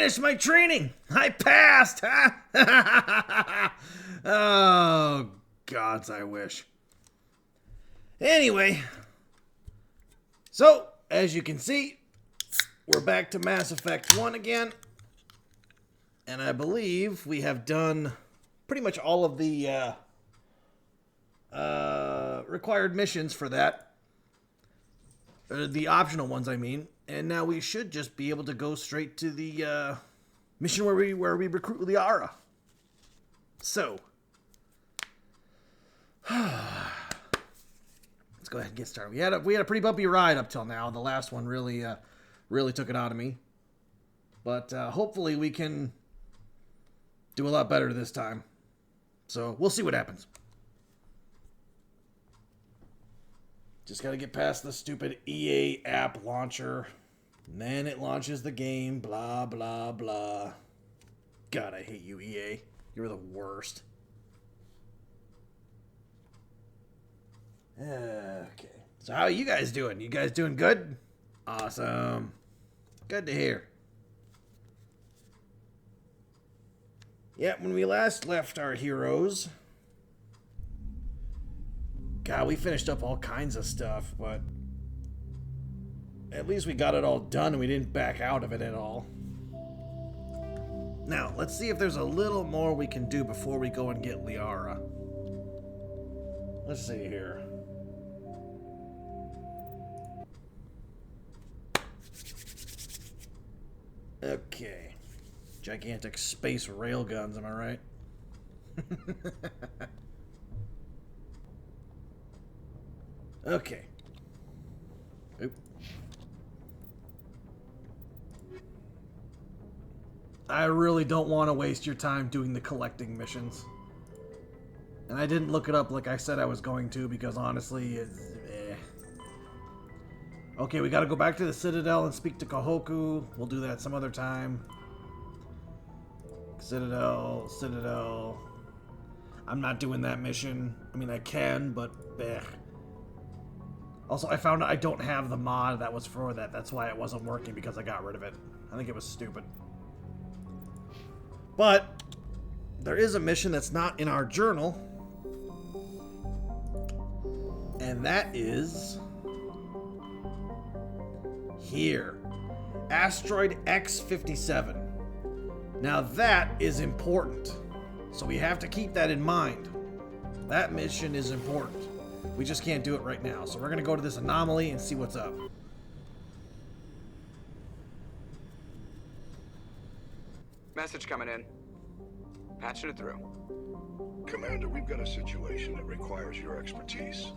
finished my training. I passed. Huh? Oh, gods, I wish. Anyway, so as you can see, we're back to Mass Effect 1 again. And I believe we have done pretty much all of the required missions for that. The optional ones, I mean. And now we should just be able to go straight to the mission where we recruit Liara. So, let's go ahead and get started. We had a pretty bumpy ride up till now. The last one really took it out of me. But hopefully we can do a lot better this time. So we'll see what happens. Just gotta get past the stupid EA app launcher. And then it launches the game. Blah, blah, blah. God, I hate you, EA. You're the worst. Okay. So how are you guys doing? You guys doing good? Awesome. Good to hear. Yeah, when we last left our heroes... God, we finished up all kinds of stuff, but... at least we got it all done and we didn't back out of it at all. Now, let's see if there's a little more we can do before we go and get Liara. Let's see here. Okay. Gigantic space railguns, am I right? Okay. Oop. I really don't want to waste your time doing the collecting missions. And I didn't look it up like I said I was going to because honestly, it's eh. Okay, we gotta go back to the Citadel and speak to Kahoku. We'll do that some other time. Citadel. I'm not doing that mission. I mean, I can, but bleh. Also, I found out I don't have the mod that was for that. That's why it wasn't working, because I got rid of it. I think it was stupid. But there is a mission that's not in our journal. And that is... here. Asteroid X-57. Now that is important. So we have to keep that in mind. That mission is important. We just can't do it right now. So we're going to go to this anomaly and see what's up. Message coming in. Patching it through. Commander, we've got a situation that requires your expertise.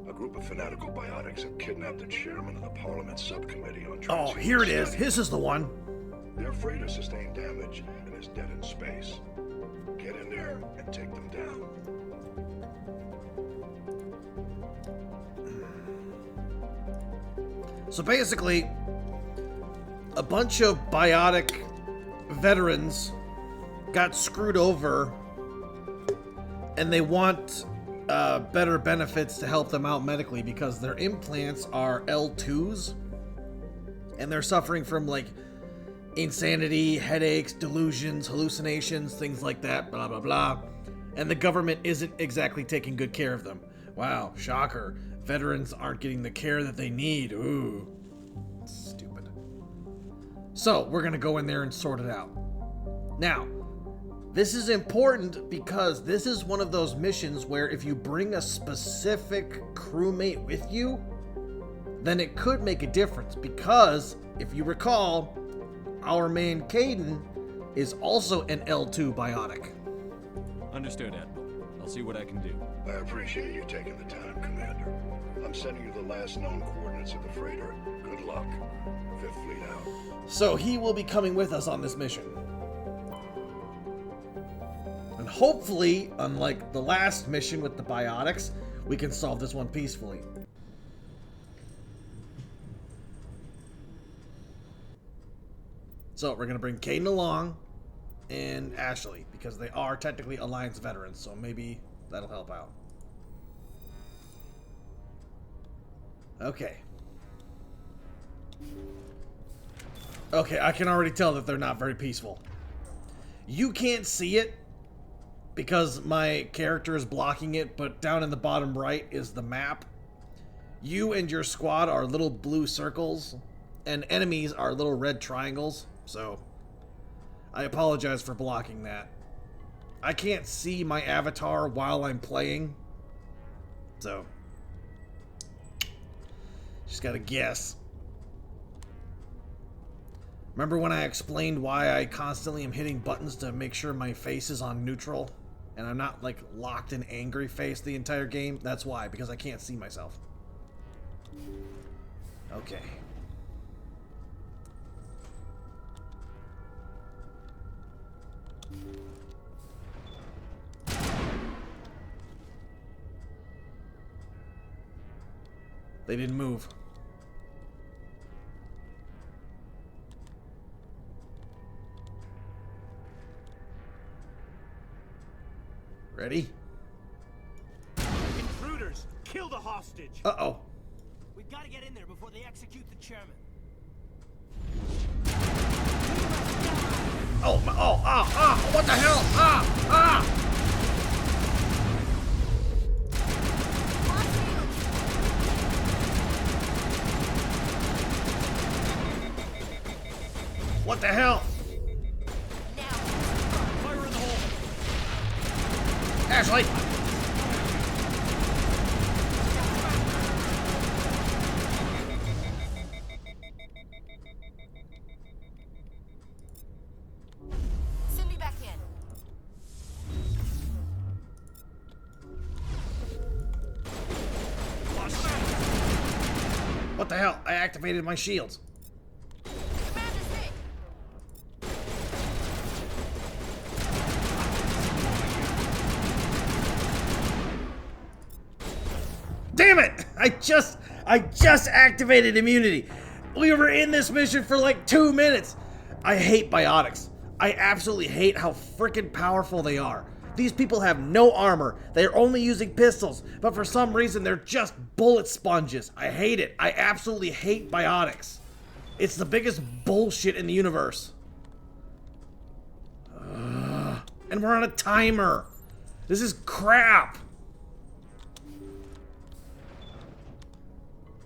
A group of fanatical biotics have kidnapped the chairman of the Parliament Subcommittee on Transhuman Oh, here it is. Study. This is the one. Their freighter sustained damage and is dead in space. Get in there and take them down. So basically, a bunch of biotic veterans got screwed over, and they want better benefits to help them out medically because their implants are L2s, and they're suffering from like insanity, headaches, delusions, hallucinations, things like that, blah, blah, blah. And the government isn't exactly taking good care of them. Wow, shocker. Veterans aren't getting the care that they need. Ooh. Stupid. So, we're gonna go in there and sort it out. Now, this is important because this is one of those missions where if you bring a specific crewmate with you, then it could make a difference because, if you recall, our man Caden is also an L2 biotic. Understood, Admiral. I'll see what I can do. I appreciate you taking the time, Commander. I'm sending you the last known coordinates of the freighter. Good luck. Fifth Fleet out. So he will be coming with us on this mission. And hopefully, unlike the last mission with the biotics, we can solve this one peacefully. So we're going to bring Caden along and Ashley because they are technically Alliance veterans, so maybe that'll help out. Okay. Okay, I can already tell that they're not very peaceful. You can't see it because my character is blocking it, but down in the bottom right is the map. You and your squad are little blue circles, and enemies are little red triangles, so I apologize for blocking that. I can't see my avatar while I'm playing, so just gotta guess. Remember when I explained why I constantly am hitting buttons to make sure my face is on neutral and I'm not like locked in angry face the entire game? That's why, because I can't see myself. Okay. They didn't move. Ready? Intruders! Kill the hostage! Uh-oh. We've got to get in there before they execute the chairman. Oh, what the hell? What the hell? Fire in the hole! Ashley! Send me back in. What the hell? I activated my shields. Commander's hit. Damn it! I just activated immunity. We were in this mission for like 2 minutes. I hate biotics. I absolutely hate how freaking powerful they are. These people have no armor. They're only using pistols, but for some reason they're just bullet sponges. I hate it. I absolutely hate biotics. It's the biggest bullshit in the universe. And we're on a timer. This is crap.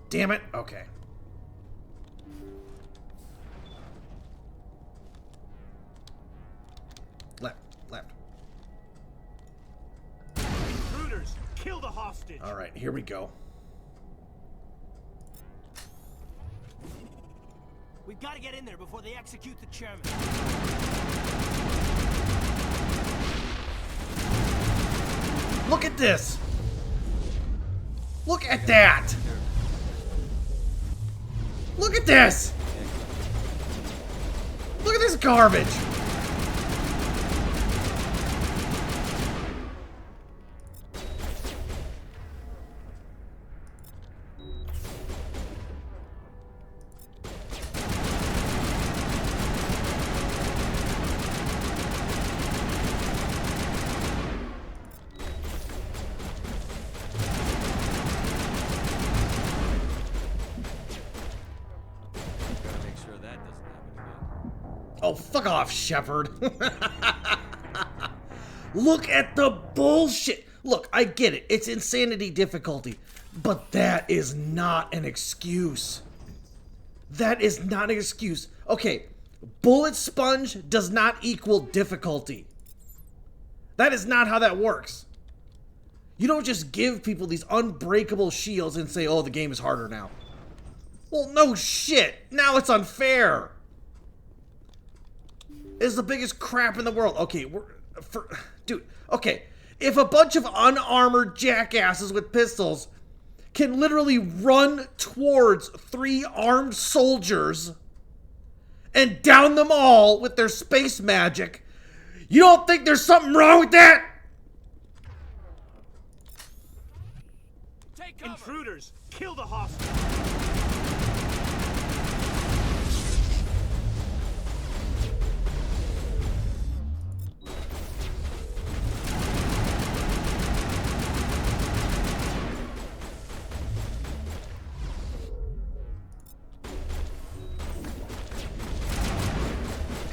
Damn it. Okay. Left. Intruders! Kill the hostage! All right, here we go. We've got to get in there before they execute the chairman. Look at this. Look at that. Look at this. Look at this garbage. Oh, fuck off, Shepard. Look at the bullshit. Look, I get it. It's insanity difficulty. But that is not an excuse. That is not an excuse. Okay, bullet sponge does not equal difficulty. That is not how that works. You don't just give people these unbreakable shields and say, oh, the game is harder now. Well, no shit. Now it's unfair. Is the biggest crap in the world. Okay, dude, okay. If a bunch of unarmored jackasses with pistols can literally run towards 3 armed soldiers and down them all with their space magic, you don't think there's something wrong with that? Take cover. Intruders! Kill the hostage!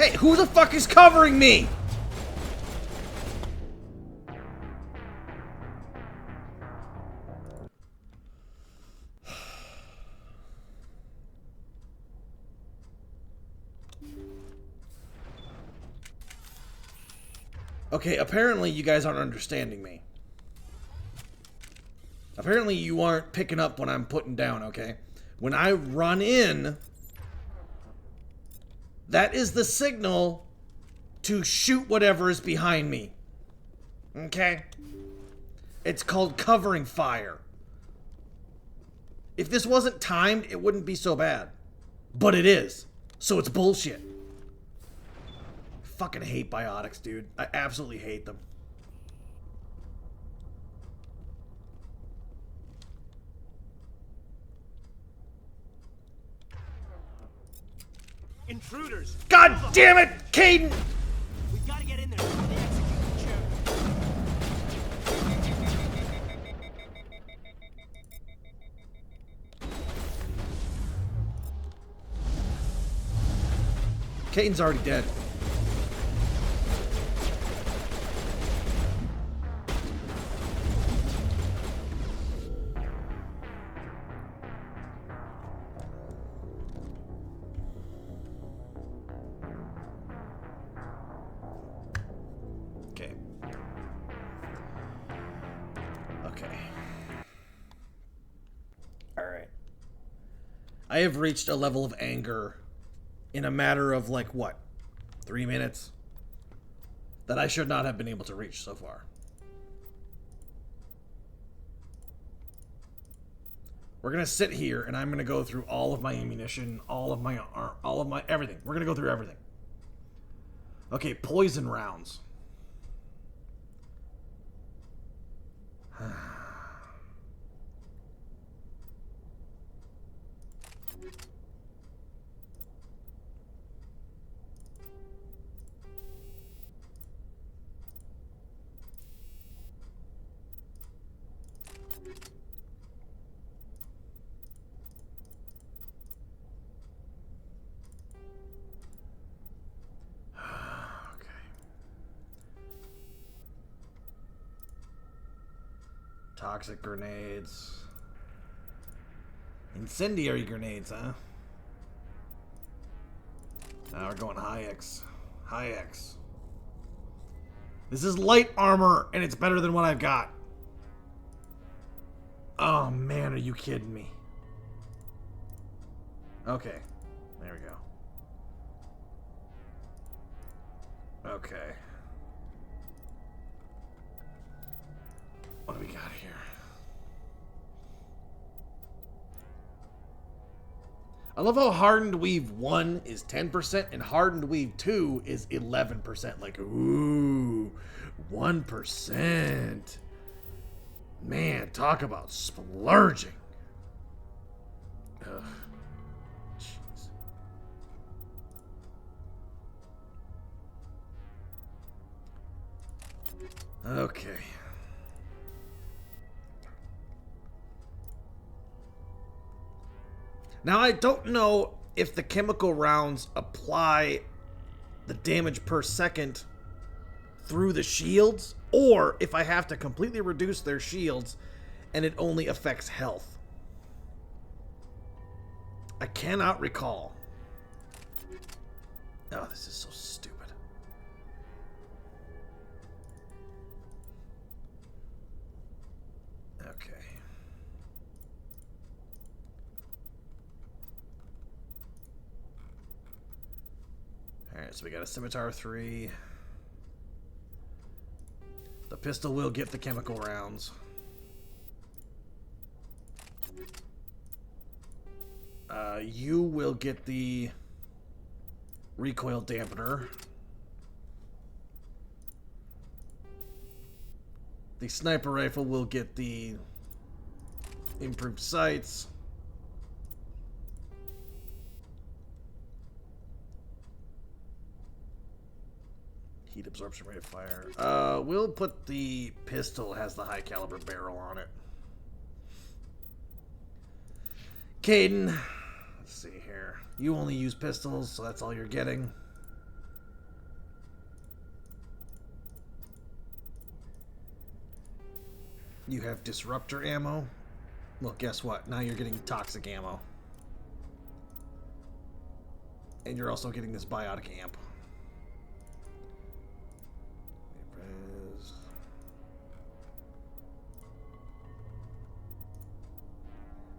Hey, who the fuck is covering me? Okay, apparently you guys aren't understanding me. Apparently you aren't picking up when I'm putting down, okay? When I run in, that is the signal to shoot whatever is behind me. Okay? It's called covering fire. If this wasn't timed, it wouldn't be so bad. But it is. So it's bullshit. I fucking hate biotics, dude. I absolutely hate them. Intruders! God damn it, Caden! We gotta get in there before they execute the chairman. Caden's already dead. Okay. Okay. Alright. I have reached a level of anger in a matter of, like, what? 3 minutes? That I should not have been able to reach so far. We're gonna sit here and I'm gonna go through all of my ammunition, all of my everything. We're gonna go through everything. Okay, poison rounds. Toxic grenades. Incendiary grenades, huh? Now we're going high X. High X. This is light armor, and it's better than what I've got. Oh, man, are you kidding me? Okay. There we go. Okay. What do we got here? I love how Hardened Weave 1 is 10% and Hardened Weave 2 is 11%. Like, ooh, 1%. Man, talk about splurging. Ugh. Jeez. Okay. Now, I don't know if the chemical rounds apply the damage per second through the shields, or if I have to completely reduce their shields and it only affects health. I cannot recall. Oh, this is so stupid. Okay. Alright, so we got a Scimitar 3. The pistol will get the chemical rounds. You will get the recoil dampener. The sniper rifle will get the improved sights. Heat absorption rate of fire. We'll put the pistol has the high caliber barrel on it. Caden, let's see here. You only use pistols, so that's all you're getting. You have disruptor ammo. Well, guess what? Now you're getting toxic ammo. And you're also getting this biotic amp.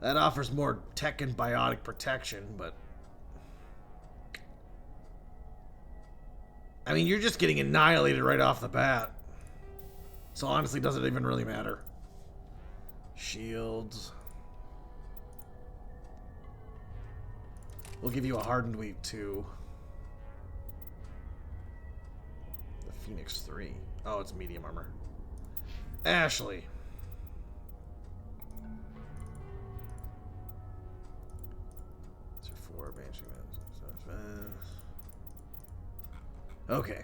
That offers more tech and biotic protection, but... I mean, you're just getting annihilated right off the bat. So honestly, doesn't even really matter. Shields. We'll give you a hardened weave too. The Phoenix 3. Oh, it's medium armor. Ashley. Okay.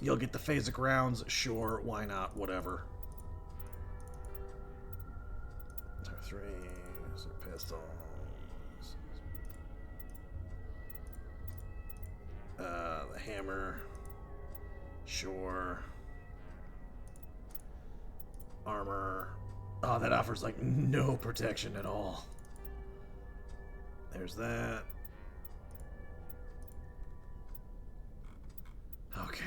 You'll get the phasic rounds, sure, why not, whatever. 3, pistols. The hammer, sure. Armor. Oh, that offers like no protection at all. There's that. Okay.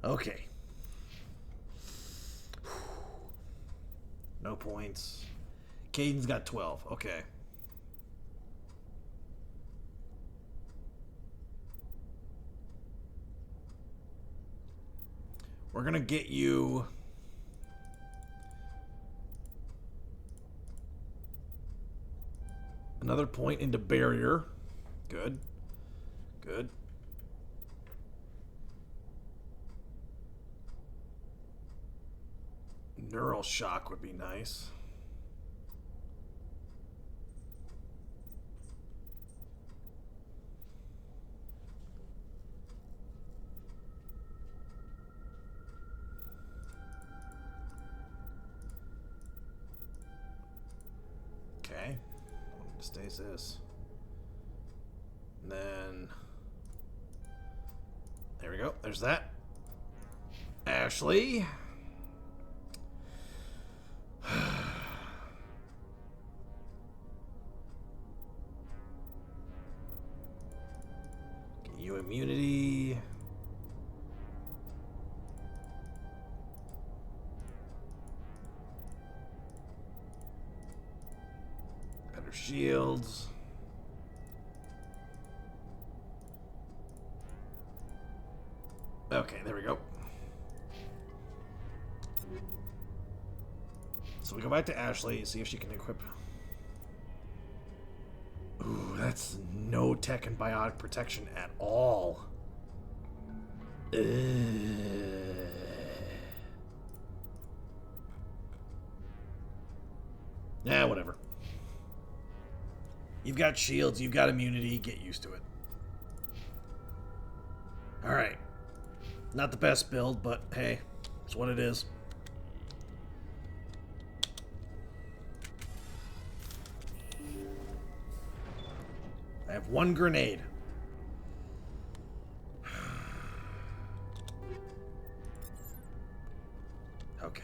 Okay. No points. Caden's got 12. Okay. We're gonna get you... another point into barrier. Good. Good. Neural shock would be nice. Okay. Stasis. And then... there we go. There's that. Ashley. Get you immunity. Better shields. Okay, there we go. So we go back to Ashley, see if she can equip. Ooh, that's no tech and biotic protection at all. Yeah, whatever. You've got shields, you've got immunity, get used to it. Alright. Not the best build, but hey, it's what it is. I have one grenade. Okay.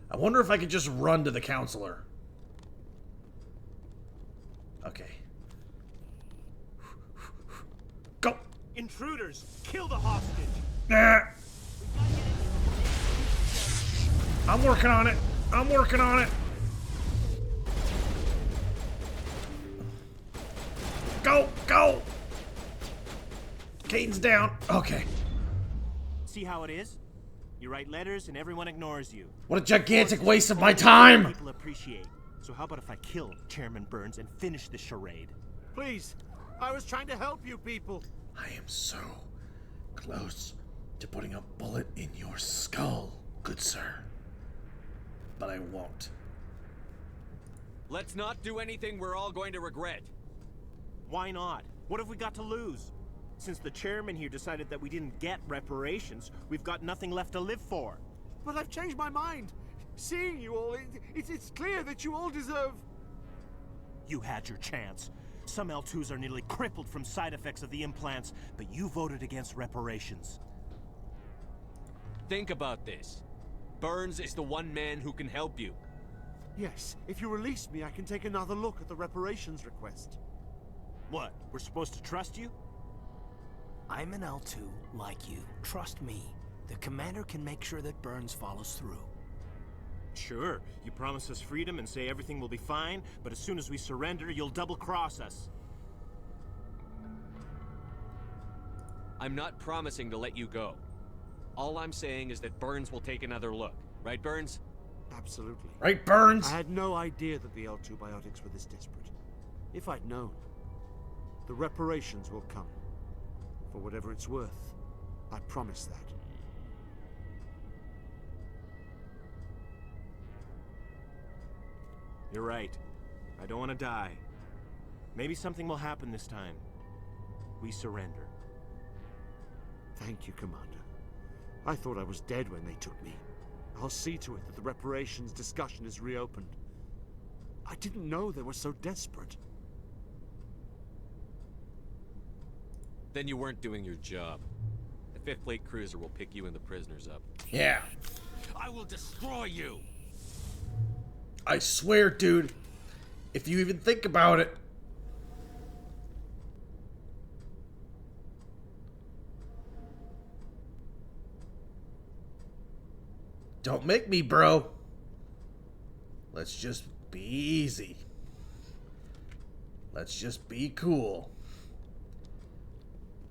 I wonder if I could just run to the counselor. Okay. Go! Intruders! Kill the hostage! Nah. I'm working on it. I'm working on it. Go! Go! Caden's down. Okay. See how it is? You write letters and everyone ignores you. What a gigantic waste of my time! People appreciate. So how about if I kill Chairman Burns and finish the charade? Please, I was trying to help you people. I am so close to putting a bullet in your skull, good sir. But I won't. Let's not do anything we're all going to regret. Why not? What have we got to lose? Since the chairman here decided that we didn't get reparations, we've got nothing left to live for. But I've changed my mind. Seeing you all, it's clear that you all deserve... You had your chance. Some L2s are nearly crippled from side effects of the implants, but you voted against reparations. Think about this. Burns is the one man who can help you. Yes, if you release me, I can take another look at the reparations request. What, we're supposed to trust you? I'm an L2, like you. Trust me. The commander can make sure that Burns follows through. Sure, you promise us freedom and say everything will be fine, but as soon as we surrender, you'll double-cross us. I'm not promising to let you go. All I'm saying is that Burns will take another look. Right, Burns? Absolutely. Right, Burns? I had no idea that the L2 biotics were this desperate. If I'd known, the reparations will come. For whatever it's worth, I promise that. You're right. I don't want to die. Maybe something will happen this time. We surrender. Thank you, Commander. I thought I was dead when they took me. I'll see to it that the reparations discussion is reopened. I didn't know they were so desperate. Then you weren't doing your job. The 5th Fleet cruiser will pick you and the prisoners up. Yeah. I will destroy you! I swear, dude, if you even think about it. Don't make me, bro. Let's just be easy. Let's just be cool.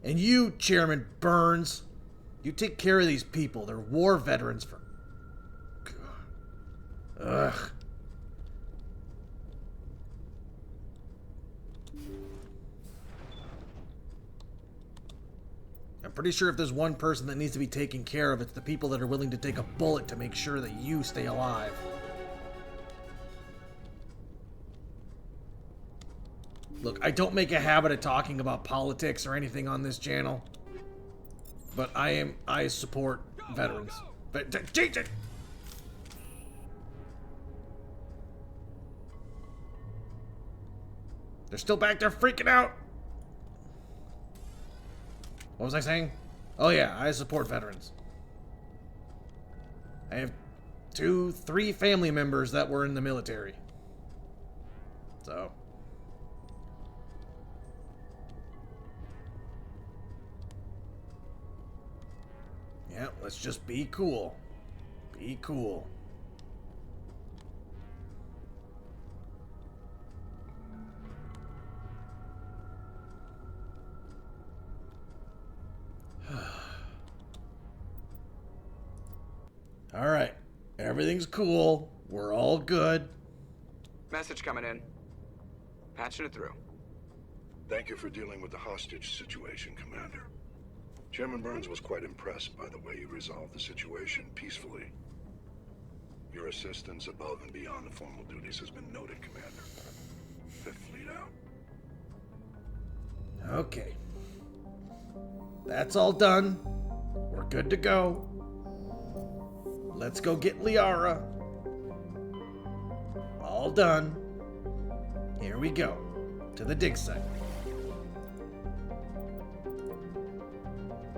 And you, Chairman Burns, you take care of these people. They're war veterans for... God. Ugh. I'm pretty sure if there's one person that needs to be taken care of, it's the people that are willing to take a bullet to make sure that you stay alive. Look, I don't make a habit of talking about politics or anything on this channel, but I support veterans. But Jesus! They're still back there freaking out. What was I saying? Oh yeah, I support veterans. I have 3 family members that were in the military. So. Yeah, let's just be cool. Be cool. All right, everything's cool. We're all good. Message coming in. Patching it through. Thank you for dealing with the hostage situation, Commander. Chairman Burns was quite impressed by the way you resolved the situation peacefully. Your assistance above and beyond the formal duties has been noted, Commander. 5th Fleet out. Okay. That's all done. We're good to go. Let's go get Liara. All done. Here we go. To the dig site.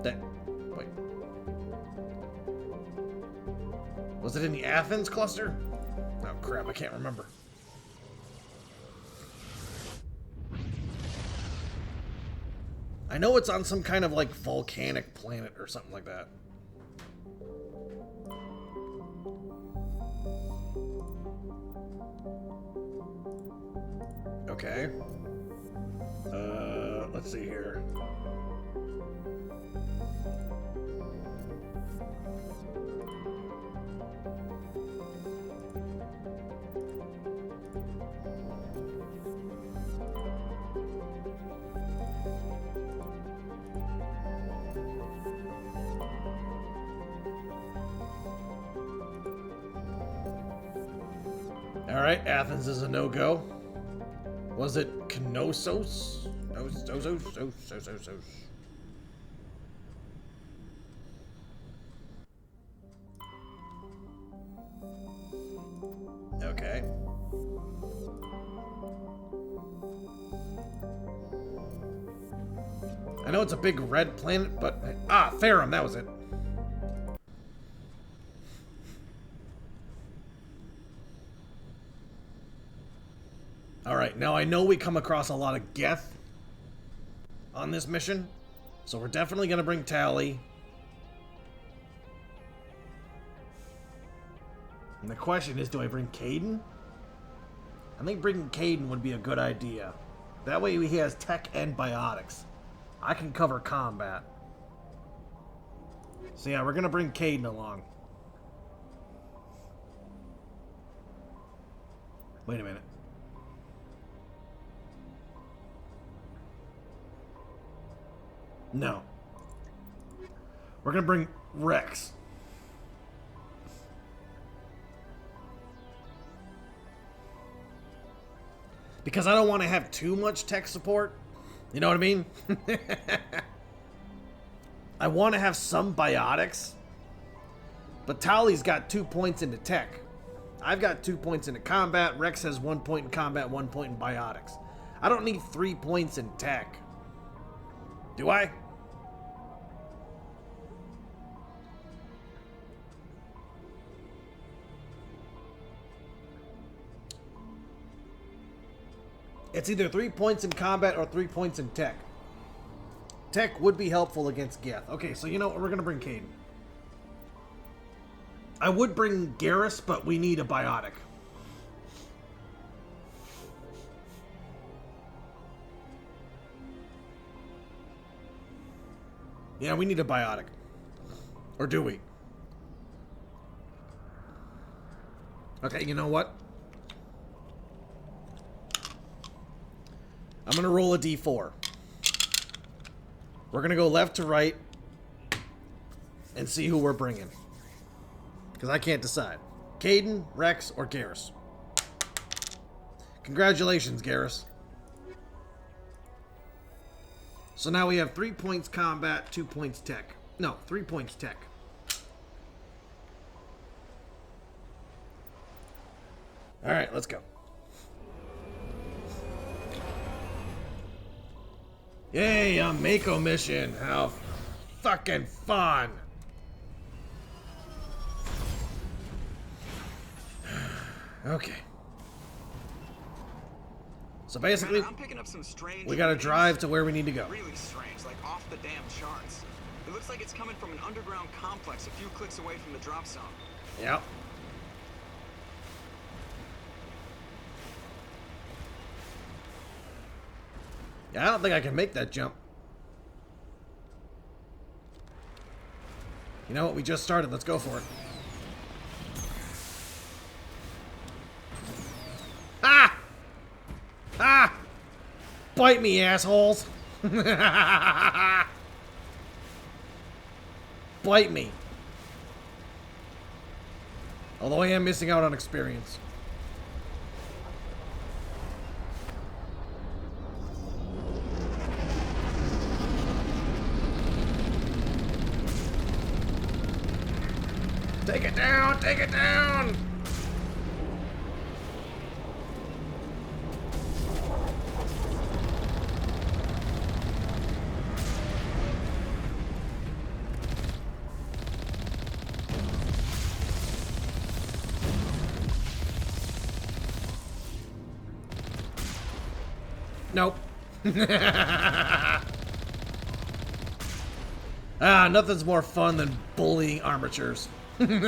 Wait. Was it in the Athens cluster? Oh crap, I can't remember. I know it's on some kind of like volcanic planet or something like that. Okay. Let's see here. All right, Athens is a no-go. Was it Knossos? I know it's a big red planet, but... Ah, Ferrum, that was it. Alright, now I know we come across a lot of Geth on this mission, so we're definitely going to bring Tally. And the question is, do I bring Caden? I think bringing Caden would be a good idea. That way he has tech and biotics. I can cover combat. So yeah, we're going to bring Caden along. Wait a minute. No. We're going to bring Rex. Because I don't want to have too much tech support. You know what I mean? I want to have some biotics. But Tally's got 2 points into tech. I've got 2 points into combat. Rex has 1 point in combat, 1 point in biotics. I don't need 3 points in tech. Do I? It's either 3 points in combat or 3 points in tech. Tech would be helpful against Geth. Okay, so you know what? We're going to bring Caden. I would bring Garrus, but we need a biotic. Yeah, we need a biotic. Or do we? Okay, you know what? I'm going to roll a d4. We're going to go left to right and see who we're bringing. Because I can't decide. Caden, Rex, or Garrus. Congratulations, Garrus. So now we have 3 points combat, 2 points tech. No, 3 points tech. Alright, let's go. Yay, a Mako mission. How fucking fun. Okay. So basically, I'm picking up some strange we gotta drive to where we need to go. Really strange, like off the damn charts. It looks like it's coming from an underground complex a few clicks away from the drop zone. Yep. Yeah, I don't think I can make that jump. You know what? We just started. Let's go for it. Ah! Ah! Bite me, assholes! Bite me. Although I am missing out on experience. Take it down! Take it down! Nope. Ah, nothing's more fun than bullying armatures. Trying to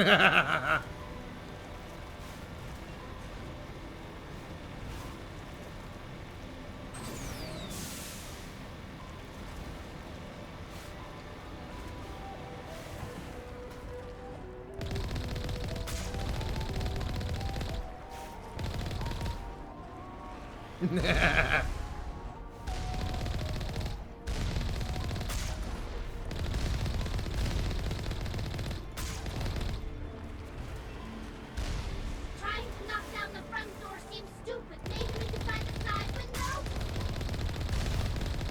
knock down the front door seems stupid. Maybe we can find the side window?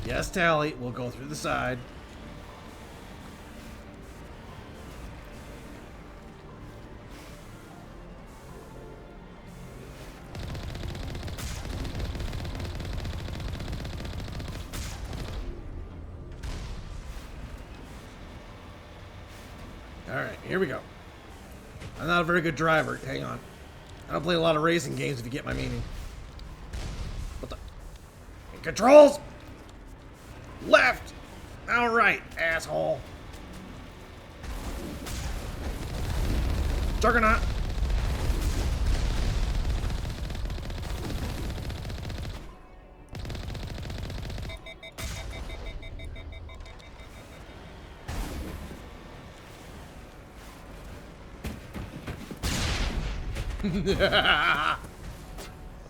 Yes, Tally, we'll go through the side. here we go. I'm not a very good driver. Hang on. I don't play a lot of racing games, if you get my meaning. What the? Controls! Left! Alright, asshole. Juggernaut!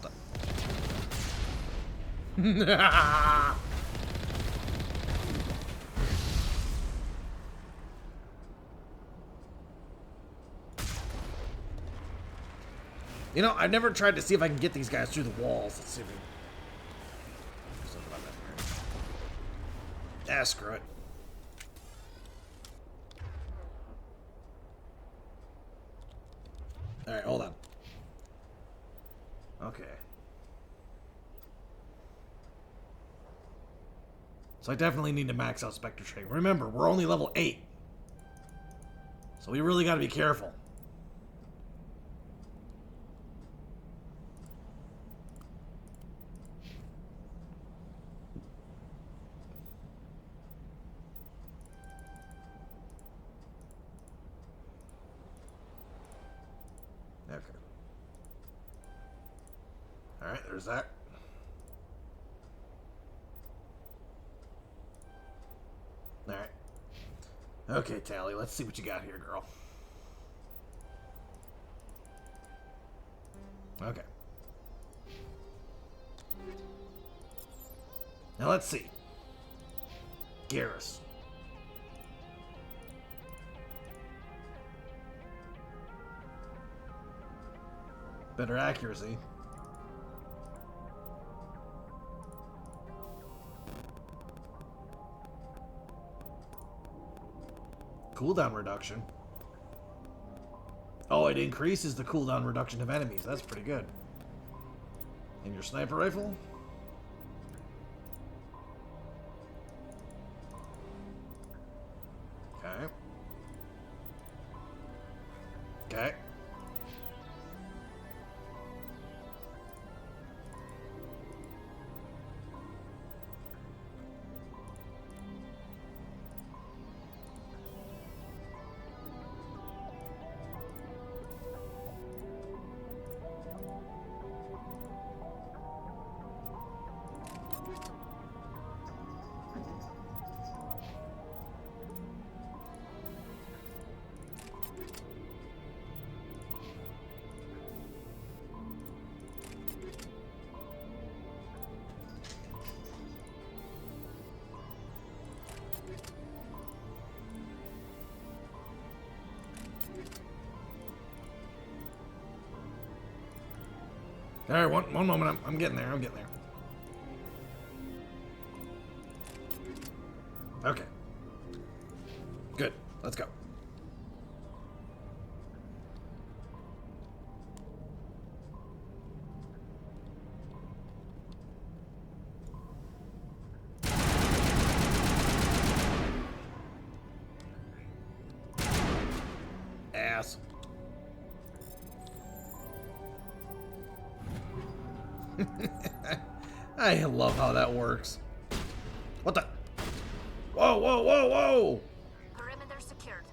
What the? You know, I've never tried to see if I can get these guys through the walls. Let's see if we... Ah, screw it. Alright, hold on. Okay. So I definitely need to max out Spectre training. Remember, we're only level 8. So we really gotta be careful. Okay. Alright, there's that. Alright. Okay, Tally, let's see what you got here, girl. Okay. Now let's see. Garrus. Better accuracy. Cooldown reduction. Oh, it increases the cooldown reduction of enemies. That's pretty good. And your sniper rifle? Okay. Okay. All right, one moment. I'm getting there. I'm getting there. Okay. Good. Let's go. Ass. I love how that works. What the? Whoa, whoa, whoa, whoa! Perimeter secured.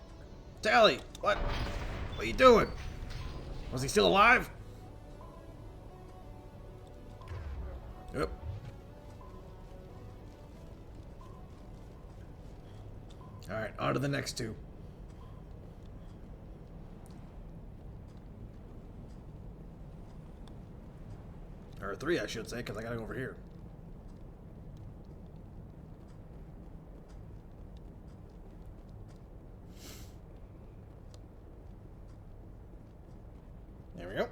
Tally, what? What are you doing? Was he still alive? Yep. Alright, on to the next two. Or three, I should say, because I gotta go over here. There we go.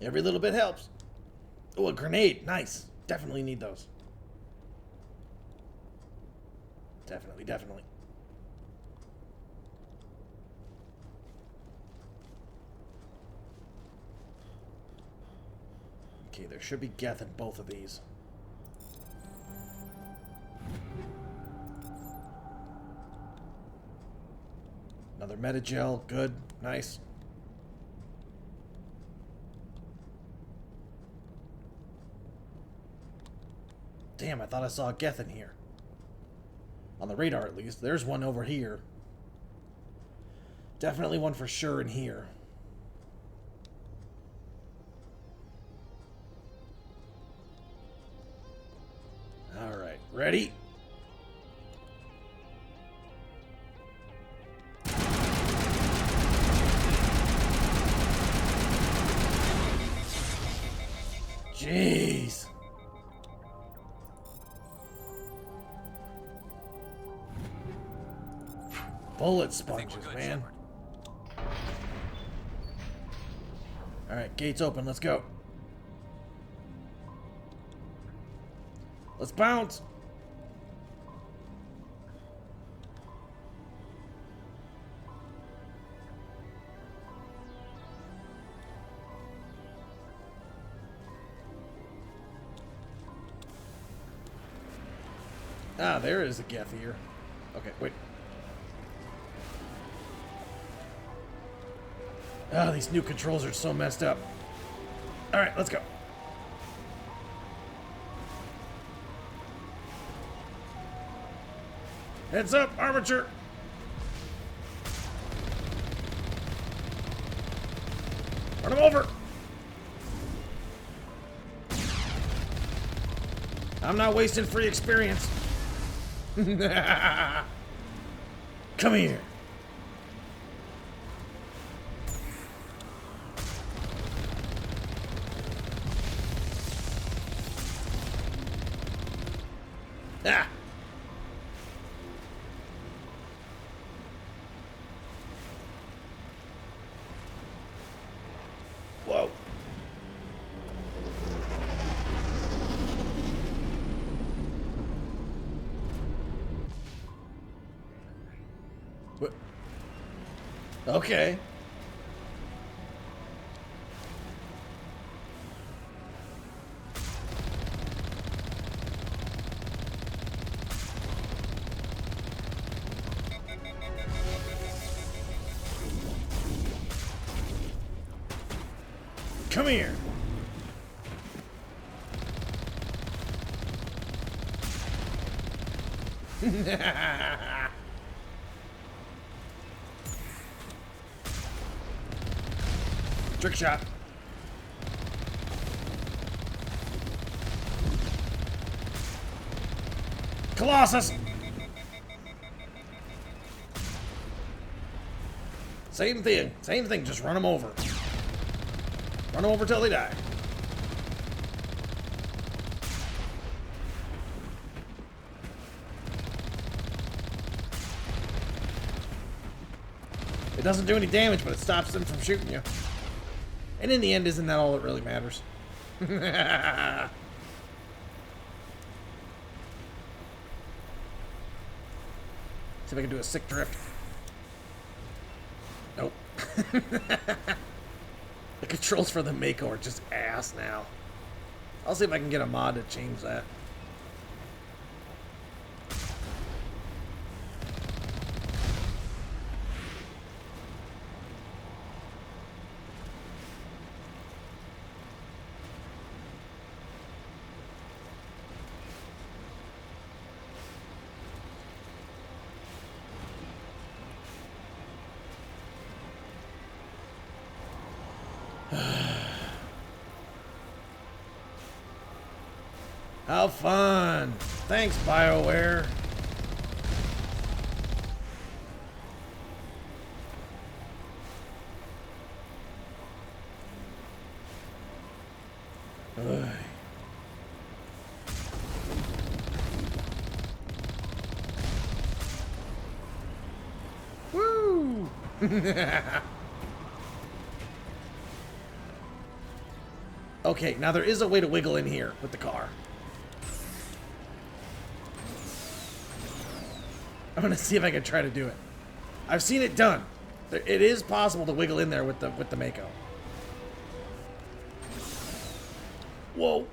Every little bit helps. Oh, a grenade. Nice. Definitely need those. Definitely, definitely. Okay, there should be Geth in both of these. Another metagel. Good. Nice. Damn, I thought I saw a Geth in here. On the radar, at least. There's one over here. Definitely one for sure in here. Alright, ready? Jeez. Bullet sponges, man. Alright, gates open. Let's go. Let's bounce. Ah, there is a Geth here. Okay, wait. Ah, these new controls are so messed up. Alright, let's go. Heads up, armature! Run him over! I'm not wasting free experience. Come here. Ah. Whoa. What? Okay. Come here. Trick shot. Colossus. Same thing, just run them over. Run them over till they die. It doesn't do any damage, but it stops them from shooting you. And in the end, isn't that all that really matters? See if I can do a sick drift. Nope. The controls for the Mako are just ass now. I'll see if I can get a mod to change that. How fun! Thanks, BioWare. Ugh. Woo! Okay, now there is a way to wiggle in here with the car. I'm gonna see if I can try to do it. I've seen it done. It is possible to wiggle in there with the Mako. Whoa.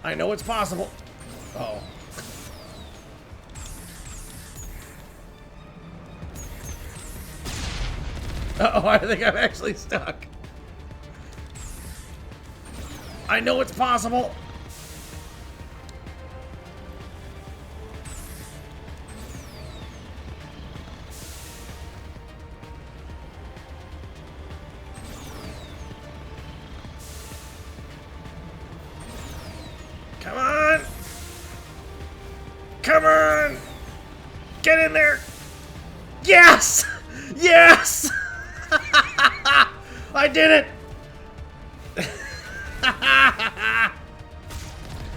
I know it's possible. Uh-oh. Uh-oh, I think I'm actually stuck. I know it's possible. Come on! Come on! Get in there! Yes! Yes! I did it!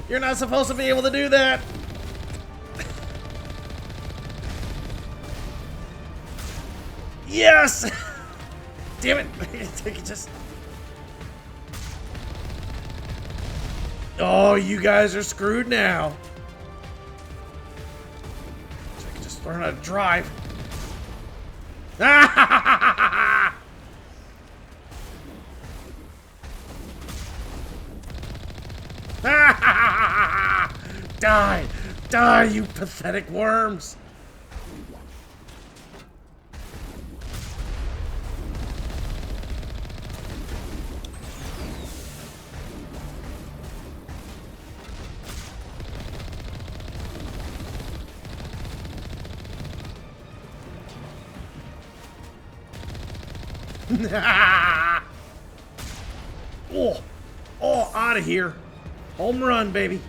You're not supposed to be able to do that! Yes! Damn it! Just... Oh, you guys are screwed now. So I can just learn how to drive. Die! Die, you pathetic worms! Oh, out of here. Home run, baby.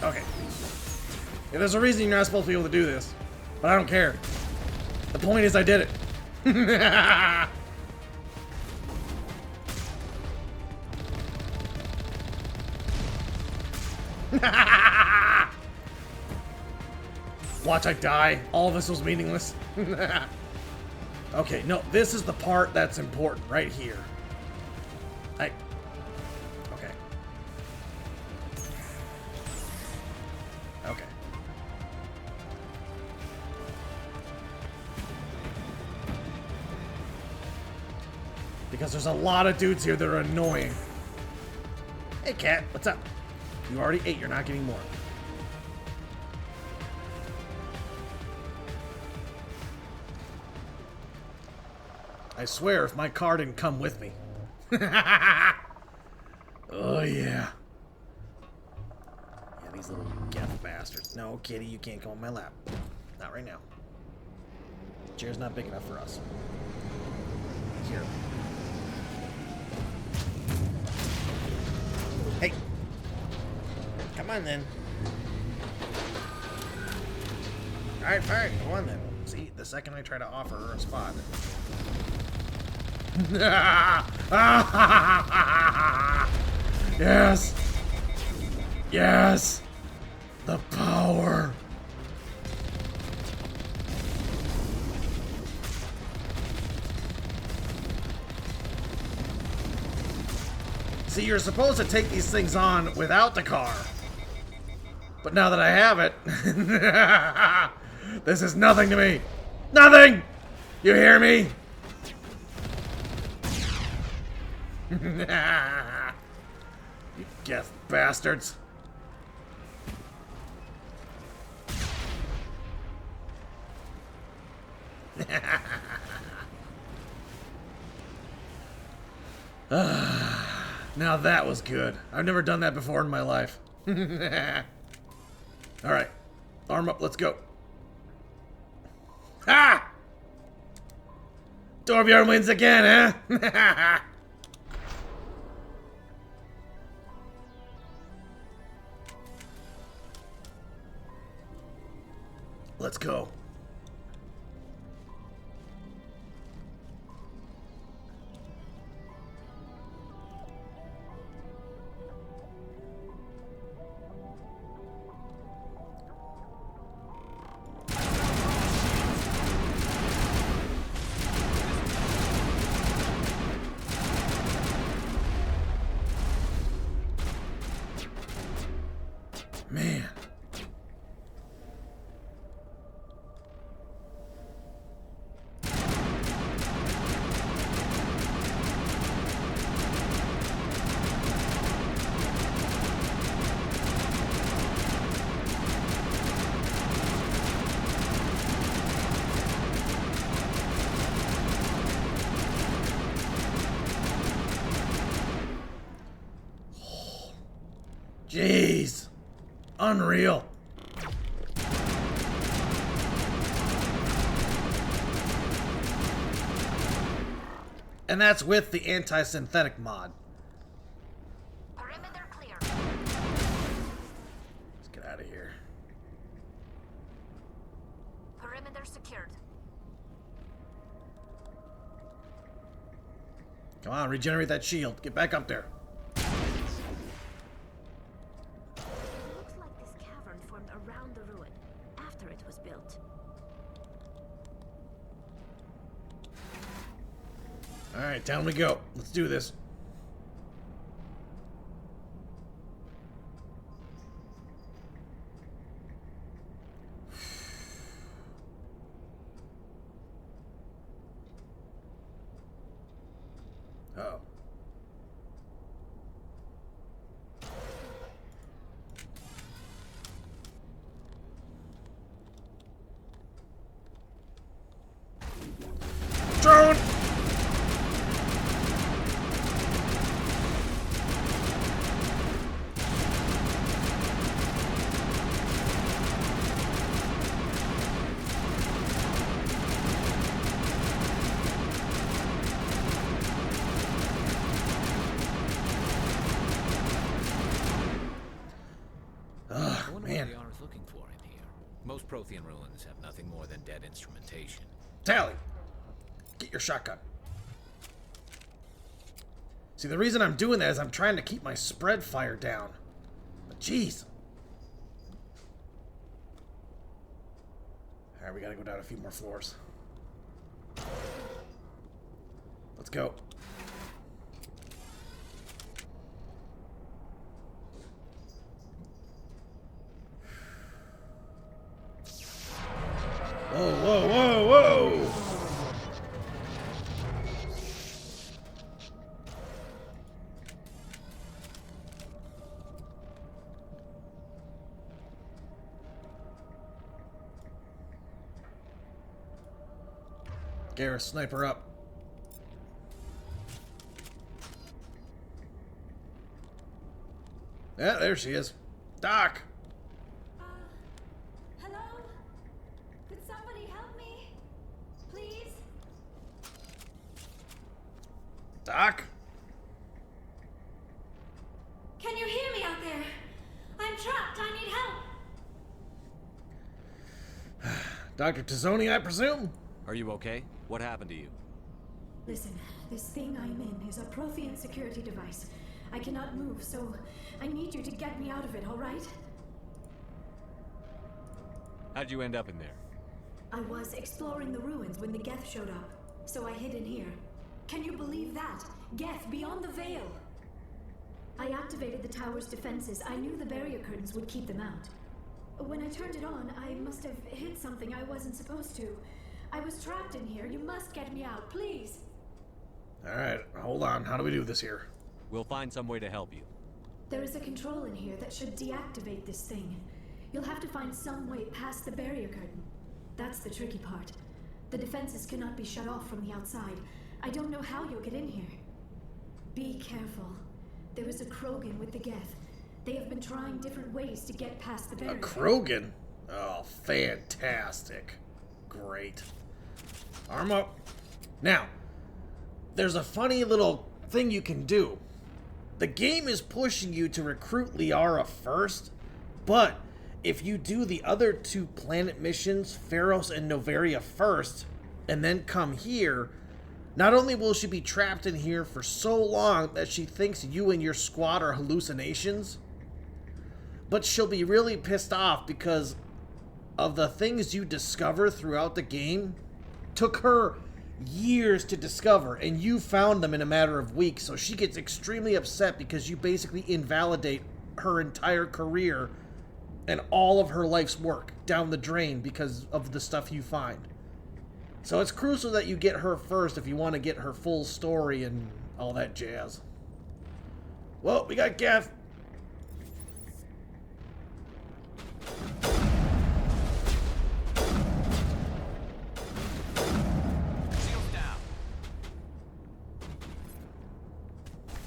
Okay. Yeah, there's a reason you're not supposed to be able to do this, but I don't care. The point is I did it. Watch I die. All of this was meaningless. Okay, no, this is the part that's important right here. Okay. Okay. Because there's a lot of dudes here that are annoying. Hey, cat, what's up? You already ate, you're not getting more. I swear if my car didn't come with me. Oh, yeah. Yeah, these little Geff bastards. No, kitty, you can't come on my lap. Not right now. The chair's not big enough for us. Here. Hey. Come on, then. Alright, fine. Come on, then. See, the second I try to offer her a spot... Yes! Yes! The power! See, you're supposed to take these things on without the car. But now that I have it, this is nothing to me. Nothing! You hear me? You Geff bastards. Now that was good. I've never done that before in my life. Alright. Arm up, let's go. Ha! Torbjorn wins again, huh? Let's go. Man. Jeez. Unreal. And that's with the anti-synthetic mod. Perimeter clear. Let's get out of here. Perimeter secured. Come on, regenerate that shield. Get back up there. Looks like this cavern formed around the ruin after it was built. Alright, down we go. Let's do this. Uh-oh. Drone! I wonder man. what the is looking for in here. Most Prothean ruins have nothing more than dead instrumentation. Tally! Get your shotgun. See, the reason I'm doing that is I'm trying to keep my spread fire down. But jeez. Alright, we gotta go down a few more floors. Let's go. Whoa, whoa, whoa, whoa! Garrus, sniper up. Yeah, there she is. Doc! Hello? Could somebody help me? Please? Doc? Can you hear me out there? I'm trapped. I need help. Dr. Tazzoni, I presume? Are you okay? What happened to you? Listen, this thing I'm in is a Prothean security device. I cannot move, so I need you to get me out of it, all right? How'd you end up in there? I was exploring the ruins when the Geth showed up, so I hid in here. Can you believe that? Geth, beyond the veil! I activated the tower's defenses. I knew the barrier curtains would keep them out. When I turned it on, I must have hit something I wasn't supposed to. I was trapped in here. You must get me out, please. Alright, hold on. How do we do this here? We'll find some way to help you. There is a control in here that should deactivate this thing. You'll have to find some way past the barrier curtain. That's the tricky part. The defenses cannot be shut off from the outside. I don't know how you'll get in here. Be careful. There is a Krogan with the Geth. They have been trying different ways to get past the barrier. A Krogan? Oh, fantastic. Great. Arm up. Now, there's a funny little thing you can do. The game is pushing you to recruit Liara first, but if you do the other two planet missions, Pharos and Noveria first, and then come here, not only will she be trapped in here for so long that she thinks you and your squad are hallucinations, but she'll be really pissed off because of the things you discover throughout the game took her years to discover, and you found them in a matter of weeks, so she gets extremely upset because you basically invalidate her entire career and all of her life's work down the drain because of the stuff you find. So it's crucial that you get her first if you want to get her full story and all that jazz. Well, we got Geth.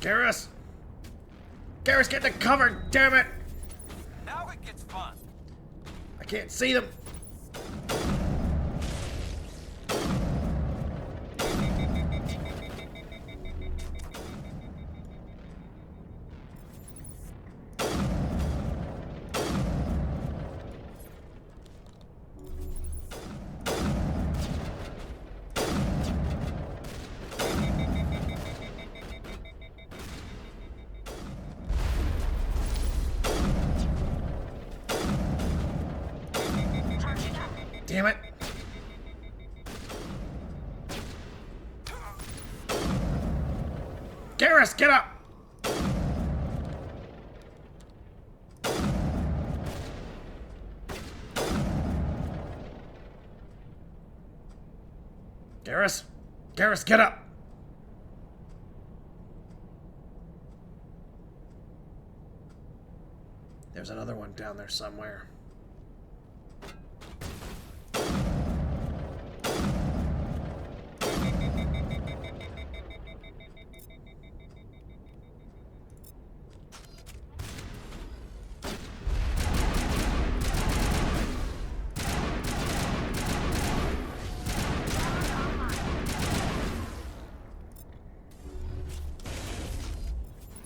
Garrus! Garrus, get to cover, damn it! Now it gets fun. I can't see them. Damn it. Garrus, get up! Garrus? Garrus, get up! There's another one down there somewhere.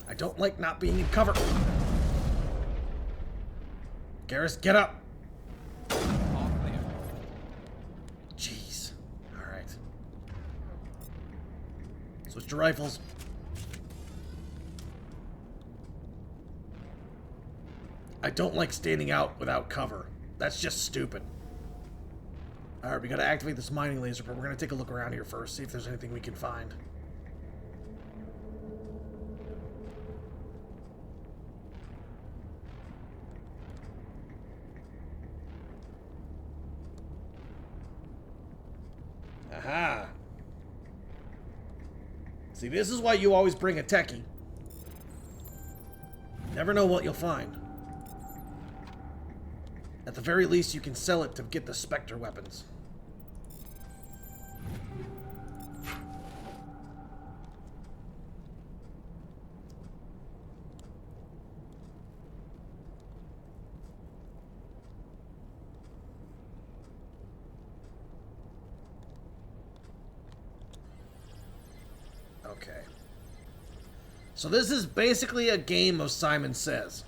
I don't like not being in cover. Garrus, get up. All clear. Jeez. Alright. Switch to rifles. I don't like standing out without cover. That's just stupid. Alright, we gotta activate this mining laser, but we're gonna take a look around here first, see if there's anything we can find. Aha! See, this is why you always bring a techie. Never know what you'll find. At the very least, you can sell it to get the Spectre weapons. Okay. So this is basically a game of Simon Says.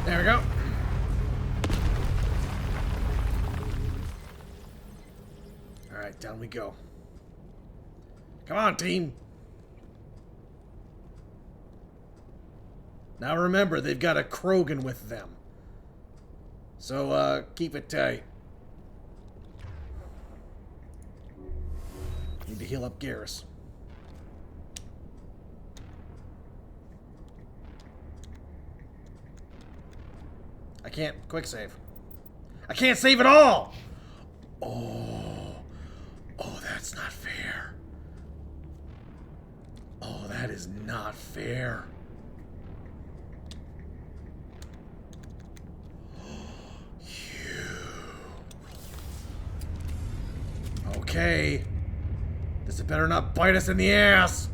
There we go. Alright, down we go. Come on, team. Now remember, they've got a Krogan with them. So, keep it tight. Need to heal up Garrus. I can't quick save. I can't save at all! Oh, that's not fair. Oh, that is not fair. Okay. This had better not bite us in the ass.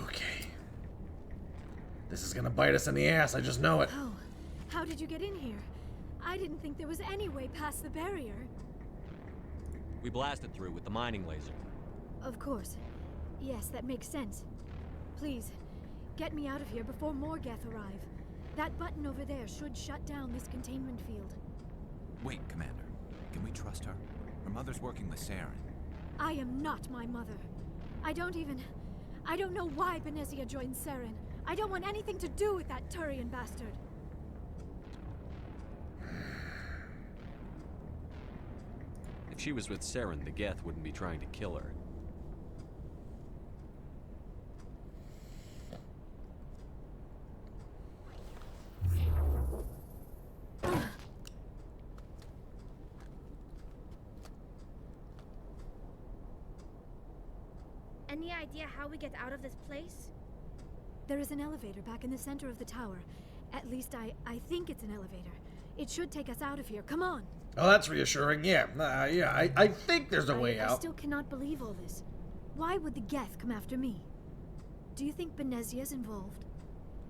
Okay. This is gonna bite us in the ass, I just know it. Oh, how did you get in here? I didn't think there was any way past the barrier. We blasted through with the mining laser. Of course. Yes, that makes sense. Please, get me out of here before more Geth arrive. That button over there should shut down this containment field. Wait, Commander. Can we trust her? Her mother's working with Saren. I am not my mother. I don't know why Benezia joined Saren. I don't want anything to do with that Turian bastard. If she was with Saren, the Geth wouldn't be trying to kill her. Any idea how we get out of this place? There is an elevator back in the center of the tower. At least I think it's an elevator. It should take us out of here. Come on. Oh, that's reassuring. Yeah, I think there's a way I out. still cannot believe all this. Why would the Geth come after me? Do you think Benezia's involved?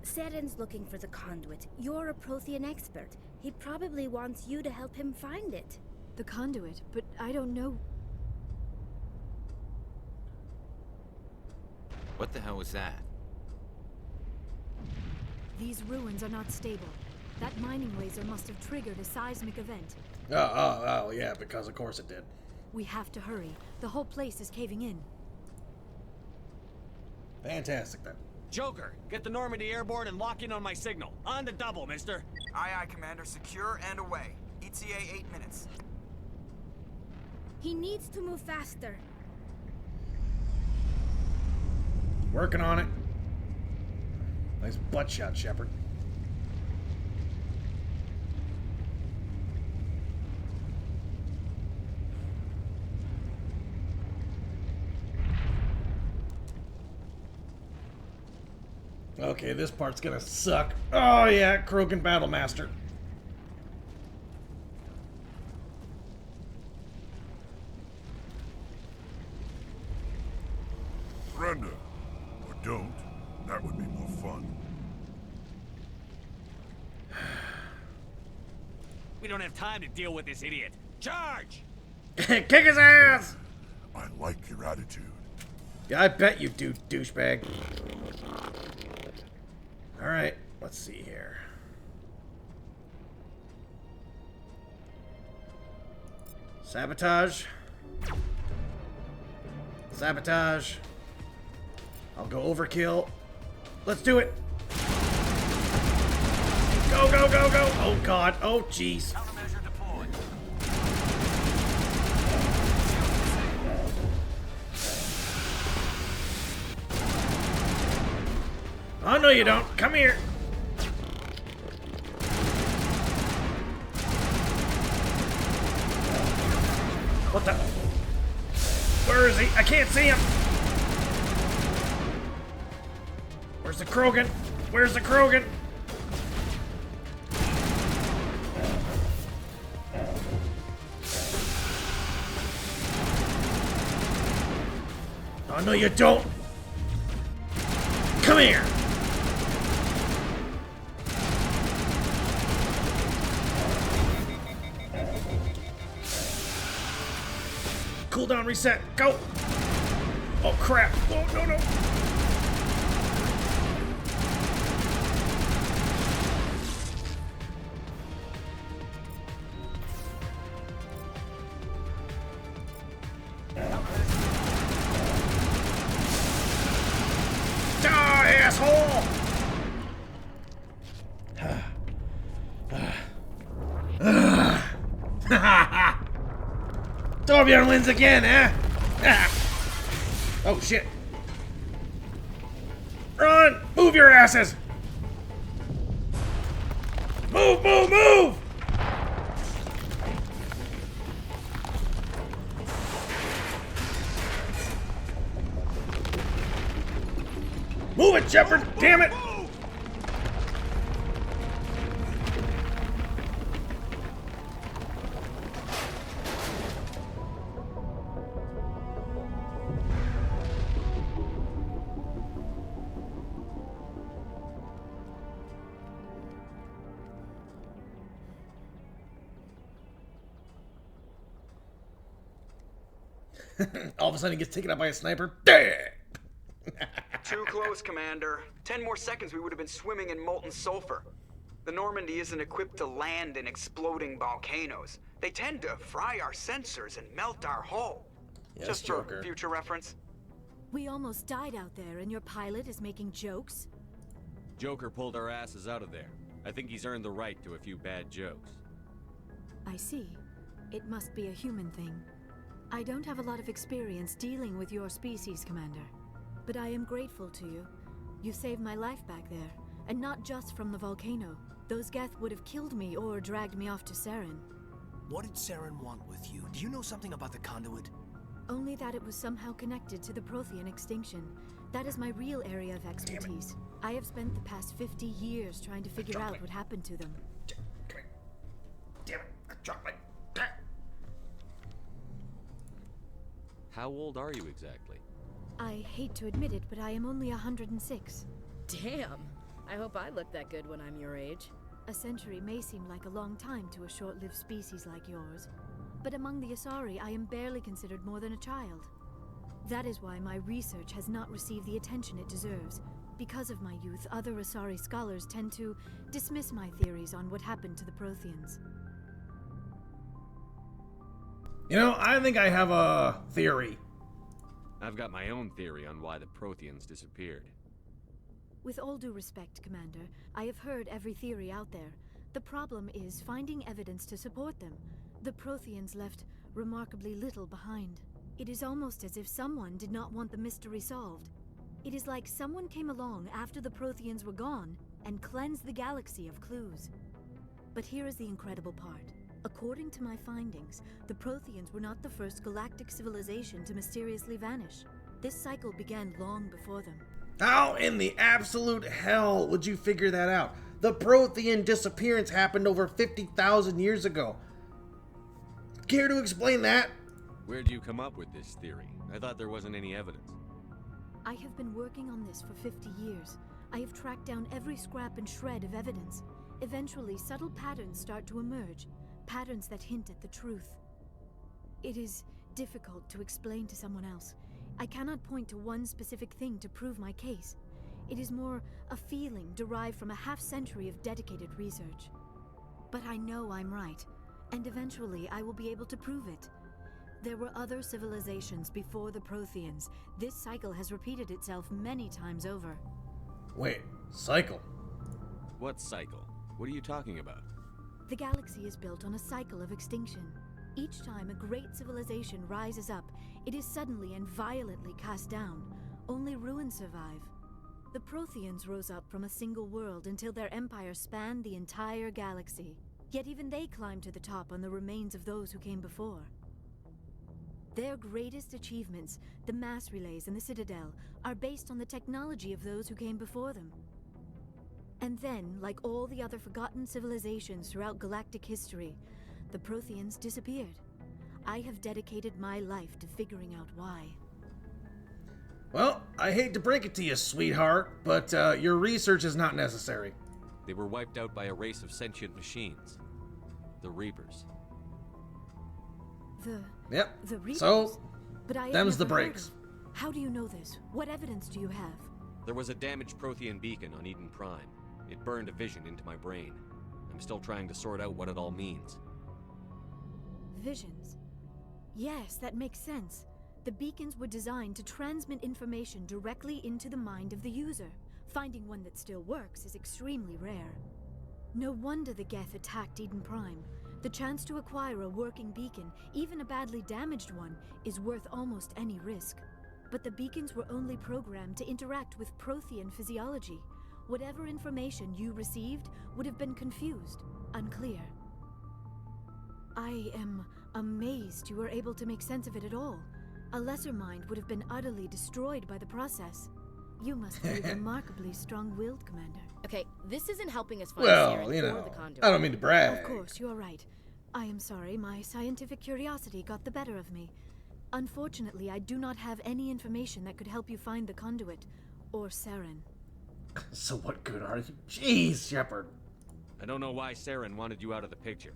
Seren's looking for the conduit. You're a Prothean expert. He probably wants you to help him find it. The conduit, but I don't know. What the hell was that? These ruins are not stable. That mining laser must have triggered a seismic event. Oh, yeah, because of course it did. We have to hurry. The whole place is caving in. Fantastic, then. Joker, get the Normandy airborne and lock in on my signal. On the double, mister. Aye, aye, Commander. Secure and away. ETA 8 minutes. He needs to move faster. Working on it. Nice butt shot, Shepard. Okay, this part's gonna suck. Oh yeah, Krogan Battlemaster. Surrender. Or don't. That would be more fun. We don't have time to deal with this idiot. Charge! Kick his ass! I like your attitude. Yeah, I bet you do, douchebag. Alright, let's see here. Sabotage. Sabotage. I'll go overkill. Let's do it. Go, go, go, go. Oh, God. Oh, jeez. Countermeasure deployed. Oh, no, you don't. Come here. What the? Where is he? I can't see him. Where's the Krogan? Where's the Krogan? Oh, no, you don't. Come here. Cooldown reset. Go. Oh, crap. Oh, no, no. Torbjorn wins again, eh? Oh, shit. Run! Move your asses! Move, move, move! Move it, Shepard! Damn it! All of a sudden he gets taken out by a sniper. Too close, Commander. 10 more seconds we would have been swimming in molten sulfur. The Normandy isn't equipped to land in exploding volcanoes. They tend to fry our sensors and melt our hull. Yes, Just Joker. for future reference. We almost died out there, and your pilot is making jokes? Joker pulled our asses out of there. I think he's earned the right to a few bad jokes. I see. It must be a human thing. I don't have a lot of experience dealing with your species, Commander. But I am grateful to you. You saved my life back there, and not just from the volcano. Those Geth would have killed me or dragged me off to Saren. What did Saren want with you? Do you know something about the conduit? Only that it was somehow connected to the Prothean extinction. That is my real area of expertise. I have spent the past 50 years trying to figure out what happened to them. Damn it, I dropped my... How old are you exactly? I hate to admit it, but I am only 106. Damn! I hope I look that good when I'm your age. A century may seem like a long time to a short-lived species like yours, but among the Asari, I am barely considered more than a child. That is why my research has not received the attention it deserves. Because of my youth, other Asari scholars tend to dismiss my theories on what happened to the Protheans. You know, I think I have a theory. I've got my own theory on why the Protheans disappeared. With all due respect, Commander, I have heard every theory out there. The problem is finding evidence to support them. The Protheans left remarkably little behind. It is almost as if someone did not want the mystery solved. It is like someone came along after the Protheans were gone and cleansed the galaxy of clues. But here is the incredible part. According to my findings, the Protheans were not the first galactic civilization to mysteriously vanish. This cycle began long before them. How in the absolute hell would you figure that out? The Prothean disappearance happened over 50,000 years ago. Care to explain that? Where'd you come up with this theory? I thought there wasn't any evidence. I have been working on this for 50 years. I have tracked down every scrap and shred of evidence. Eventually, subtle patterns start to emerge. Patterns that hint at the truth. It is difficult to explain to someone else. I cannot point to one specific thing to prove my case. It is more a feeling derived from a half-century of dedicated research. But I know I'm right, and eventually I will be able to prove it. There were other civilizations before the Protheans. This cycle has repeated itself many times over. Wait, cycle? What cycle? What are you talking about? The galaxy is built on a cycle of extinction. Each time a great civilization rises up, it is suddenly and violently cast down. Only ruins survive. The Protheans rose up from a single world until their empire spanned the entire galaxy. Yet even they climbed to the top on the remains of those who came before. Their greatest achievements, the mass relays and the Citadel, are based on the technology of those who came before them. And then, like all the other forgotten civilizations throughout galactic history, the Protheans disappeared. I have dedicated my life to figuring out why. Well, I hate to break it to you, sweetheart, but your research is not necessary. They were wiped out by a race of sentient machines. The Reapers. The Reapers? So, but I them's have the never heard breaks. of- How do you know this? What evidence do you have? There was a damaged Prothean beacon on Eden Prime. It burned a vision into my brain. I'm still trying to sort out what it all means. Visions. Yes, that makes sense. The beacons were designed to transmit information directly into the mind of the user. Finding one that still works is extremely rare. No wonder the Geth attacked Eden Prime. The chance to acquire a working beacon, even a badly damaged one, is worth almost any risk. But the beacons were only programmed to interact with Prothean physiology. Whatever information you received would have been confused, unclear. I am amazed you were able to make sense of it at all. A lesser mind would have been utterly destroyed by the process. You must be remarkably strong-willed, Commander. Okay, this isn't helping us find Well, Saren you or know, the conduit. I don't mean to brag. Of course, you are right. I am sorry, my scientific curiosity got the better of me. Unfortunately, I do not have any information that could help you find the conduit, or Saren. So what good are you? Jeez, Shepard. I don't know why Saren wanted you out of the picture,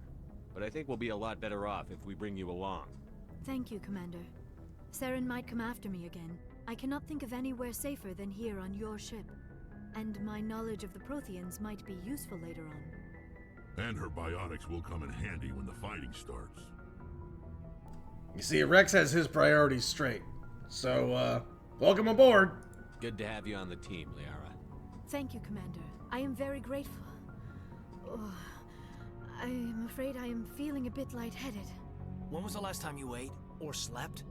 but I think we'll be a lot better off if we bring you along. Thank you, Commander. Saren might come after me again. I cannot think of anywhere safer than here on your ship. And my knowledge of the Protheans might be useful later on. And her biotics will come in handy when the fighting starts. You see, Rex has his priorities straight. So, welcome aboard. Good to have you on the team, Liara. Thank you, Commander. I am very grateful. Oh, I am afraid I am feeling a bit lightheaded. When was the last time you ate or slept?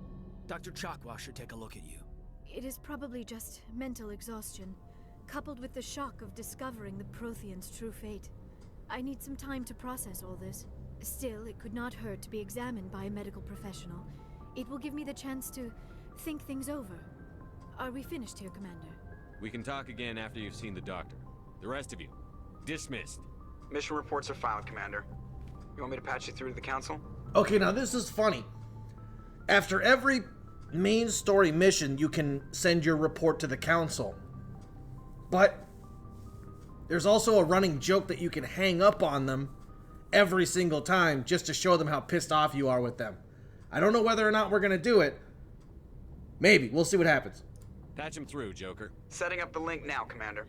Dr. Chakwa should take a look at you. It is probably just mental exhaustion, coupled with the shock of discovering the Protheans' true fate. I need some time to process all this. Still, it could not hurt to be examined by a medical professional. It will give me the chance to think things over. Are we finished here, Commander? We can talk again after you've seen the doctor. The rest of you, dismissed. Mission reports are filed, Commander. You want me to patch you through to the Council? Okay, now this is funny. After every main story mission, you can send your report to the Council. But there's also a running joke that you can hang up on them every single time just to show them how pissed off you are with them. I don't know whether or not we're going to do it. Maybe. We'll see what happens. Patch him through, Joker. Setting up the link now, Commander.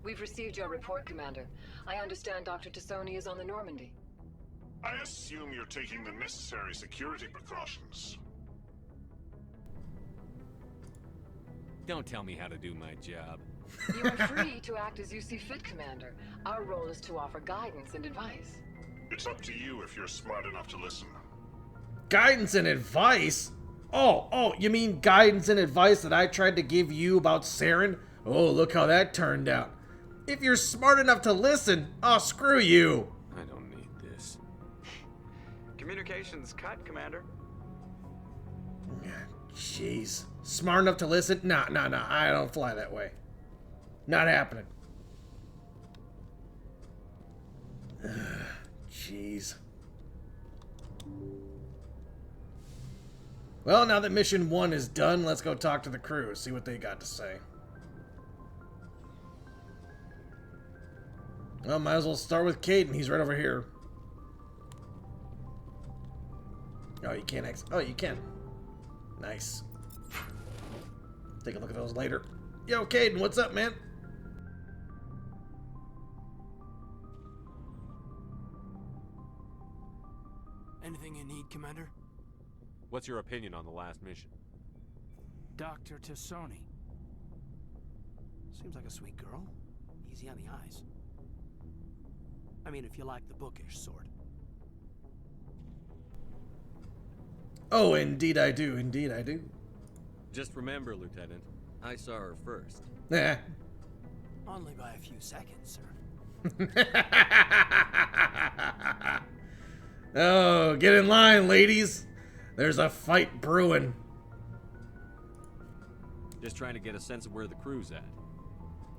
We've received your report, Commander. I understand Dr. Tassoni is on the Normandy. I assume you're taking the necessary security precautions. Don't tell me how to do my job. You are free to act as you see fit, Commander. Our role is to offer guidance and advice. It's up to you if you're smart enough to listen. Guidance and advice? Oh, you mean guidance and advice that I tried to give you about Saren? Oh, look how that turned out. If you're smart enough to listen, oh, screw you. I don't need this. Communications cut, Commander. Jeez. Smart enough to listen? Nah, I don't fly that way. Not happening. Jeez. Well, now that mission 1 is done, let's go talk to the crew, see what they got to say. Well, might as well start with Caden. He's right over here. Oh, you can't oh, you can. Nice. Take a look at those later. Yo, Caden, what's up, man? Anything you need, Commander? What's your opinion on the last mission? Dr. Tassoni. Seems like a sweet girl. Easy on the eyes. I mean, if you like the bookish sort. Oh, indeed I do. Indeed I do. Just remember, Lieutenant, I saw her first. Nah. Only by a few seconds, sir. Oh, get in line, ladies. There's a fight brewing. Just trying to get a sense of where the crew's at.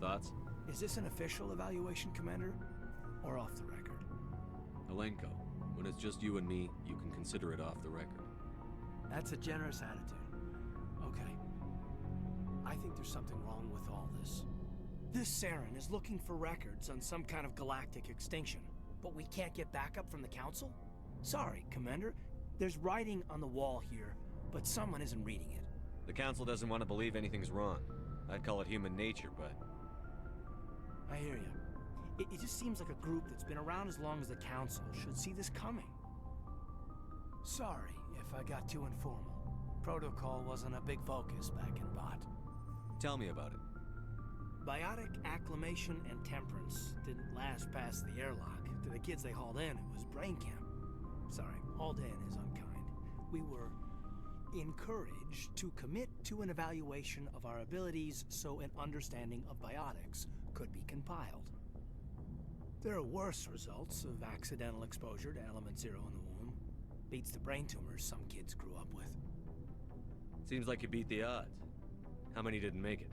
Thoughts? Is this an official evaluation, Commander? Or off the record? Alenko, when it's just you and me, you can consider it off the record. That's a generous attitude. Okay. I think there's something wrong with all this. This Saren is looking for records on some kind of galactic extinction, but we can't get backup from the Council? Sorry, Commander. There's writing on the wall here, but someone isn't reading it. The Council doesn't want to believe anything's wrong. I'd call it human nature, but... I hear you. It just seems like a group that's been around as long as the Council should see this coming. Sorry if I got too informal. Protocol wasn't a big focus back in Bot. Tell me about it. Biotic acclimation and temperance didn't last past the airlock. To the kids they hauled in, it was brain camp. Sorry, hauled in is unkind. We were encouraged to commit to an evaluation of our abilities so an understanding of biotics could be compiled. There are worse results of accidental exposure to element 0 in the womb. Beats the brain tumors some kids grew up with. Seems like you beat the odds. How many didn't make it?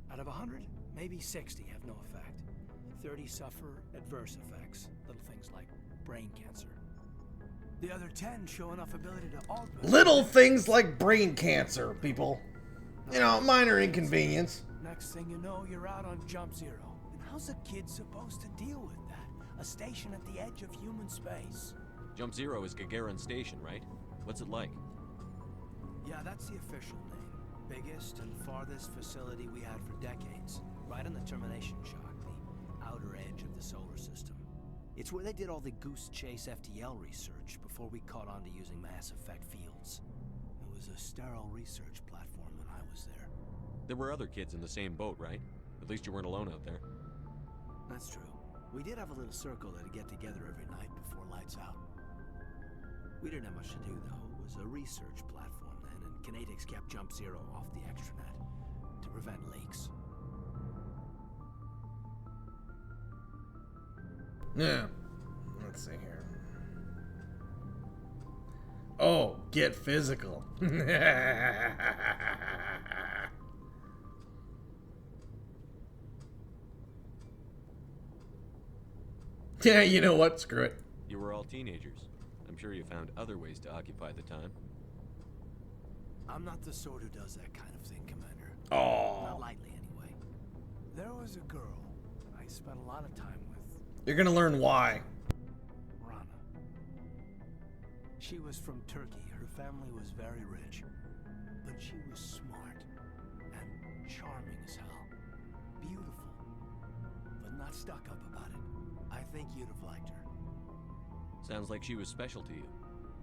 Out of 100, maybe 60 have no effect. 30 suffer adverse effects, little things like brain cancer. The other 10 show enough ability to augment... Little things like brain cancer, people. You know, minor inconvenience. Next thing you know, you're out on Jump Zero. And how's a kid supposed to deal with that? A station at the edge of human space. Jump Zero is Gagarin Station, right? What's it like? Yeah, that's the official name. Biggest and farthest facility we had for decades. Right on the termination shock, the outer edge of the solar system. It's where they did all the Goose Chase FTL research before we caught on to using mass effect fields. It was a sterile research platform when I was there. There were other kids in the same boat, right? At least you weren't alone out there. That's true. We did have a little circle that'd get together every night before lights out. We didn't have much to do, though. It was a research platform then, and Kinetics kept Jump Zero off the extranet to prevent leaks. Yeah. Let's see here. Oh, get physical. Yeah, you know what? Screw it. You were all teenagers. I'm sure you found other ways to occupy the time. I'm not the sort who does that kind of thing, Commander. Oh. Not lightly, anyway. There was a girl I spent a lot of time with. You're gonna learn why. Rana. She was from Turkey. Her family was very rich. But she was smart and charming as hell. Beautiful. But not stuck up about it. I think you'd have liked her. Sounds like she was special to you.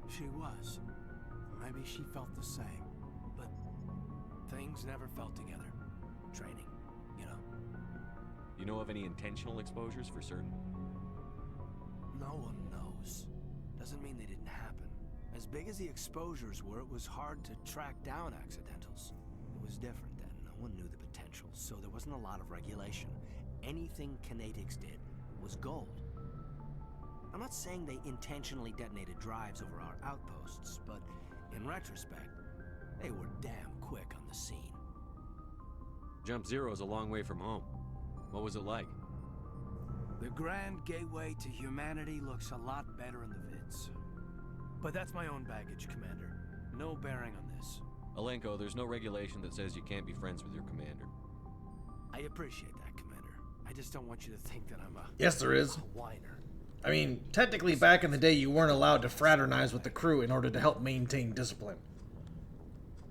She was. Maybe she felt the same. But things never felt together. Training, you know. You know of any intentional exposures for certain? No one knows. Doesn't mean they didn't happen. As big as the exposures were, it was hard to track down accidentals. It was different then. No one knew the potential, so there wasn't a lot of regulation. Anything Kinetics did was gold. I'm not saying they intentionally detonated drives over our outposts, but in retrospect, they were damn quick on the scene. Jump Zero's a long way from home. What was it like? The grand gateway to humanity looks a lot better in the vids. But that's my own baggage, Commander. No bearing on this. Alenko, there's no regulation that says you can't be friends with your commander. I appreciate that, Commander. I just don't want you to think that I'm a... Yes, there is. a whiner. I mean, technically back in the day, you weren't allowed to fraternize with the crew in order to help maintain discipline.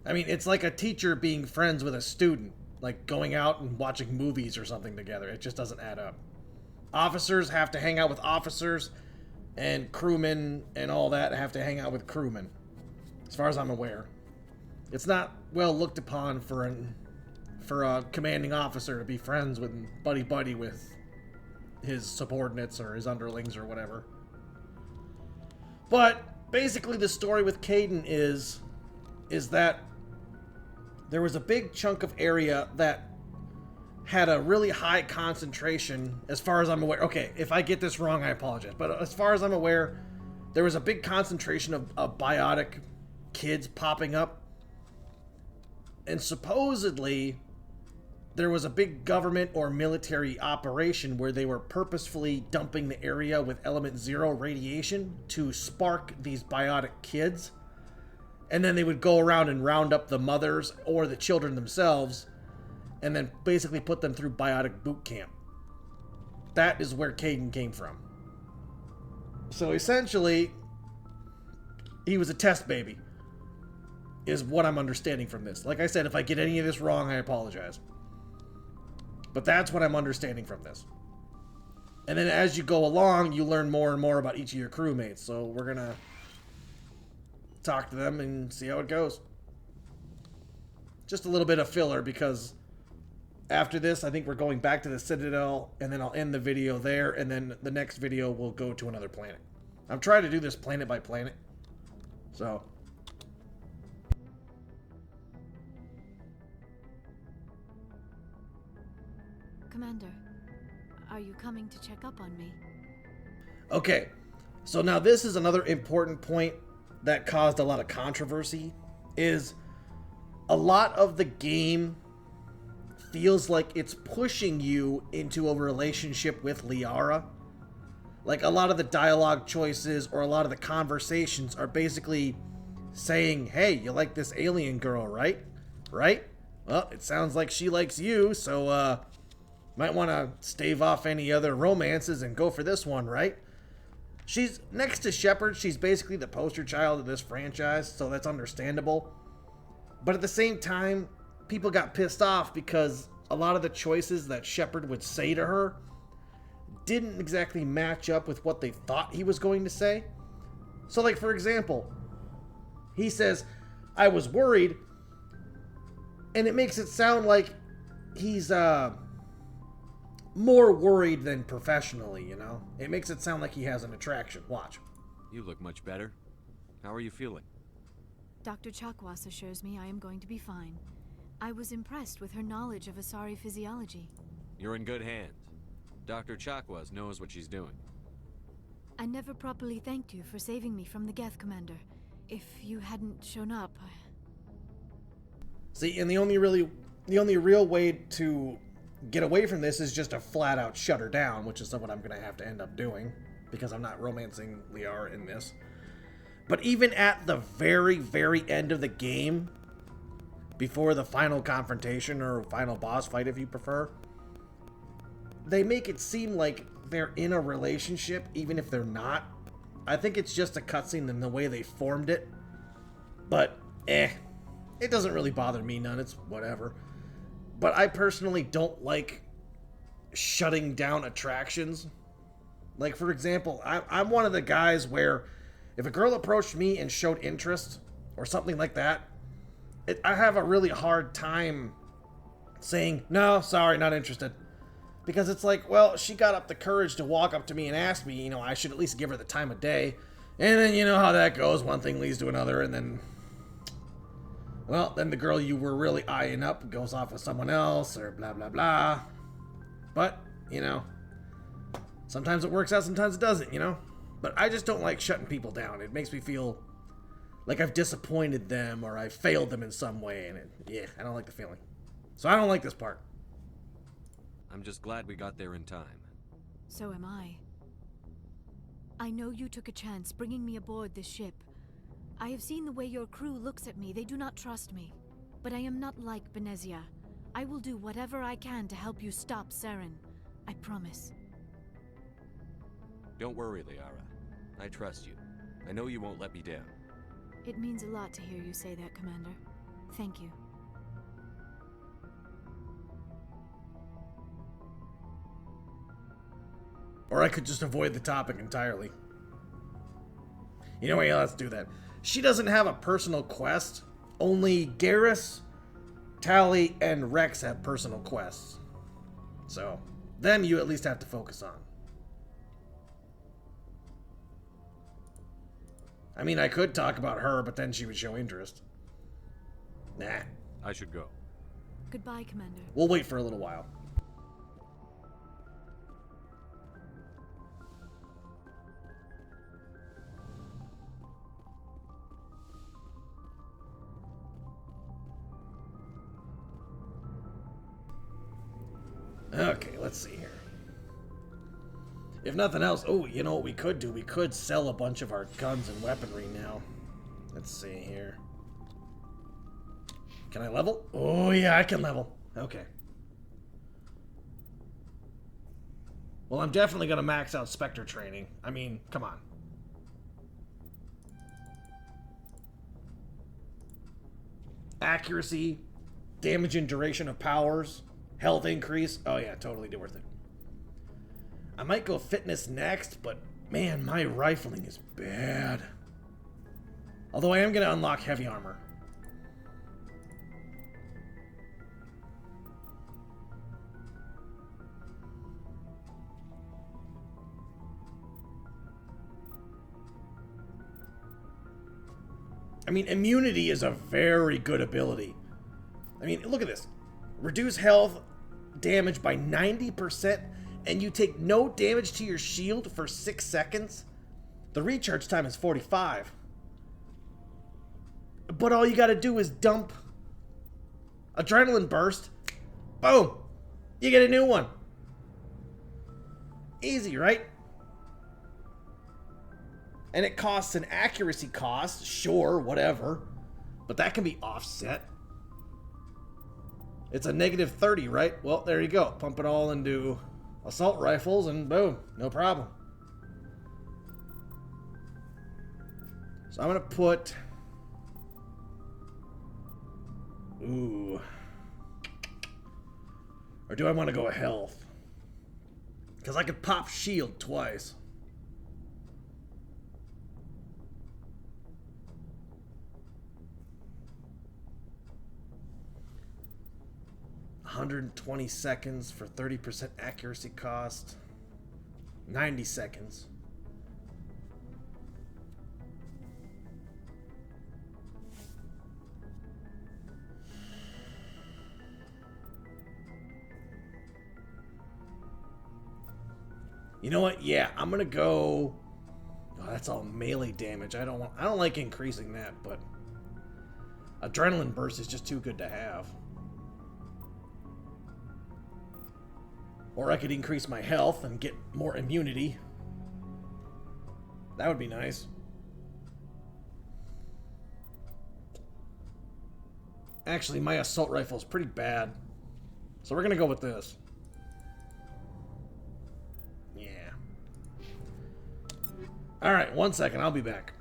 I mean, it's like a teacher being friends with a student, like going out and watching movies or something together. It just doesn't add up. Officers have to hang out with officers, and crewmen and all that have to hang out with crewmen, as far as I'm aware. It's not well looked upon for a commanding officer to be friends with and buddy with his subordinates or his underlings or whatever. But basically the story with Kaidan is that there was a big chunk of area that had a really high concentration, as far as I'm aware. Okay, if I get this wrong, I apologize. But as far as I'm aware, there was a big concentration of biotic kids popping up. And supposedly there was a big government or military operation where they were purposefully dumping the area with element 0 radiation to spark these biotic kids. And then they would go around and round up the mothers or the children themselves and then basically put them through biotic boot camp. That is where Kaidan came from. So essentially, he was a test baby, is what I'm understanding from this. Like I said, if I get any of this wrong, I apologize. But that's what I'm understanding from this. And then as you go along, you learn more and more about each of your crewmates. So we're going to talk to them and see how it goes. Just a little bit of filler, because after this, I think we're going back to the Citadel, and then I'll end the video there, and then the next video will go to another planet. I'm trying to do this planet by planet. So... Commander, are you coming to check up on me? Okay, so now this is another important point that caused a lot of controversy, is a lot of the game feels like it's pushing you into a relationship with Liara. Like, a lot of the dialogue choices or a lot of the conversations are basically saying, hey, you like this alien girl, right? Right? Well, it sounds like she likes you, so, might want to stave off any other romances and go for this one, right? She's next to Shepard. She's basically the poster child of this franchise, so that's understandable. But at the same time, people got pissed off because a lot of the choices that Shepard would say to her didn't exactly match up with what they thought he was going to say. So, like, for example, he says, I was worried, and it makes it sound like he's, more worried than professionally, you know? It makes it sound like he has an attraction. Watch. You look much better. How are you feeling? Dr. Chakwas assures me I am going to be fine. I was impressed with her knowledge of Asari physiology. You're in good hands. Dr. Chakwas knows what she's doing. I never properly thanked you for saving me from the Geth, Commander. if you hadn't shown up. See, and the only real way to get away from this is just to flat out shut her down, which is what I'm going to have to end up doing, because I'm not romancing Liara in this. But even at the very, very end of the game, before the final confrontation or final boss fight, if you prefer, they make it seem like they're in a relationship, even if they're not. I think it's just a cutscene in the way they formed it. But, it doesn't really bother me none. It's whatever. But I personally don't like shutting down attractions. Like, for example, I'm one of the guys where if a girl approached me and showed interest or something like that, I have a really hard time saying, no, sorry, not interested. Because it's like, well, she got up the courage to walk up to me and ask me, I should at least give her the time of day. And then you know how that goes. One thing leads to another, and then, well, then the girl you were really eyeing up goes off with someone else, or blah, blah, blah. But, sometimes it works out, sometimes it doesn't, But I just don't like shutting people down. It makes me feel like I've disappointed them or I've failed them in some way, and I don't like the feeling. So I don't like this part. I'm just glad we got there in time. So am I. I know you took a chance bringing me aboard this ship. I have seen the way your crew looks at me. They do not trust me. But I am not like Benezia. I will do whatever I can to help you stop Saren. I promise. Don't worry, Liara. I trust you. I know you won't let me down. It means a lot to hear you say that, Commander. Thank you. Or I could just avoid the topic entirely. You know what? Yeah, let's do that. She doesn't have a personal quest. Only Garrus, Tali, and Rex have personal quests. So, them you at least have to focus on. I mean, I could talk about her, but then she would show interest. Nah. I should go. Goodbye, Commander. We'll wait for a little while. Okay, let's see here. If nothing else, you know what we could do? We could sell a bunch of our guns and weaponry now. Let's see here. Can I level? Oh, yeah, I can level. Okay. Well, I'm definitely going to max out Spectre training. I mean, come on. Accuracy, damage and duration of powers, health increase. Oh, yeah, totally worth it. I might go fitness next, but man, my rifling is bad. Although I am going to unlock heavy armor. I mean, immunity is a very good ability. I mean, look at this. Reduce health damage by 90%, and you take no damage to your shield for 6 seconds. The recharge time is 45. But all you gotta do is dump Adrenaline Burst. Boom! You get a new one. Easy, right? And it costs an accuracy cost, sure, whatever. But that can be offset. It's a negative 30, right? Well, there you go. Pump it all into assault rifles and boom, no problem. So I'm going to put... Ooh. Or do I want to go health? Because I could pop shield twice. $120 seconds for 30% accuracy cost. 90 seconds. You know what? Yeah, I'm gonna go... Oh, that's all melee damage. I don't like increasing that, but adrenaline burst is just too good to have. Or I could increase my health and get more immunity. That would be nice. Actually, my assault rifle is pretty bad. So we're going to go with this. Yeah. Alright, 1 second. I'll be back.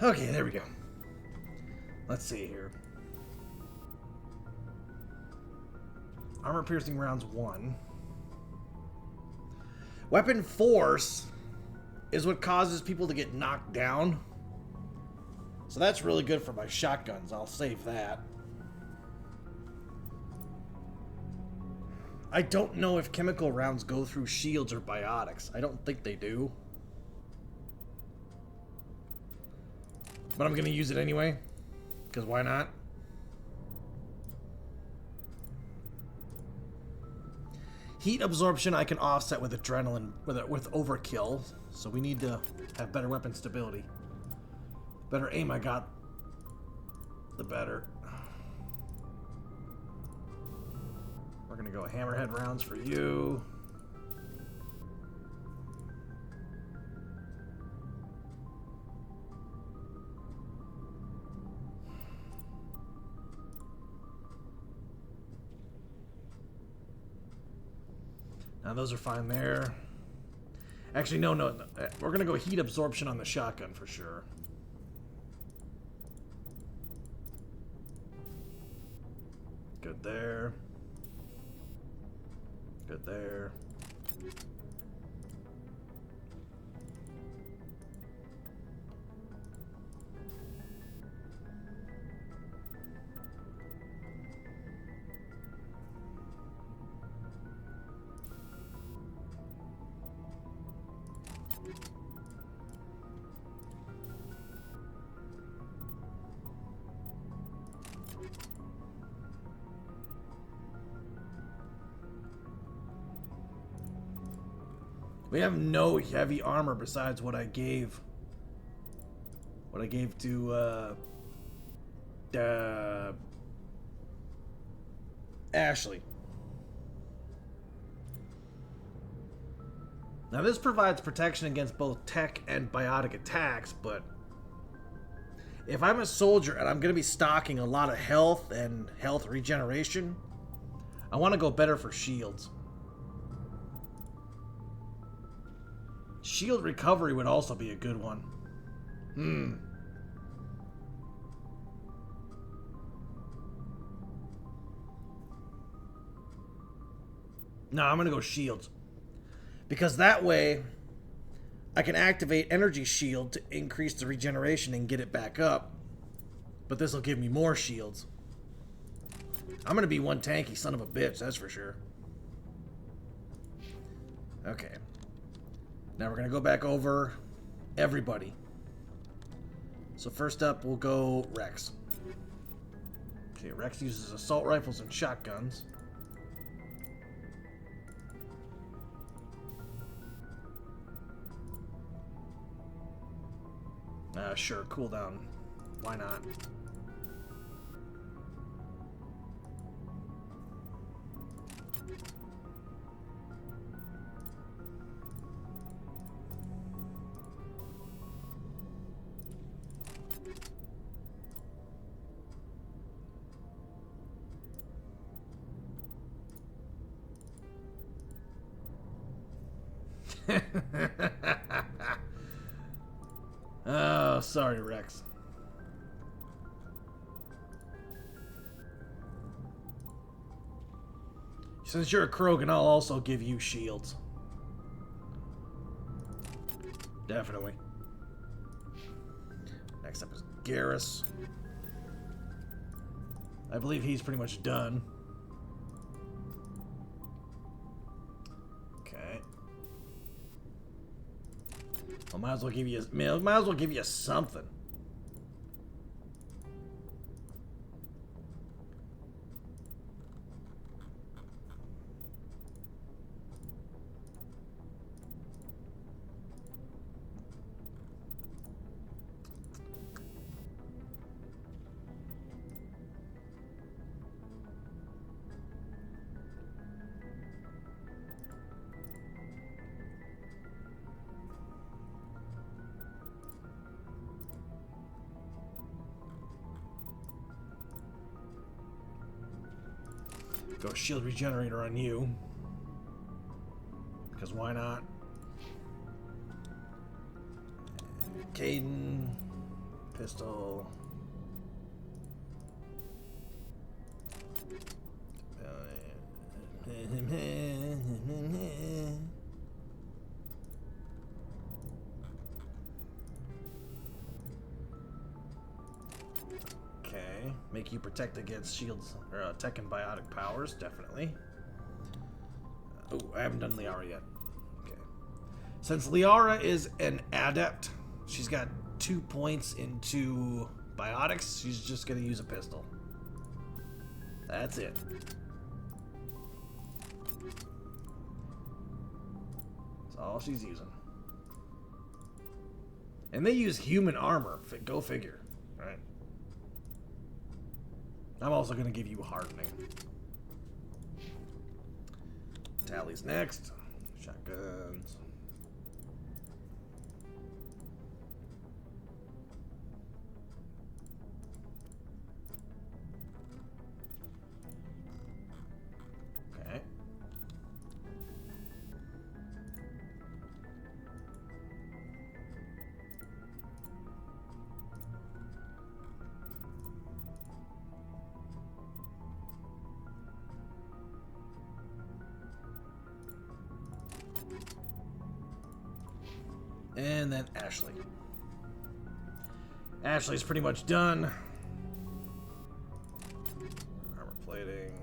Okay, there we go. Let's see here. Armor piercing rounds 1. Weapon force is what causes people to get knocked down. So that's really good for my shotguns. I'll save that. I don't know if chemical rounds go through shields or biotics. I don't think they do. But I'm going to use it anyway. Because why not? Heat absorption I can offset with adrenaline, with overkill. So we need to have better weapon stability. Better aim I got, the better. We're going to go hammerhead rounds for you. Now those are fine there. Actually, no. We're going to go heat absorption on the shotgun for sure. Good there. Good there. We have no heavy armor besides what I gave. What I gave to Ashley. Now this provides protection against both tech and biotic attacks, but if I'm a soldier and I'm going to be stocking a lot of health and health regeneration, I want to go better for shields. Shield recovery would also be a good one. No, I'm going to go shields. Because that way, I can activate Energy Shield to increase the regeneration and get it back up. But this will give me more shields. I'm going to be one tanky son of a bitch, that's for sure. Okay. Now we're going to go back over everybody. So first up, we'll go Rex. Okay, Rex uses assault rifles and shotguns. Sure, cooldown. Why not? Oh, sorry, Rex. Since you're a Krogan, I'll also give you shields. Definitely. Next up is Garrus. I believe he's pretty much done. Okay. I might as well give you something. Go shield regenerator on you. Because why not? Caden. Pistol. Okay, make you protect against shields or tech and biotic powers, definitely. Oh, I haven't done Liara yet. Okay. Since Liara is an adept, she's got 2 points into biotics. She's just gonna use a pistol. That's it. That's all she's using. And they use human armor. Go figure. Right. I'm also going to give you hardening. Tally's next. Shotguns. Okay. And then Ashley. Ashley's pretty much done. Armor plating.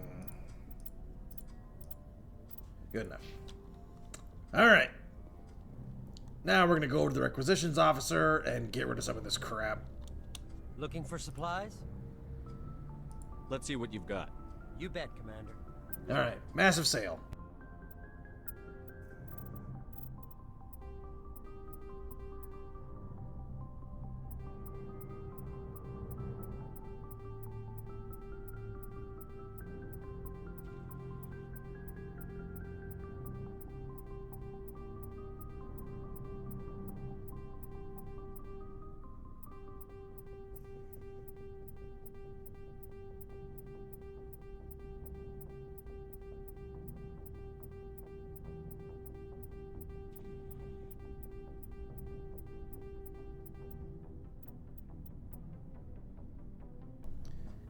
Good enough. Alright. Now we're going to go over to the requisitions officer and get rid of some of this crap. Looking for supplies? Let's see what you've got. You bet, Commander. Alright, massive sale.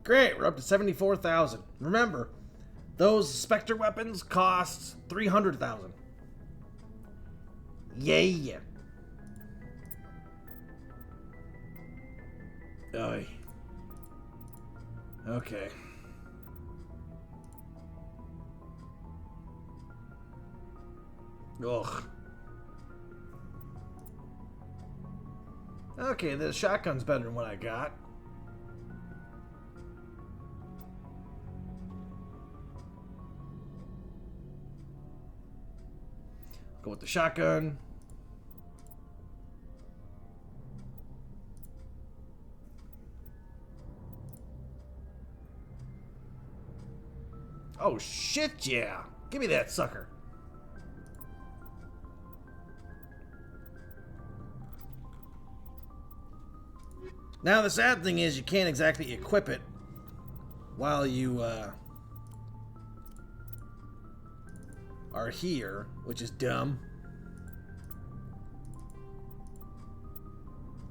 Great, we're up to 74,000. Remember, those Spectre weapons cost 300,000. Yeah. Oy. Okay. Ugh. Okay, the shotgun's better than what I got. Go with the shotgun. Oh shit, yeah. Give me that sucker. Now the sad thing is you can't exactly equip it while you are here, which is dumb.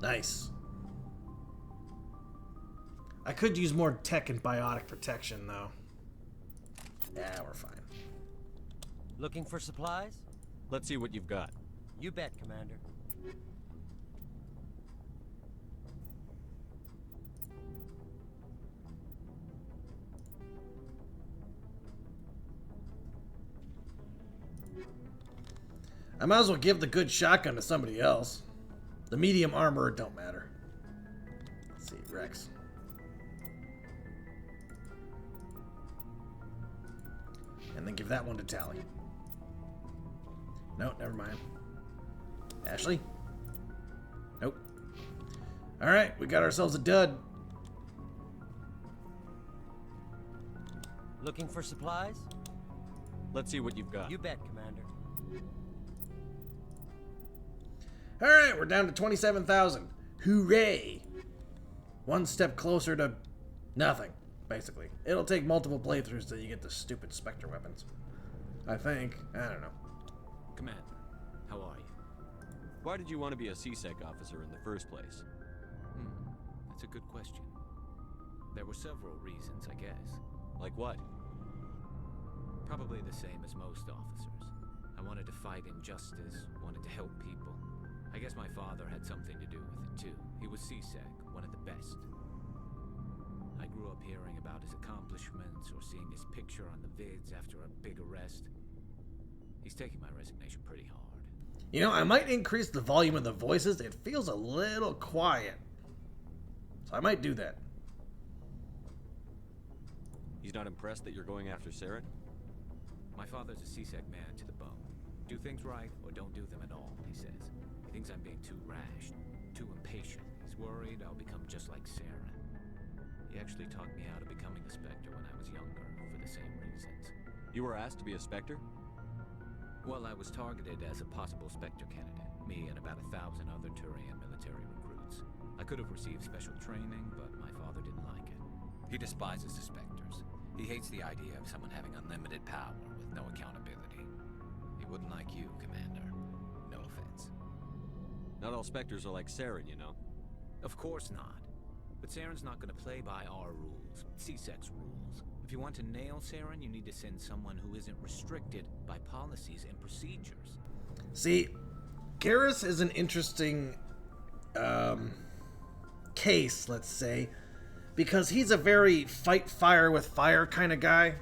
Nice. I could use more tech and biotic protection though. Yeah, we're fine. Looking for supplies? Let's see what you've got. You bet, Commander. I might as well give the good shotgun to somebody else. The medium armor don't matter. Let's see, Rex. And then give that one to Tally. No, never mind. Ashley? Nope. Alright, we got ourselves a dud. Looking for supplies? Let's see what you've got. You bet, Commander. Alright, we're down to 27,000. Hooray! One step closer to nothing, basically. It'll take multiple playthroughs till you get the stupid Spectre weapons. I think. I don't know. Commander, how are you? Why did you want to be a CSEC officer in the first place? That's a good question. There were several reasons, I guess. Like what? Probably the same as most officers. I wanted to fight injustice, wanted to help people. I guess my father had something to do with it too. He was CSEC, one of the best. I grew up hearing about his accomplishments or seeing his picture on the vids after a big arrest. He's taking my resignation pretty hard. You know, I might increase the volume of the voices. It feels a little quiet. So I might do that. He's not impressed that you're going after Saren? My father's a CSEC man to the bone. Do things right or don't do them at all, he says. He thinks I'm being too rash, too impatient. He's worried I'll become just like Saren. He actually talked me out of becoming a Spectre when I was younger, for the same reasons. You were asked to be a Spectre? Well, I was targeted as a possible Spectre candidate. Me and about 1,000 other Turian military recruits. I could have received special training, but my father didn't like it. He despises the Spectres. He hates the idea of someone having unlimited power with no accountability. He wouldn't like you, Commander. No offense. Not all Spectres are like Saren, you know. Of course not. But Saren's not going to play by our rules, CSEC's rules. If you want to nail Saren, you need to send someone who isn't restricted by policies and procedures. See, Garrus is an interesting case, let's say, because he's a very fight fire with fire kind of guy.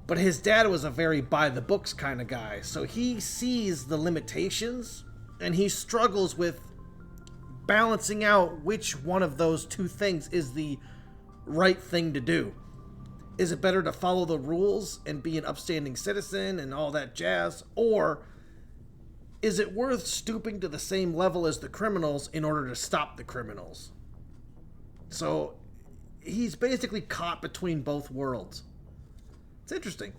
But his dad was a very by the books kind of guy, so he sees the limitations and he struggles with balancing out which one of those two things is the right thing to do. Is it better to follow the rules and be an upstanding citizen and all that jazz, or is it worth stooping to the same level as the criminals in order to stop the criminals? So he's basically caught between both worlds. It's interesting.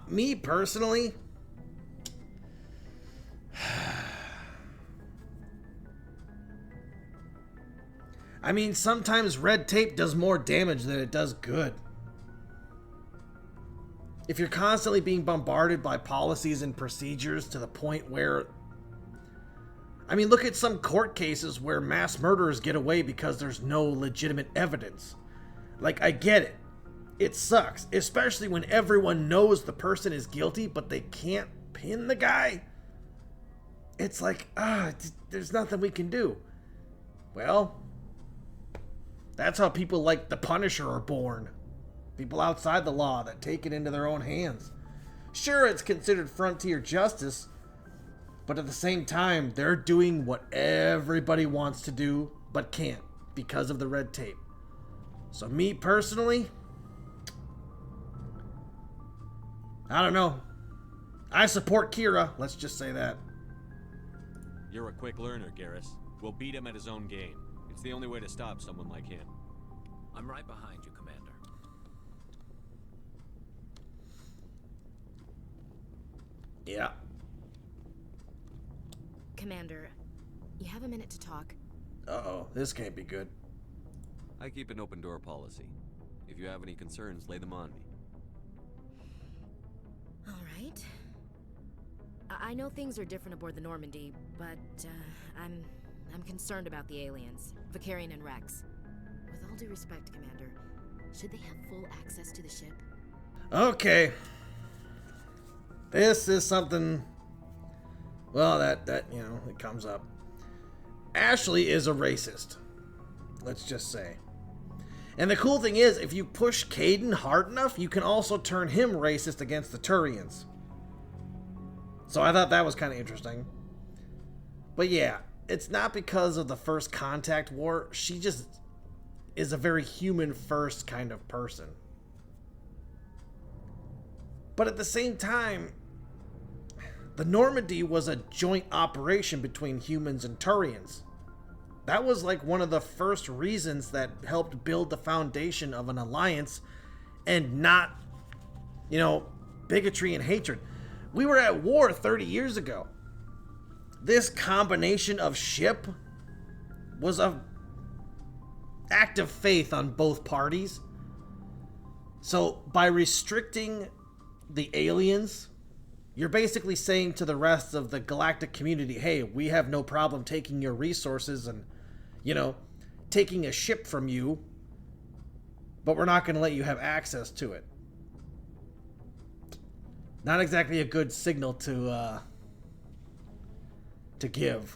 Me personally, I mean, sometimes red tape does more damage than it does good. If you're constantly being bombarded by policies and procedures to the point where I mean, look at some court cases where mass murderers get away because there's no legitimate evidence. Like, I get it. It sucks, especially when everyone knows the person is guilty, but they can't pin the guy. It's like, there's nothing we can do. Well, that's how people like the Punisher are born. People outside the law that take it into their own hands. Sure, it's considered frontier justice, but at the same time, they're doing what everybody wants to do, but can't because of the red tape. So me personally, I don't know. I support Kira, let's just say that. You're a quick learner, Garrus. We'll beat him at his own game. It's the only way to stop someone like him. I'm right behind you, Commander. Yeah. Commander, you have a minute to talk? Uh-oh, this can't be good. I keep an open door policy. If you have any concerns, lay them on me. All right. I know things are different aboard the Normandy, but I'm concerned about the aliens, Vicarian and Rex. With all due respect, Commander, should they have full access to the ship? Okay. This is something, well, that you know, it comes up. Ashley is a racist. Let's just say. And the cool thing is, if you push Caden hard enough, you can also turn him racist against the Turians. So I thought that was kind of interesting. But yeah, it's not because of the First Contact War. She just is a very human-first kind of person. But at the same time, the Normandy was a joint operation between humans and Turians. That was like one of the first reasons that helped build the foundation of an alliance and not, you know, bigotry and hatred. We were at war 30 years ago. This combination of ship was an act of faith on both parties. So by restricting the aliens, you're basically saying to the rest of the galactic community, hey, we have no problem taking your resources and, you know, taking a ship from you, but we're not going to let you have access to it. Not exactly a good signal to give.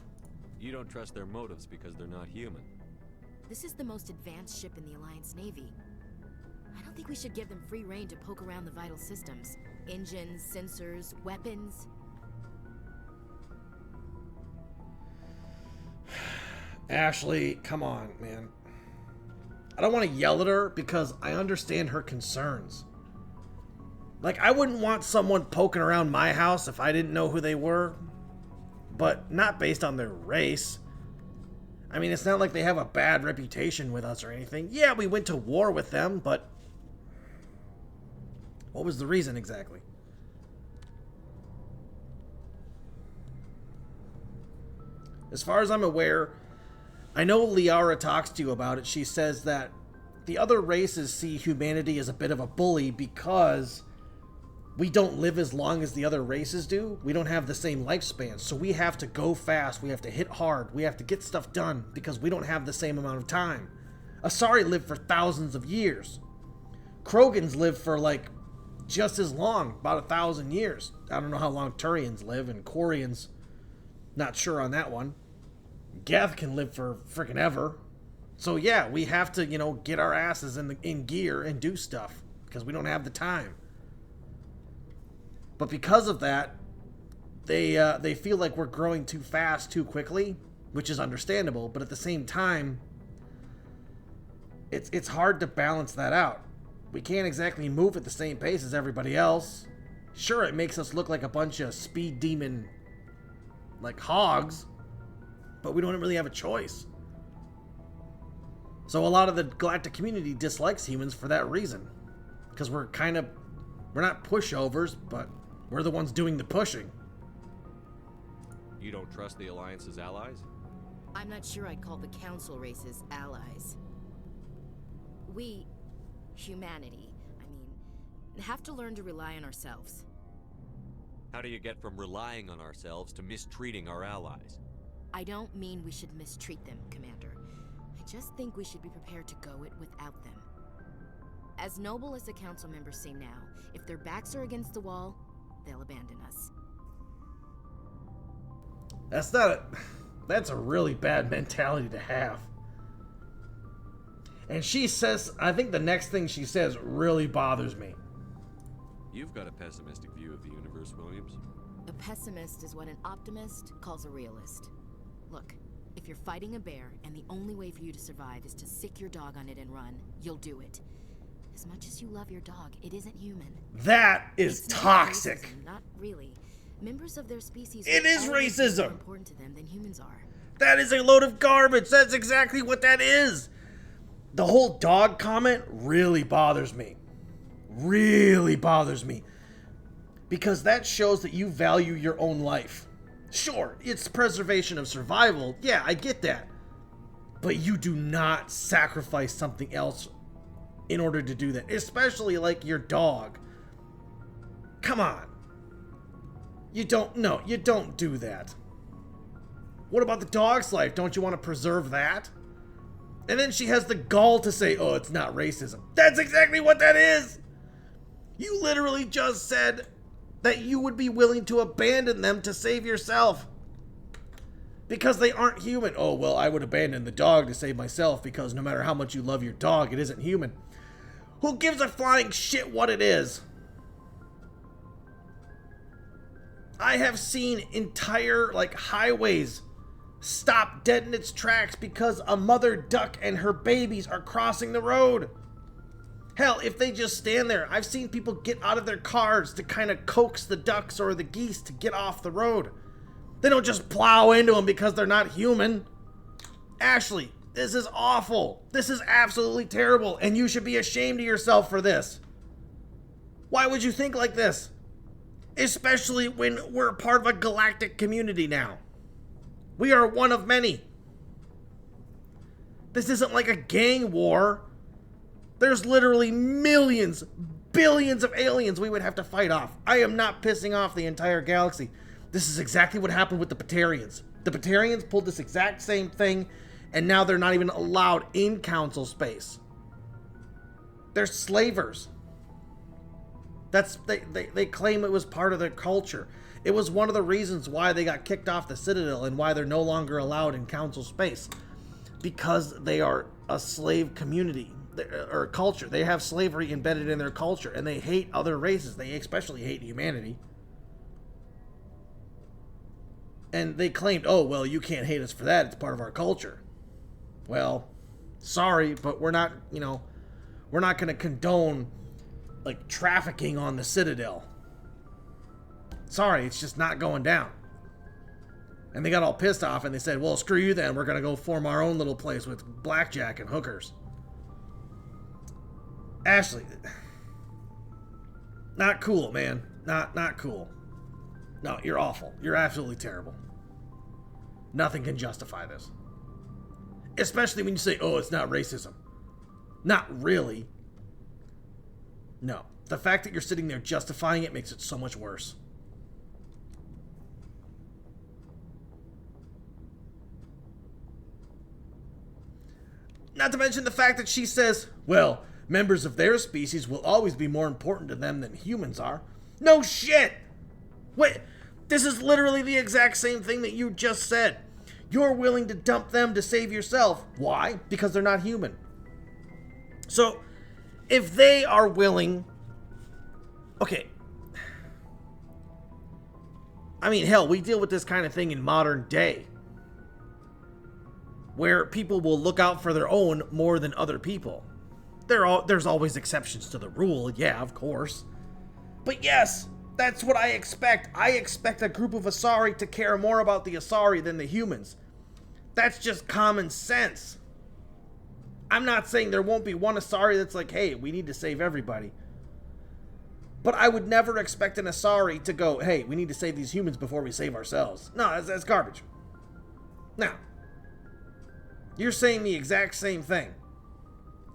You don't trust their motives because they're not human. This is the most advanced ship in the Alliance Navy. I don't think we should give them free rein to poke around the vital systems. Engines, sensors, weapons. Ashley, come on, man. I don't want to yell at her because I understand her concerns. Like, I wouldn't want someone poking around my house if I didn't know who they were. But not based on their race. I mean, it's not like they have a bad reputation with us or anything. Yeah, we went to war with them, but what was the reason exactly? As far as I'm aware, I know Liara talks to you about it. She says that the other races see humanity as a bit of a bully because we don't live as long as the other races do. We don't have the same lifespan, so we have to go fast. We have to hit hard. We have to get stuff done because we don't have the same amount of time. Asari lived for thousands of years. Krogans live for like just as long, about 1,000 years. I don't know how long Turians live, and Quarians, not sure on that one. Geth can live for freaking ever. So yeah, we have to, you know, get our asses in gear and do stuff because we don't have the time. But because of that, they feel like we're growing too fast, too quickly, which is understandable. But at the same time, it's hard to balance that out. We can't exactly move at the same pace as everybody else. Sure, it makes us look like a bunch of speed demon, like hogs, but we don't really have a choice. So a lot of the galactic community dislikes humans for that reason. Because we're not pushovers, but we're the ones doing the pushing. You don't trust the Alliance's allies? I'm not sure I'd call the Council races allies. We, humanity, have to learn to rely on ourselves. How do you get from relying on ourselves to mistreating our allies? I don't mean we should mistreat them, Commander. I just think we should be prepared to go it without them. As noble as the council members seem now, if their backs are against the wall, they'll abandon us. That's a really bad mentality to have. And she says, I think the next thing she says really bothers me. You've got a pessimistic view of the universe, Williams. A pessimist is what an optimist calls a realist. Look, if you're fighting a bear and the only way for you to survive is to sick your dog on it and run, you'll do it. As much as you love your dog, it isn't human. That is toxic. Racism, not really. Members of their species It is racism. More important to them than humans are. That is a load of garbage. That's exactly what that is. The whole dog comment really bothers me. Really bothers me. Because that shows that you value your own life. Sure, it's preservation of survival. Yeah, I get that. But you do not sacrifice something else in order to do that. Especially like your dog. Come on. You don't do that. What about the dog's life? Don't you want to preserve that? And then she has the gall to say, oh, it's not racism. That's exactly what that is. You literally just said that you would be willing to abandon them to save yourself. Because they aren't human. Oh, well, I would abandon the dog to save myself because no matter how much you love your dog, it isn't human. Who gives a flying shit what it is? I have seen entire, highways stop dead in its tracks because a mother duck and her babies are crossing the road. Hell, if they just stand there, I've seen people get out of their cars to kind of coax the ducks or the geese to get off the road. They don't just plow into them because they're not human. Ashley, this is awful. This is absolutely terrible, and you should be ashamed of yourself for this. Why would you think like this? Especially when we're part of a galactic community now. We are one of many. This isn't like a gang war. There's literally millions, billions of aliens we would have to fight off. I am not pissing off the entire galaxy. This is exactly what happened with the Batarians. The Batarians pulled this exact same thing, and now they're not even allowed in council space. They're slavers. They claim it was part of their culture. It was one of the reasons why they got kicked off the Citadel and why they're no longer allowed in council space. Because they are a slave community, or culture. They have slavery embedded in their culture, and they hate other races. They especially hate humanity. And they claimed, oh, well, you can't hate us for that. It's part of our culture. Well, sorry, but we're not, we're not going to condone, trafficking on the Citadel. Sorry, it's just not going down. And they got all pissed off and they said, well, screw you then. We're going to go form our own little place with blackjack and hookers. Ashley, not cool, man. Not cool. No, you're awful. You're absolutely terrible. Nothing can justify this. Especially when you say, oh, it's not racism. Not really. No. The fact that you're sitting there justifying it makes it so much worse. Not to mention the fact that she says, well, members of their species will always be more important to them than humans are. No shit! Wait, this is literally the exact same thing that you just said. You're willing to dump them to save yourself. Why? Because they're not human. So, if they are willing... Okay. I mean, hell, we deal with this kind of thing in modern day. Where people will look out for their own more than other people. There's always exceptions to the rule, yeah, of course. But yes, that's what I expect. I expect a group of Asari to care more about the Asari than the humans. That's just common sense. I'm not saying there won't be one Asari that's like, hey, we need to save everybody. But I would never expect an Asari to go, hey, we need to save these humans before we save ourselves. No, that's garbage. Now, you're saying the exact same thing.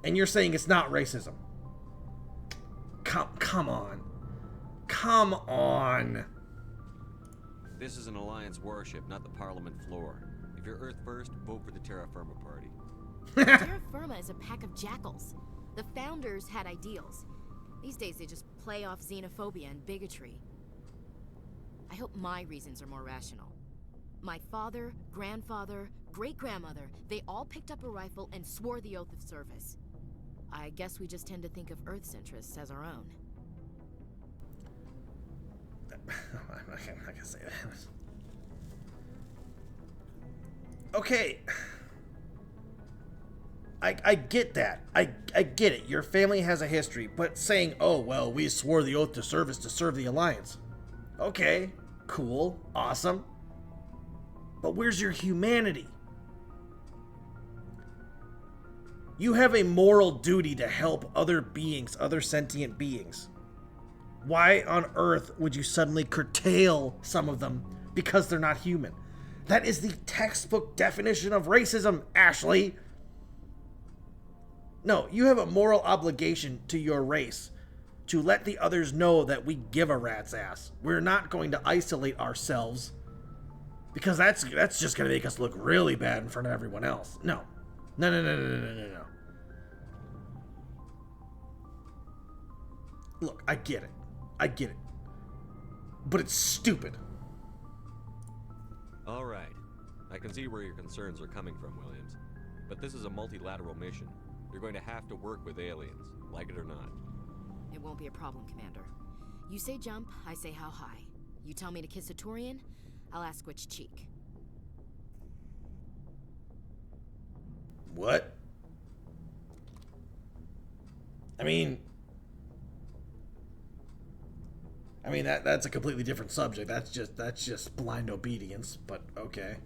And you're saying it's not racism. Come on. This is an Alliance warship, not the Parliament floor. If you're Earth first, vote for the Terra Firma party. Terra Firma is a pack of jackals. The founders had ideals. These days they just play off xenophobia and bigotry. I hope my reasons are more rational. My father, grandfather, great-grandmother, they all picked up a rifle and swore the oath of service. I guess we just tend to think of Earth's interests as our own. I'm not gonna say that. Okay. I get that. I get it. Your family has a history, but saying, oh, well, we swore the oath to service to serve the Alliance. Okay, cool, awesome. But where's your humanity? You have a moral duty to help other beings, other sentient beings. Why on earth would you suddenly curtail some of them because they're not human? That is the textbook definition of racism, Ashley. No, you have a moral obligation to your race to let the others know that we give a rat's ass. We're not going to isolate ourselves because that's just going to make us look really bad in front of everyone else. No. No. Look, I get it. But it's stupid. All right. I can see where your concerns are coming from, Williams. But this is a multilateral mission. You're going to have to work with aliens, like it or not. It won't be a problem, Commander. You say jump, I say how high. You tell me to kiss a Turian, I'll ask which cheek. What? I mean that's a completely different subject. That's just blind obedience, but okay.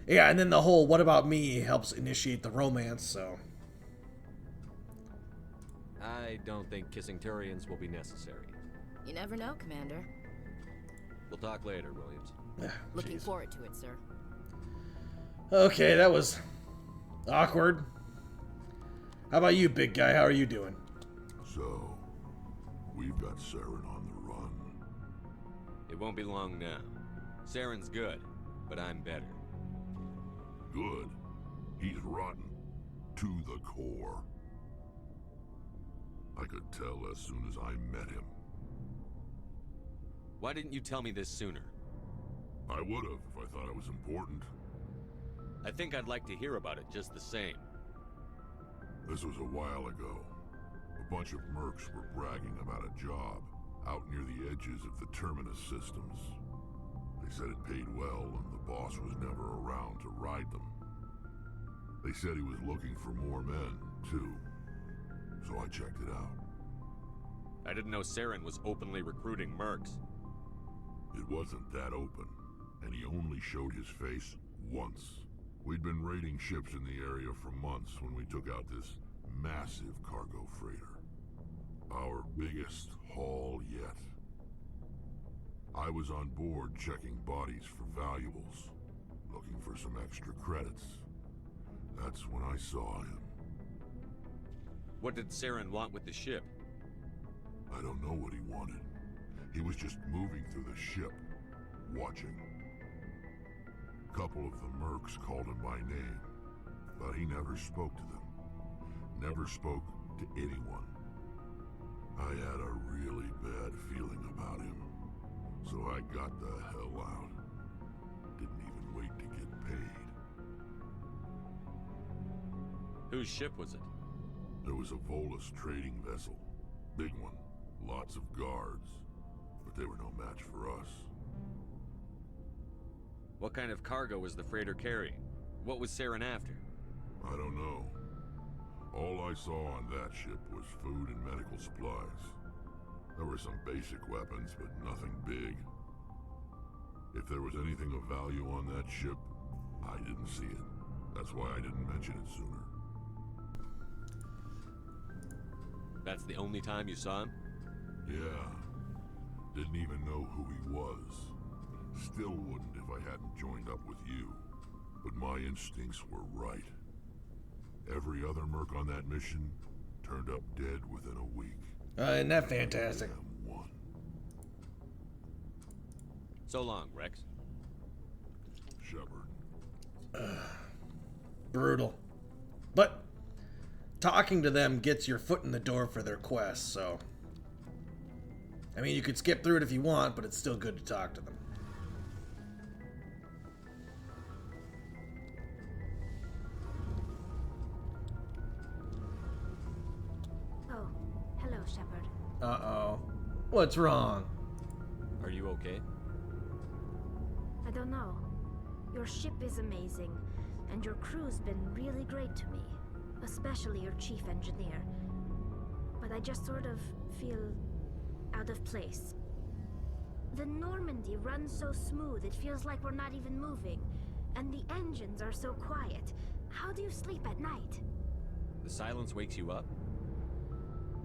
Yeah, and then the whole what about me helps initiate the romance, so I don't think kissing Turians will be necessary. You never know, Commander. We'll talk later, Williams. Looking forward to it, sir. Okay, that was awkward. How about you, big guy? How are you doing? So, we've got Saren on the run. It won't be long now. Saren's good, but I'm better. Good? He's rotten. To the core. I could tell as soon as I met him. Why didn't you tell me this sooner? I would have if I thought it was important. I think I'd like to hear about it just the same. This was a while ago. A bunch of mercs were bragging about a job out near the edges of the Terminus systems. They said it paid well and the boss was never around to ride them. They said he was looking for more men, too. So I checked it out. I didn't know Saren was openly recruiting mercs. It wasn't that open, and he only showed his face once. We'd been raiding ships in the area for months when we took out this massive cargo freighter. Our biggest haul yet. I was on board checking bodies for valuables, looking for some extra credits. That's when I saw him. What did Saren want with the ship? I don't know what he wanted. He was just moving through the ship, watching. A couple of the mercs called him by name, but he never spoke to them. Never spoke to anyone. I had a really bad feeling about him, so I got the hell out. Didn't even wait to get paid. Whose ship was it? There was a Volus trading vessel. Big one. Lots of guards. But they were no match for us. What kind of cargo was the freighter carrying? What was Saren after? I don't know. All I saw on that ship was food and medical supplies. There were some basic weapons, but nothing big. If there was anything of value on that ship, I didn't see it. That's why I didn't mention it sooner. That's the only time you saw him? Yeah. Didn't even know who he was. Still wouldn't if I hadn't joined up with you. But my instincts were right. Every other merc on that mission turned up dead within a week. Isn't that fantastic? So long, Rex. Shepard. Brutal. But talking to them gets your foot in the door for their quest, so... I mean, you could skip through it if you want, but it's still good to talk to them. Oh, hello, Shepard. Uh-oh. What's wrong? Are you okay? I don't know. Your ship is amazing, and your crew's been really great to me. Especially your chief engineer. But I just sort of feel out of place. The Normandy runs so smooth it feels like we're not even moving. And the engines are so quiet. How do you sleep at night? The silence wakes you up?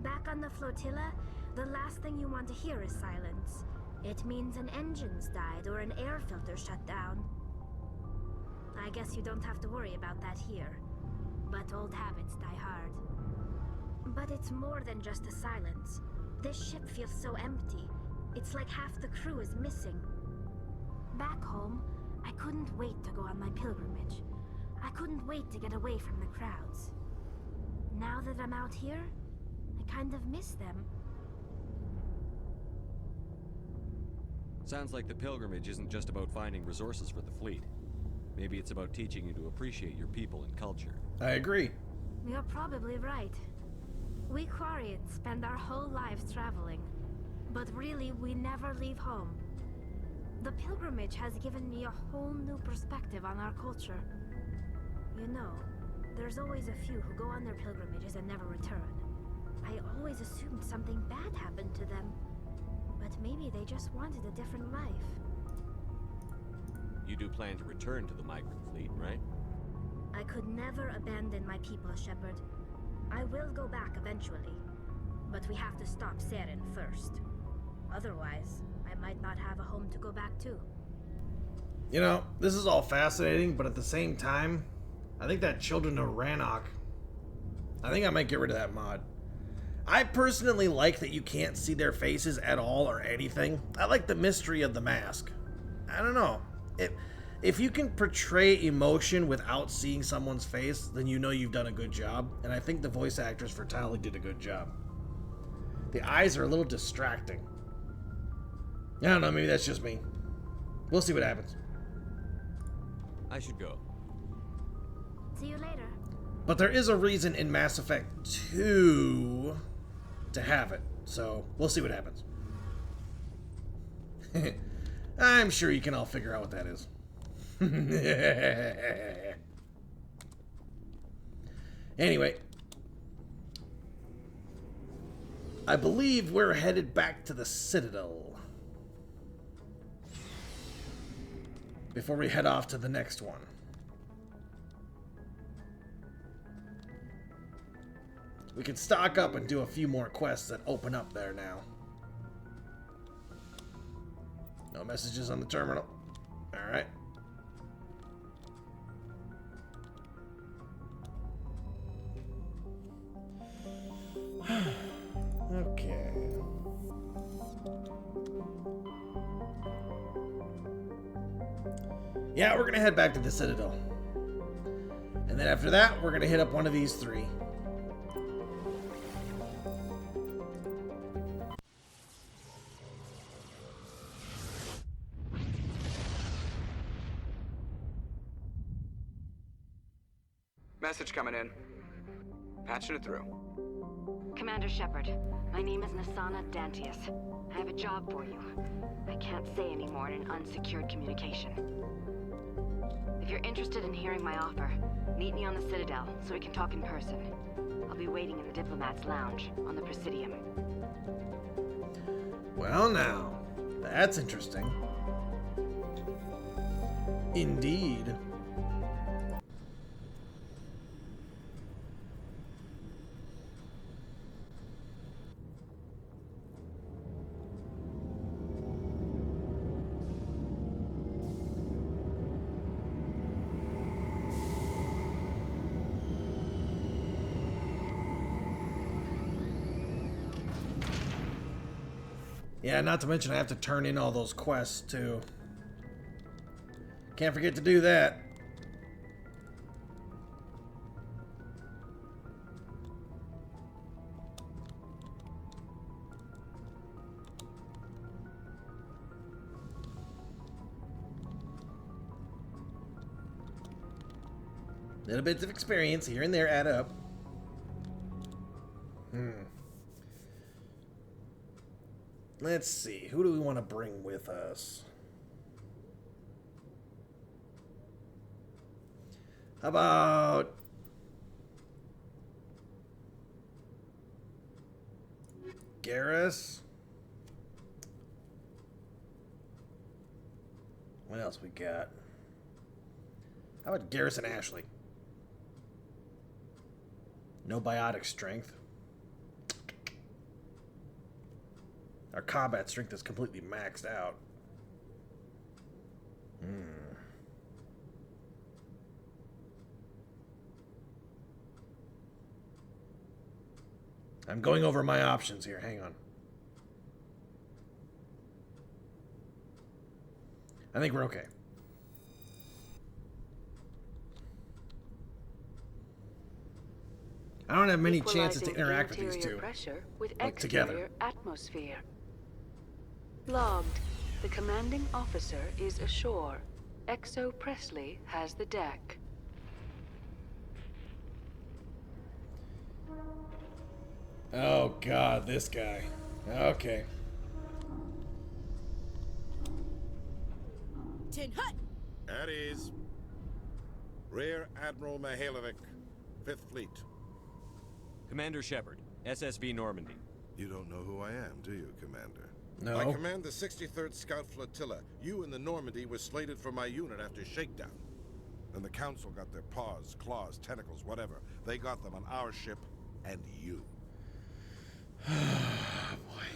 Back on the flotilla, the last thing you want to hear is silence. It means an engine's died or an air filter shut down. I guess you don't have to worry about that here. But old habits die hard. But it's more than just a silence. This ship feels so empty. It's like half the crew is missing. Back home, I couldn't wait to go on my pilgrimage. I couldn't wait to get away from the crowds. Now that I'm out here, I kind of miss them. Sounds like the pilgrimage isn't just about finding resources for the fleet. Maybe it's about teaching you to appreciate your people and culture. I agree. You're probably right. We Quarians spend our whole lives traveling, but really we never leave home. The pilgrimage has given me a whole new perspective on our culture. You know, there's always a few who go on their pilgrimages and never return. I always assumed something bad happened to them, but maybe they just wanted a different life. You do plan to return to the migrant fleet, right? I could never abandon my people, Shepard. I will go back eventually, but we have to stop Saren first. Otherwise, I might not have a home to go back to. You know, this is all fascinating, but at the same time, I think that Children of Rannoch, I think I might get rid of that mod. I personally like that you can't see their faces at all or anything. I like the mystery of the mask. I don't know. If you can portray emotion without seeing someone's face, then you know you've done a good job. And I think the voice actress for Tali did a good job. The eyes are a little distracting. I don't know, maybe that's just me. We'll see what happens. I should go. See you later. But there is a reason in Mass Effect 2 to have it. So, we'll see what happens. I'm sure you can all figure out what that is. Anyway, I believe we're headed back to the Citadel before we head off to the next one. We can stock up and do a few more quests that open up there now. No messages on the terminal. Alright. Okay. Yeah, we're gonna head back to the Citadel. And then after that, we're gonna hit up one of these three. Message coming in. Patching it through. Commander Shepard, my name is Nasana Dantius. I have a job for you. I can't say any more in an unsecured communication. If you're interested in hearing my offer, meet me on the Citadel so we can talk in person. I'll be waiting in the Diplomat's Lounge on the Presidium. Well now, that's interesting. Indeed. Yeah, not to mention I have to turn in all those quests, too. Can't forget to do that. Little bits of experience here and there add up. Let's see. Who do we want to bring with us? How about... Garrus? What else we got? How about Garrus and Ashley? No biotic strength. Our combat strength is completely maxed out. I'm going over my options here. Hang on. I think we're okay. I don't have many chances to interact with these two. Pressure with like together. Atmosphere. Logged. The commanding officer is ashore. Exo Presley has the deck. Oh God, this guy. Okay. Tin Hut! At ease. Rear Admiral Mihailovic, 5th Fleet. Commander Shepard, SSV Normandy. You don't know who I am, do you, Commander? No. I command the 63rd Scout Flotilla. You and the Normandy were slated for my unit after shakedown. And the Council got their paws, claws, tentacles, whatever. They got them on our ship, and you. Boy.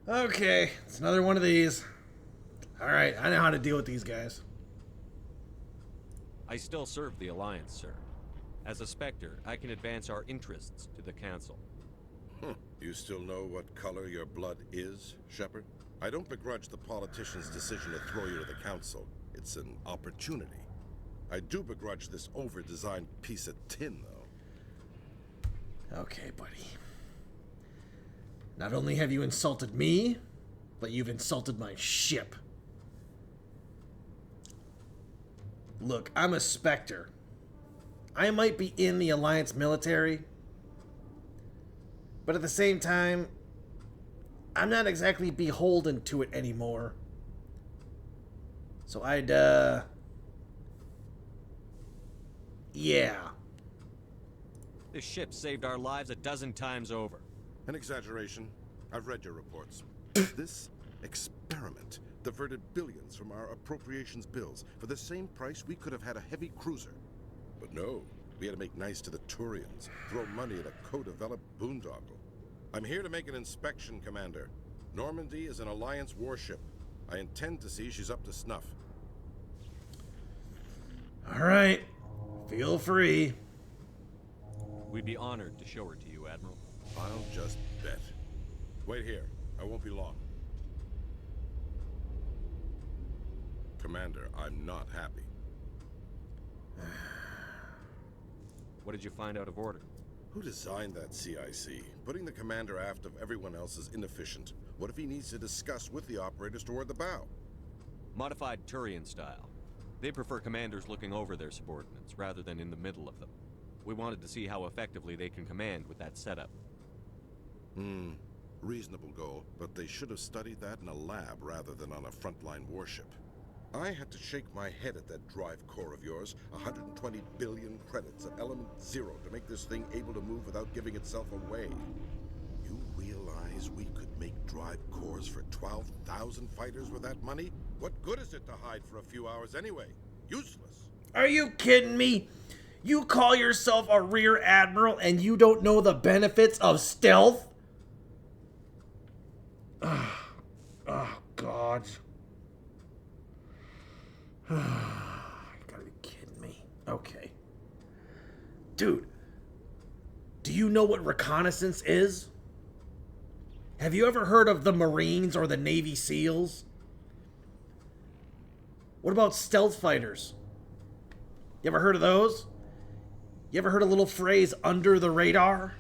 Okay, it's another one of these. Alright, I know how to deal with these guys. I still serve the Alliance, sir. As a Spectre, I can advance our interests to the Council. You still know what color your blood is, Shepard? I don't begrudge the politician's decision to throw you to the Council. It's an opportunity. I do begrudge this over-designed piece of tin, though. Okay, buddy. Not only have you insulted me, but you've insulted my ship. Look, I'm a Spectre. I might be in the Alliance military, but at the same time, I'm not exactly beholden to it anymore. So I'd, yeah. This ship saved our lives a dozen times over. An exaggeration. I've read your reports. This experiment diverted billions from our appropriations bills. For the same price, we could have had a heavy cruiser. But no, we had to make nice to the Turians, throw money at a co-developed boondoggle. I'm here to make an inspection, Commander. Normandy is an Alliance warship. I intend to see she's up to snuff. All right, feel free. We'd be honored to show her to you, Admiral. I'll just bet. Wait here. I won't be long. Commander, I'm not happy. What did you find out of order? Who designed that CIC? Putting the commander aft of everyone else is inefficient. What if he needs to discuss with the operators toward the bow? Modified Turian style. They prefer commanders looking over their subordinates, rather than in the middle of them. We wanted to see how effectively they can command with that setup. Reasonable goal, but they should have studied that in a lab rather than on a frontline warship. I had to shake my head at that drive core of yours. 120 billion credits at element 0 to make this thing able to move without giving itself away. You realize we could make drive cores for 12,000 fighters with that money? What good is it to hide for a few hours anyway? Useless. Are you kidding me? You call yourself a rear admiral and you don't know the benefits of stealth? Oh, God. You gotta be kidding me. Okay. Dude, do you know what reconnaissance is? Have you ever heard of the Marines or the Navy SEALs? What about stealth fighters? You ever heard of those? You ever heard a little phrase, under the radar?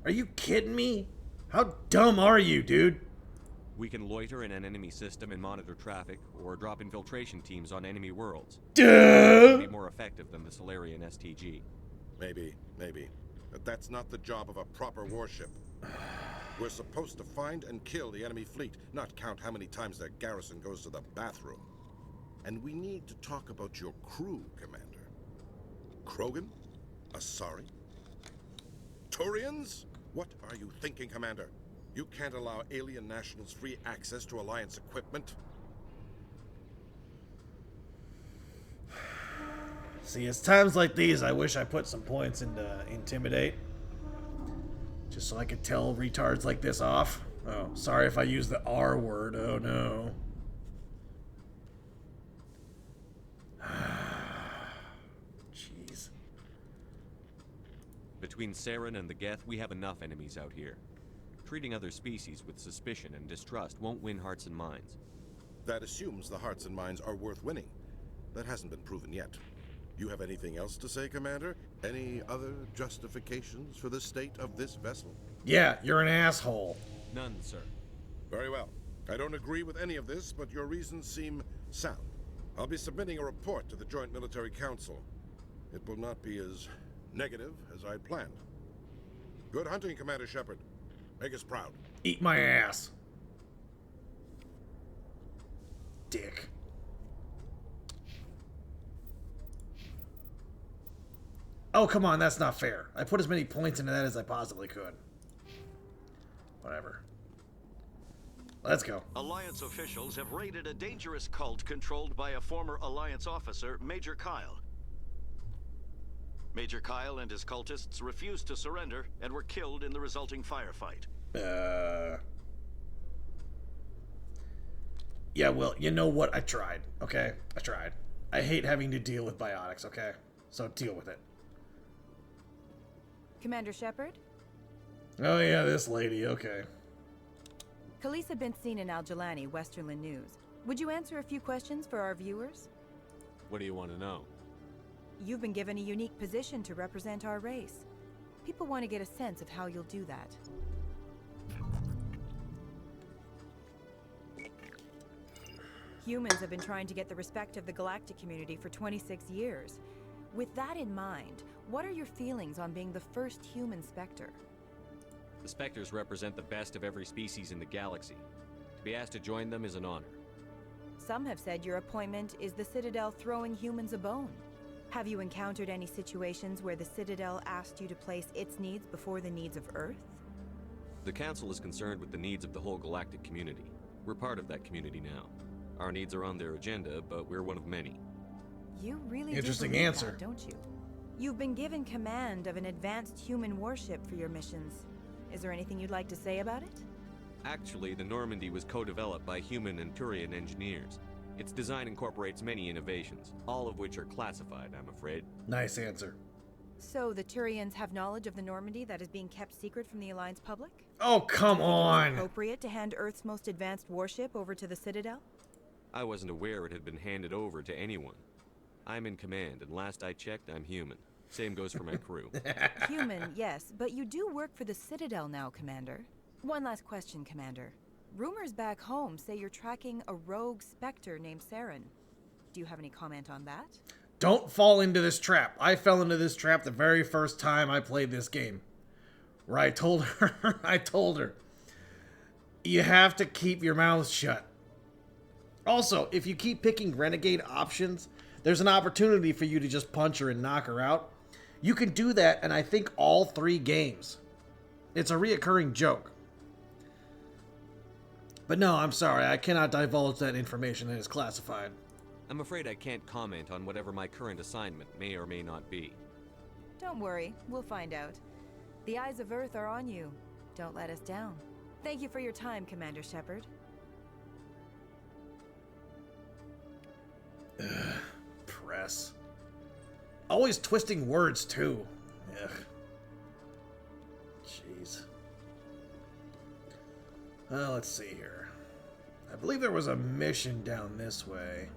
Are you kidding me? How dumb are you, dude? We can loiter in an enemy system and monitor traffic, or drop infiltration teams on enemy worlds. Duh! Be more effective than the Solarian STG. Maybe. But that's not the job of a proper warship. We're supposed to find and kill the enemy fleet, not count how many times their garrison goes to the bathroom. And we need to talk about your crew, Commander. Krogan? Asari? Turians? What are you thinking, Commander? You can't allow alien nationals free access to Alliance equipment. See, it's times like these I wish I put some points into Intimidate. Just so I could tell retards like this off. Oh, sorry if I use the R word. Oh no. Jeez. Between Saren and the Geth, we have enough enemies out here. Treating other species with suspicion and distrust won't win hearts and minds. That assumes the hearts and minds are worth winning. That hasn't been proven yet. You have anything else to say, Commander? Any other justifications for the state of this vessel? Yeah, you're an asshole. None, sir. Very well. I don't agree with any of this, but your reasons seem sound. I'll be submitting a report to the Joint Military Council. It will not be as negative as I'd planned. Good hunting, Commander Shepard. Make us proud. Eat my ass. Dick. Oh, come on, that's not fair. I put as many points into that as I possibly could. Whatever. Let's go. Alliance officials have raided a dangerous cult controlled by a former Alliance officer, Major Kyle. Major Kyle and his cultists refused to surrender and were killed in the resulting firefight. Yeah, well, you know what? I tried, okay? I tried. I hate having to deal with biotics, okay? So deal with it. Commander Shepard? Oh yeah, this lady, okay. Khalees had been seen in Al-Jalani, Westerland News. Would you answer a few questions for our viewers? What do you want to know? You've been given a unique position to represent our race. People want to get a sense of how you'll do that. Humans have been trying to get the respect of the galactic community for 26 years. With that in mind, what are your feelings on being the first human Spectre? The Spectres represent the best of every species in the galaxy. To be asked to join them is an honor. Some have said your appointment is the Citadel throwing humans a bone. Have you encountered any situations where the Citadel asked you to place its needs before the needs of Earth? The Council is concerned with the needs of the whole galactic community. We're part of that community now. Our needs are on their agenda, but we're one of many. You really Interesting do believe answer, that, don't you? You've been given command of an advanced human warship for your missions. Is there anything you'd like to say about it? Actually, the Normandy was co-developed by human and Turian engineers. Its design incorporates many innovations, all of which are classified, I'm afraid. Nice answer. So the Turians have knowledge of the Normandy that is being kept secret from the Alliance public? Oh, come Do you think it was on! appropriate to hand Earth's most advanced warship over to the Citadel? I wasn't aware it had been handed over to anyone. I'm in command, and last I checked, I'm human. Same goes for my crew. Human, yes, but you do work for the Citadel now, Commander. One last question, Commander. Rumors back home say you're tracking a rogue Spectre named Saren. Do you have any comment on that? Don't fall into this trap. I fell into this trap the very first time I played this game. Where I told her, you have to keep your mouth shut. Also, if you keep picking renegade options, there's an opportunity for you to just punch her and knock her out. You can do that, and I think all 3 games. It's a reoccurring joke. But no, I'm sorry, I cannot divulge that information that is classified. I'm afraid I can't comment on whatever my current assignment may or may not be. Don't worry, we'll find out. The eyes of Earth are on you. Don't let us down. Thank you for your time, Commander Shepard. Press. Always twisting words, too. Ugh. Jeez. Well, let's see here. I believe there was a mission down this way.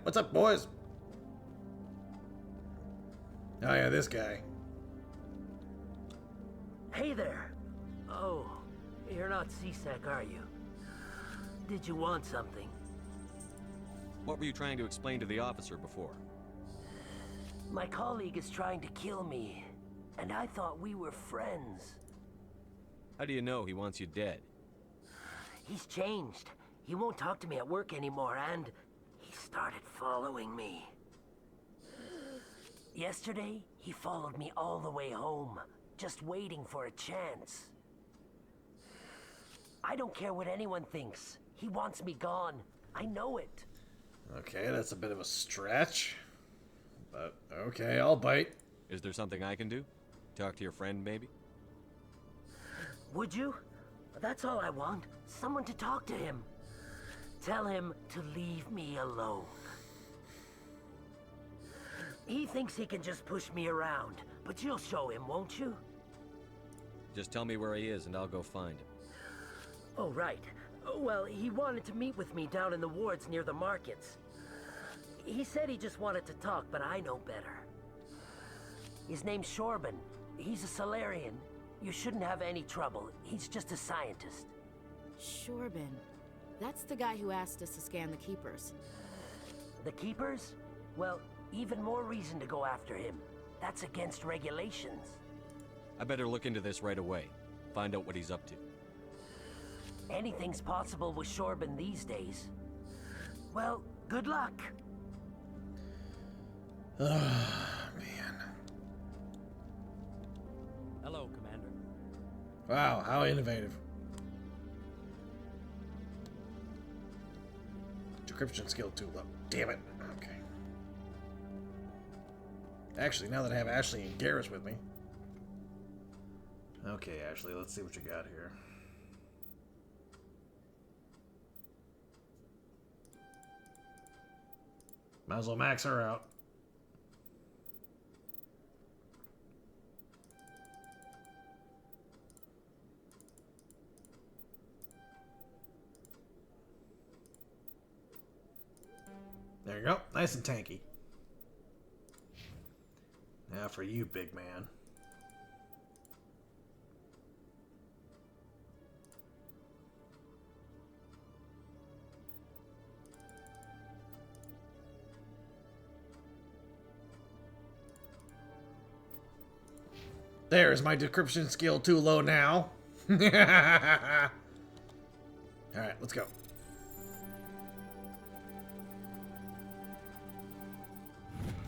What's up, boys? Oh yeah, this guy. Hey there. Oh, you're not CSEC, are you? Did you want something? What were you trying to explain to the officer before? My colleague is trying to kill me, and I thought we were friends. How do you know he wants you dead? He's changed. He won't talk to me at work anymore, and he started following me. Yesterday, he followed me all the way home, just waiting for a chance. I don't care what anyone thinks. He wants me gone. I know it. Okay, that's a bit of a stretch. But, okay, I'll bite. Is there something I can do? Talk to your friend, maybe? Would you? That's all I want. Someone to talk to him. Tell him to leave me alone. He thinks he can just push me around, but you'll show him, won't you? Just tell me where he is and I'll go find him. Oh, right. Well, he wanted to meet with me down in the wards near the markets. He said he just wanted to talk, but I know better. His name's Shorban. He's a Solarian. You shouldn't have any trouble. He's just a scientist. Shorban. That's the guy who asked us to scan the Keepers. The Keepers? Well, even more reason to go after him. That's against regulations. I better look into this right away. Find out what he's up to. Anything's possible with Shorban these days. Well, good luck. Oh, man. Hello, Commander. Wow, how innovative. Decryption skill too low. Damn it. Okay. Actually, now that I have Ashley and Garrus with me. Okay, Ashley, let's see what you got here. Might as well max her out. There you go. Nice and tanky. Now for you, big man. There's my decryption skill too low now. Alright, let's go.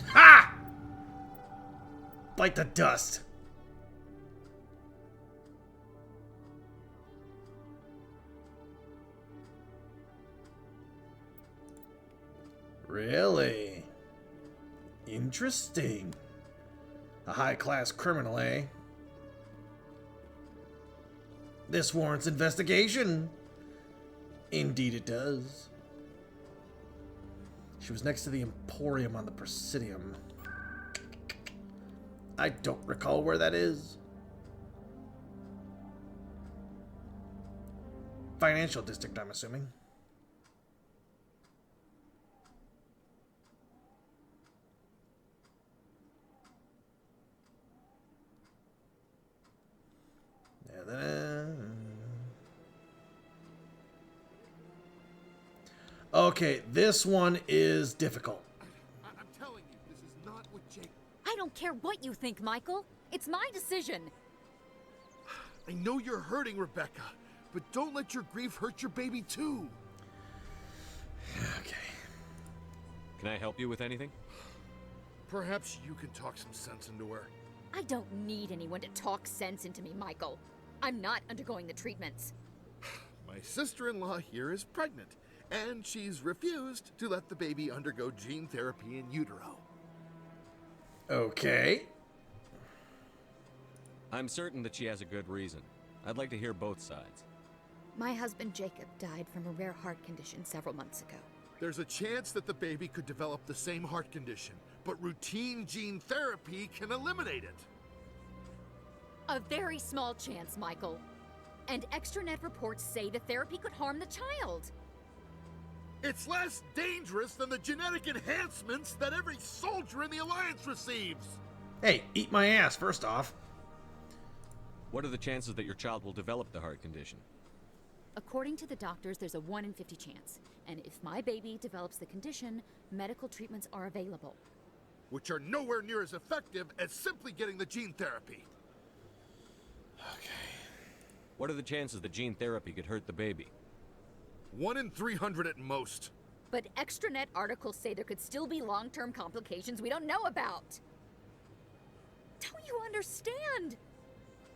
Ha! Bite the dust. Really? Interesting. A high-class criminal, eh? This warrants investigation. Indeed it does. She was next to the Emporium on the Presidium. I don't recall where that is. Financial district, I'm assuming. Okay, this one is difficult. I'm telling you, this is not what Jake... I don't care what you think, Michael. It's my decision. I know you're hurting, Rebecca, but don't let your grief hurt your baby too. Okay. Can I help you with anything? Perhaps you can talk some sense into her. I don't need anyone to talk sense into me, Michael. I'm not undergoing the treatments. My sister-in-law here is pregnant, and she's refused to let the baby undergo gene therapy in utero. Okay. I'm certain that she has a good reason. I'd like to hear both sides. My husband Jacob died from a rare heart condition several months ago. There's a chance that the baby could develop the same heart condition, but routine gene therapy can eliminate it. A very small chance, Michael. And extranet reports say the therapy could harm the child. It's less dangerous than the genetic enhancements that every soldier in the Alliance receives. Hey, eat my ass, first off. What are the chances that your child will develop the heart condition? According to the doctors, there's a 1 in 50 chance. And if my baby develops the condition, medical treatments are available. Which are nowhere near as effective as simply getting the gene therapy. What are the chances that gene therapy could hurt the baby? 1 in 300 at most. But extranet articles say there could still be long-term complications we don't know about. Don't you understand?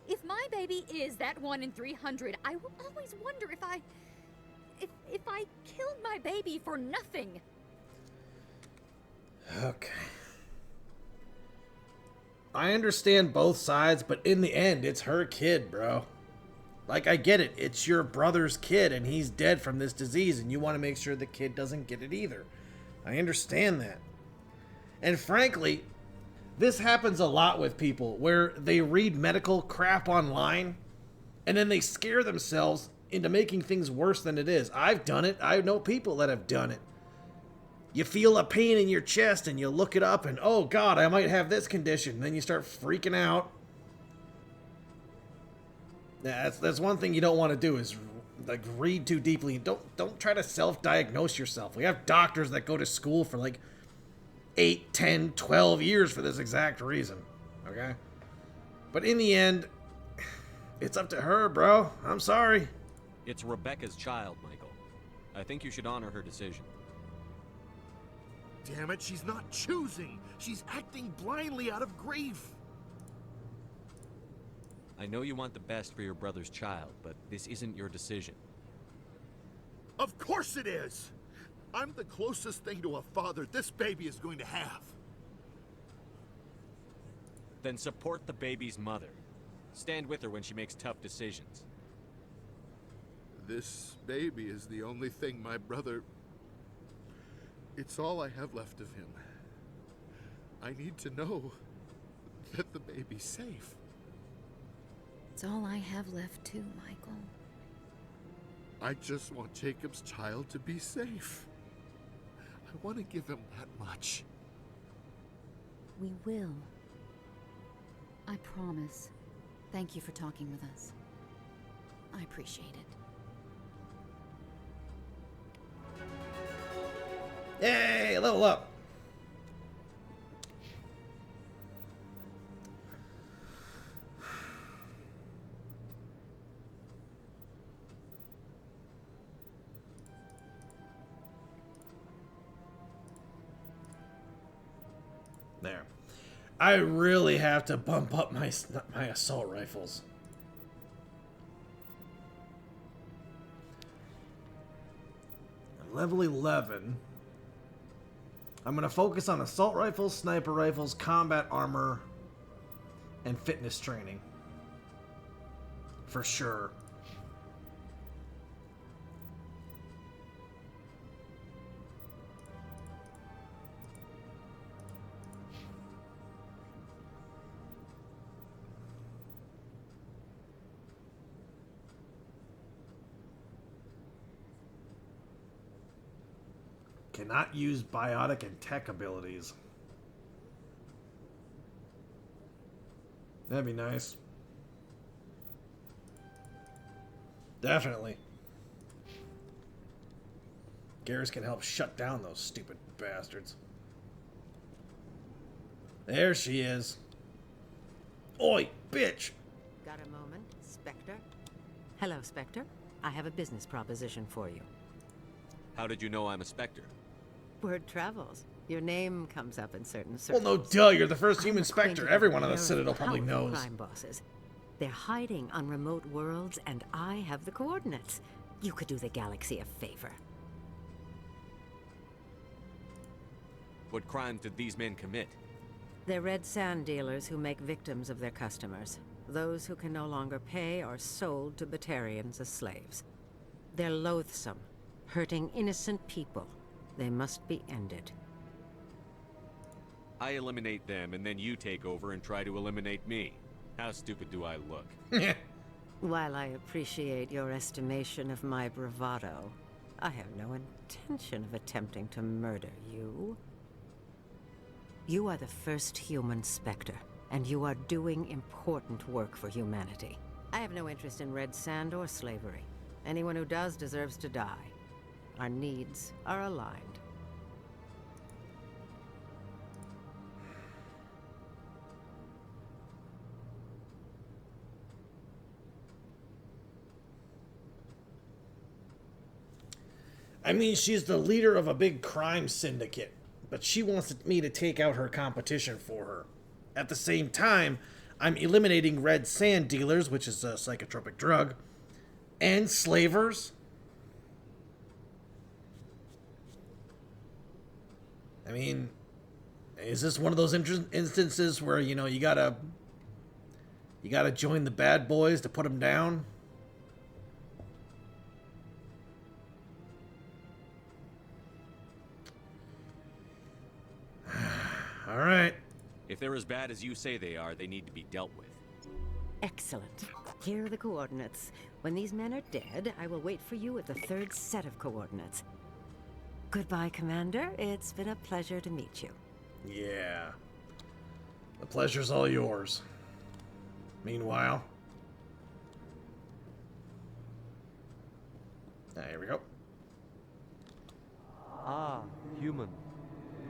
If my baby is that 1 in 300, I will always wonder if I killed my baby for nothing. Okay. I understand both sides, but in the end, it's her kid, bro. Like, I get it. It's your brother's kid, and he's dead from this disease, and you want to make sure the kid doesn't get it either. I understand that. And frankly, this happens a lot with people, where they read medical crap online, and then they scare themselves into making things worse than it is. I've done it. I know people that have done it. You feel a pain in your chest, and you look it up, and, oh, God, I might have this condition. And then you start freaking out. Yeah, that's one thing you don't want to do is like read too deeply. Don't try to self-diagnose yourself. We have doctors that go to school for like 8, 10, 12 years for this exact reason. Okay? But in the end, it's up to her, bro. I'm sorry. It's Rebecca's child, Michael. I think you should honor her decision. Damn it, she's not choosing. She's acting blindly out of grief. I know you want the best for your brother's child, but this isn't your decision. Of course it is! I'm the closest thing to a father this baby is going to have. Then support the baby's mother. Stand with her when she makes tough decisions. This baby is the only thing my brother... It's all I have left of him. I need to know that the baby's safe. It's all I have left too, Michael. I just want Jacob's child to be safe. I want to give him that much. We will. I promise. Thank you for talking with us. I appreciate it. Yay, level up. There. I really have to bump up my assault rifles. Level 11. I'm going to focus on assault rifles, sniper rifles, combat armor, and fitness training. For sure. Cannot use biotic and tech abilities. That'd be nice. Definitely. Garrus can help shut down those stupid bastards. There she is. Oi, bitch! Got a moment, Spectre? Hello, Spectre. I have a business proposition for you. How did you know I'm a Spectre? Word travels. Your name comes up in certain Well, circles. no duh, you're the first human I'm Spectre. acquainted Everyone on with the very Citadel probably powerful knows. crime bosses. They're hiding on remote worlds, and I have the coordinates. You could do the galaxy a favor. What crimes did these men commit? They're red sand dealers who make victims of their customers. Those who can no longer pay are sold to Batarians as slaves. They're loathsome, hurting innocent people. They must be ended. I eliminate them, and then you take over and try to eliminate me. How stupid do I look? While I appreciate your estimation of my bravado, I have no intention of attempting to murder you. You are the first human Spectre, and you are doing important work for humanity. I have no interest in red sand or slavery. Anyone who does deserves to die. Our needs are aligned. I mean, she's the leader of a big crime syndicate, but she wants me to take out her competition for her. At the same time, I'm eliminating red sand dealers, which is a psychotropic drug, and slavers. I mean, is this one of those instances where, you know, you gotta join the bad boys to put them down? All right. If they're as bad as you say they are, they need to be dealt with. Excellent. Here are the coordinates. When these men are dead, I will wait for you at the third set of coordinates. Goodbye, Commander. It's been a pleasure to meet you. Yeah. The pleasure's all yours. Meanwhile... There we go. Ah, human.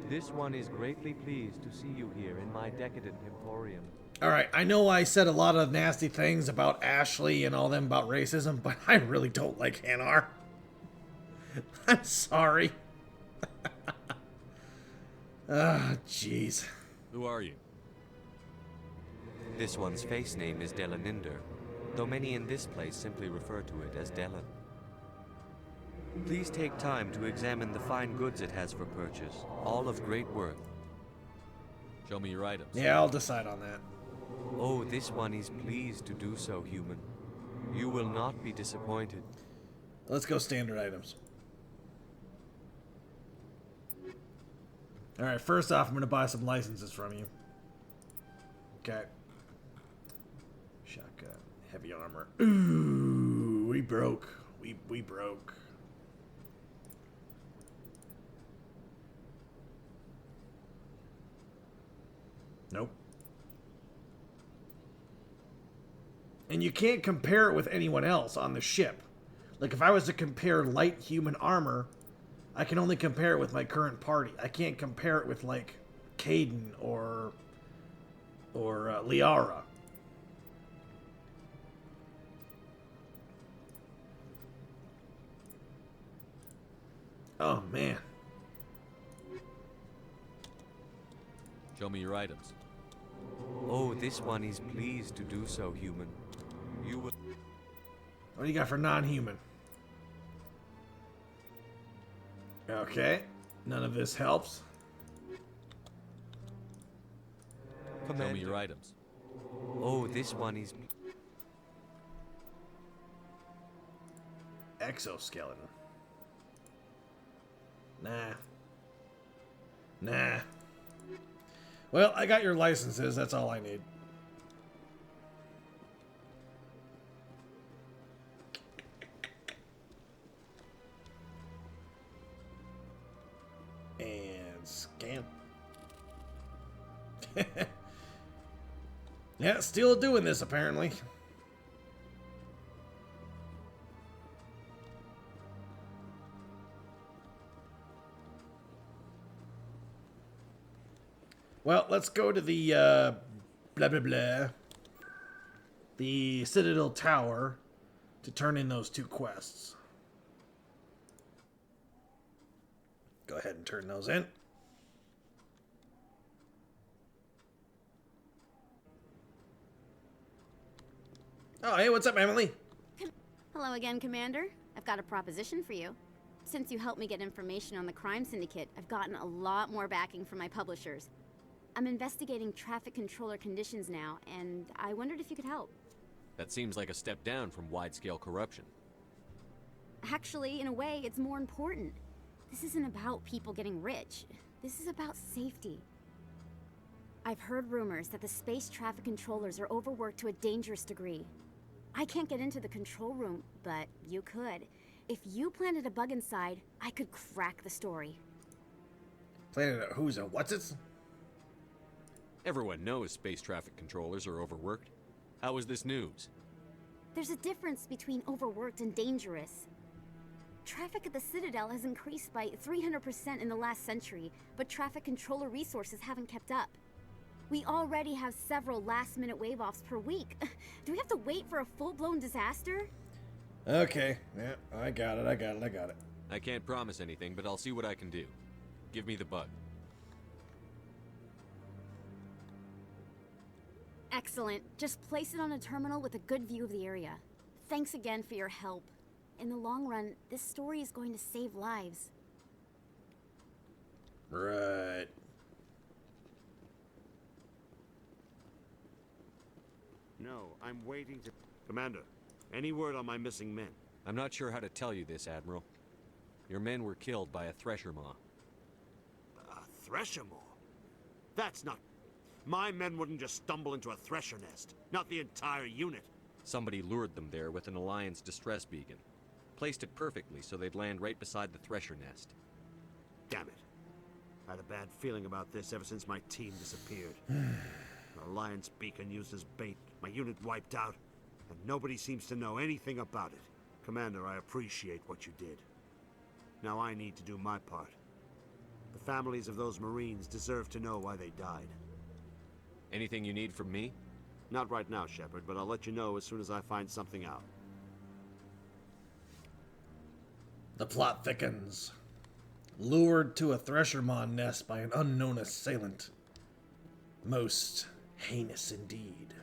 This one is greatly pleased to see you here in my decadent emporium. Alright, I know I said a lot of nasty things about Ashley and all them about racism, but I really don't like Hanar. I'm sorry. Ah, jeez. Who are you? This one's face name is Delaninder, though many in this place simply refer to it as Delan. Please take time to examine the fine goods it has for purchase, all of great worth. Show me your items. Yeah, I'll decide on that. Oh, this one is pleased to do so, human. You will not be disappointed. Let's go standard items. Alright, first off, I'm going to buy some licenses from you. Okay. Shotgun. Heavy armor. Ooh, we broke. We broke. Nope. And you can't compare it with anyone else on the ship. Like, if I was to compare light human armor, I can only compare it with my current party. I can't compare it with, like, Caden or Liara. Oh, man. Show me your items. Oh, this one is pleased to do so, human. You will... What do you got for non-human? Okay. None of this helps. Show me your items. Oh, this one is... Exoskeleton. Nah. Nah. Well, I got your licenses. That's all I need. And scan. Yeah, still doing this apparently. Well, let's go to the, blah, blah, blah. The Citadel Tower to turn in those 2 quests. Go ahead and turn those in. Oh, hey, what's up, Emily? Hello again, Commander. I've got a proposition for you. Since you helped me get information on the crime syndicate, I've gotten a lot more backing from my publishers. I'm investigating traffic controller conditions now, and I wondered if you could help. That seems like a step down from wide-scale corruption. Actually, in a way, it's more important. This isn't about people getting rich. This is about safety. I've heard rumors that the space traffic controllers are overworked to a dangerous degree. I can't get into the control room, but you could. If you planted a bug inside, I could crack the story. Planted a who's a what's it? Everyone knows space traffic controllers are overworked. How is this news? There's a difference between overworked and dangerous. Traffic at the Citadel has increased by 300% in the last century, but traffic controller resources haven't kept up. We already have several last-minute wave-offs per week. Do we have to wait for a full-blown disaster? Okay, yeah, I got it. I can't promise anything, but I'll see what I can do. Give me the bug. Excellent. Just place it on a terminal with a good view of the area. Thanks again for your help. In the long run, this story is going to save lives. Right. No, I'm waiting to... Commander, any word on my missing men? I'm not sure how to tell you this, Admiral. Your men were killed by a thresher maw. A thresher maw? That's not... My men wouldn't just stumble into a thresher nest. Not the entire unit. Somebody lured them there with an Alliance distress beacon. Placed it perfectly so they'd land right beside the thresher nest. Damn it. I had a bad feeling about this ever since my team disappeared. An Alliance beacon used as bait, my unit wiped out, and nobody seems to know anything about it. Commander, I appreciate what you did. Now I need to do my part. The families of those Marines deserve to know why they died. Anything you need from me? Not right now, Shepard, but I'll let you know as soon as I find something out. The plot thickens. Lured to a thresher maw nest by an unknown assailant. Most heinous indeed.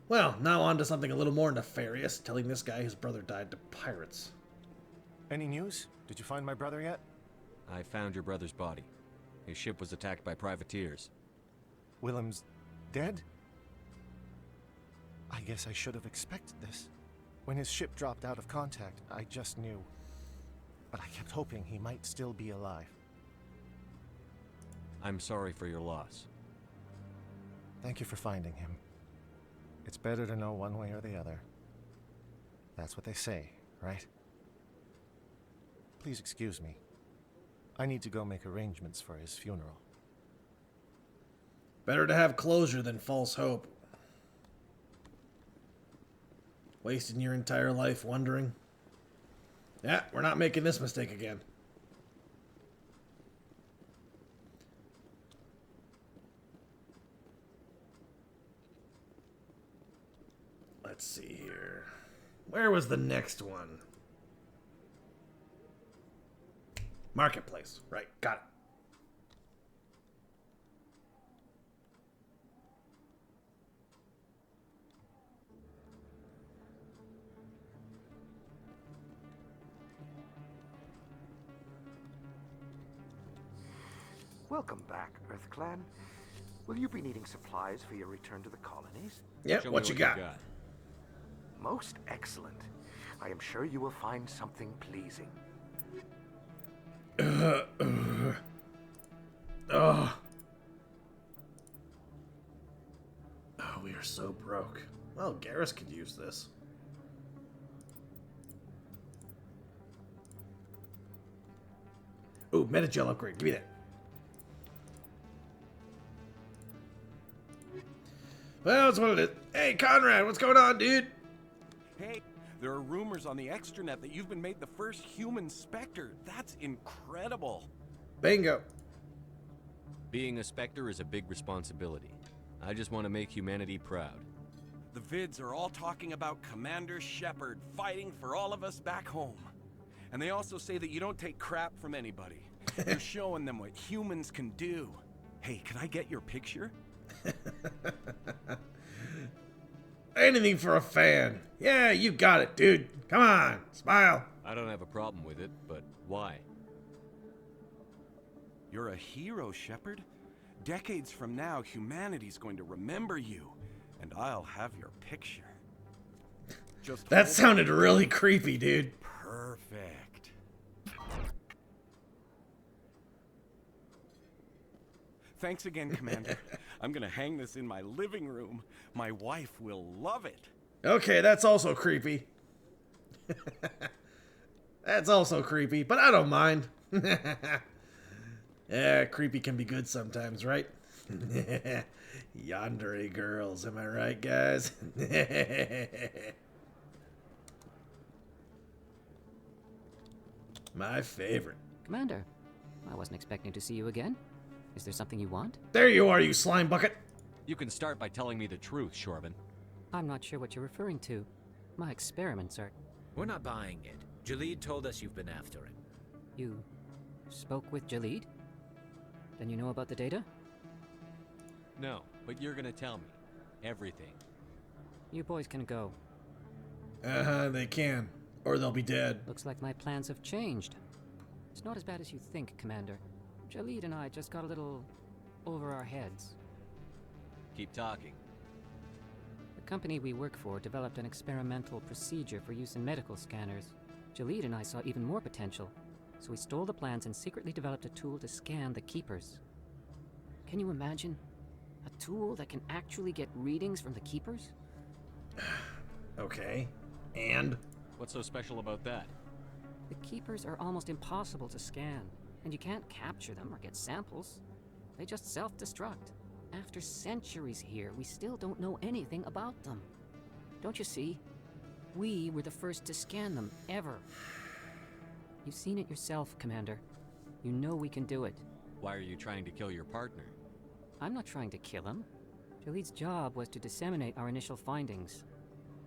Well, now on to something a little more nefarious, telling this guy his brother died to pirates. Any news? Did you find my brother yet? I found your brother's body. His ship was attacked by privateers. Willem's dead? I guess I should have expected this. When his ship dropped out of contact, I just knew. But I kept hoping he might still be alive. I'm sorry for your loss. Thank you for finding him. It's better to know one way or the other. That's what they say, right? Please excuse me. I need to go make arrangements for his funeral. Better to have closure than false hope. Wasting your entire life wondering. Yeah, we're not making this mistake again. Let's see here. Where was the next one? Marketplace. Right, got it. Welcome back, EarthClan. Will you be needing supplies for your return to the colonies? Yep, what you got? Most excellent. I am sure you will find something pleasing. Oh, we are so broke. Well, Garrus could use this. Ooh, Metagel upgrade. Give me that. Well, that's what it is. Hey, Conrad, what's going on, dude? Hey, there are rumors on the extranet that you've been made the first human Spectre. That's incredible. Bingo. Being a Spectre is a big responsibility. I just want to make humanity proud. The vids are all talking about Commander Shepard fighting for all of us back home. And they also say that you don't take crap from anybody. You're showing them what humans can do. Hey, can I get your picture? Anything for a fan. Yeah, you got it, dude. Come on, smile. I don't have a problem with it, but why? You're a hero, Shepard. Decades from now, humanity's going to remember you, and I'll have your picture. Just that sounded really creepy, dude. Perfect. Thanks again, Commander. I'm gonna hang this in my living room. My wife will love it. Okay, that's also creepy. That's also creepy, but I don't mind. Yeah, creepy can be good sometimes, right? Yandere girls, am I right, guys? My favorite. Commander, I wasn't expecting to see you again. Is there something you want? There you are, you slime bucket! You can start by telling me the truth, Shorban. I'm not sure what you're referring to. My experiments are... We're not buying it. Jalid told us you've been after him. You spoke with Jalid? Then you know about the data? No, but you're gonna tell me. Everything. You boys can go. They can. Or they'll be dead. Looks like my plans have changed. It's not as bad as you think, Commander. Jalid and I just got a little over our heads. Keep talking. The company we work for developed an experimental procedure for use in medical scanners. Jalid and I saw even more potential, so we stole the plans and secretly developed a tool to scan the Keepers. Can you imagine? A tool that can actually get readings from the Keepers? Okay. And? What's so special about that? The Keepers are almost impossible to scan, and you can't capture them or get samples. They just self-destruct. After centuries here, we still don't know anything about them. Don't you see? We were the first to scan them, ever. You've seen it yourself, Commander. You know we can do it. Why are you trying to kill your partner? I'm not trying to kill him. Jalid's job was to disseminate our initial findings.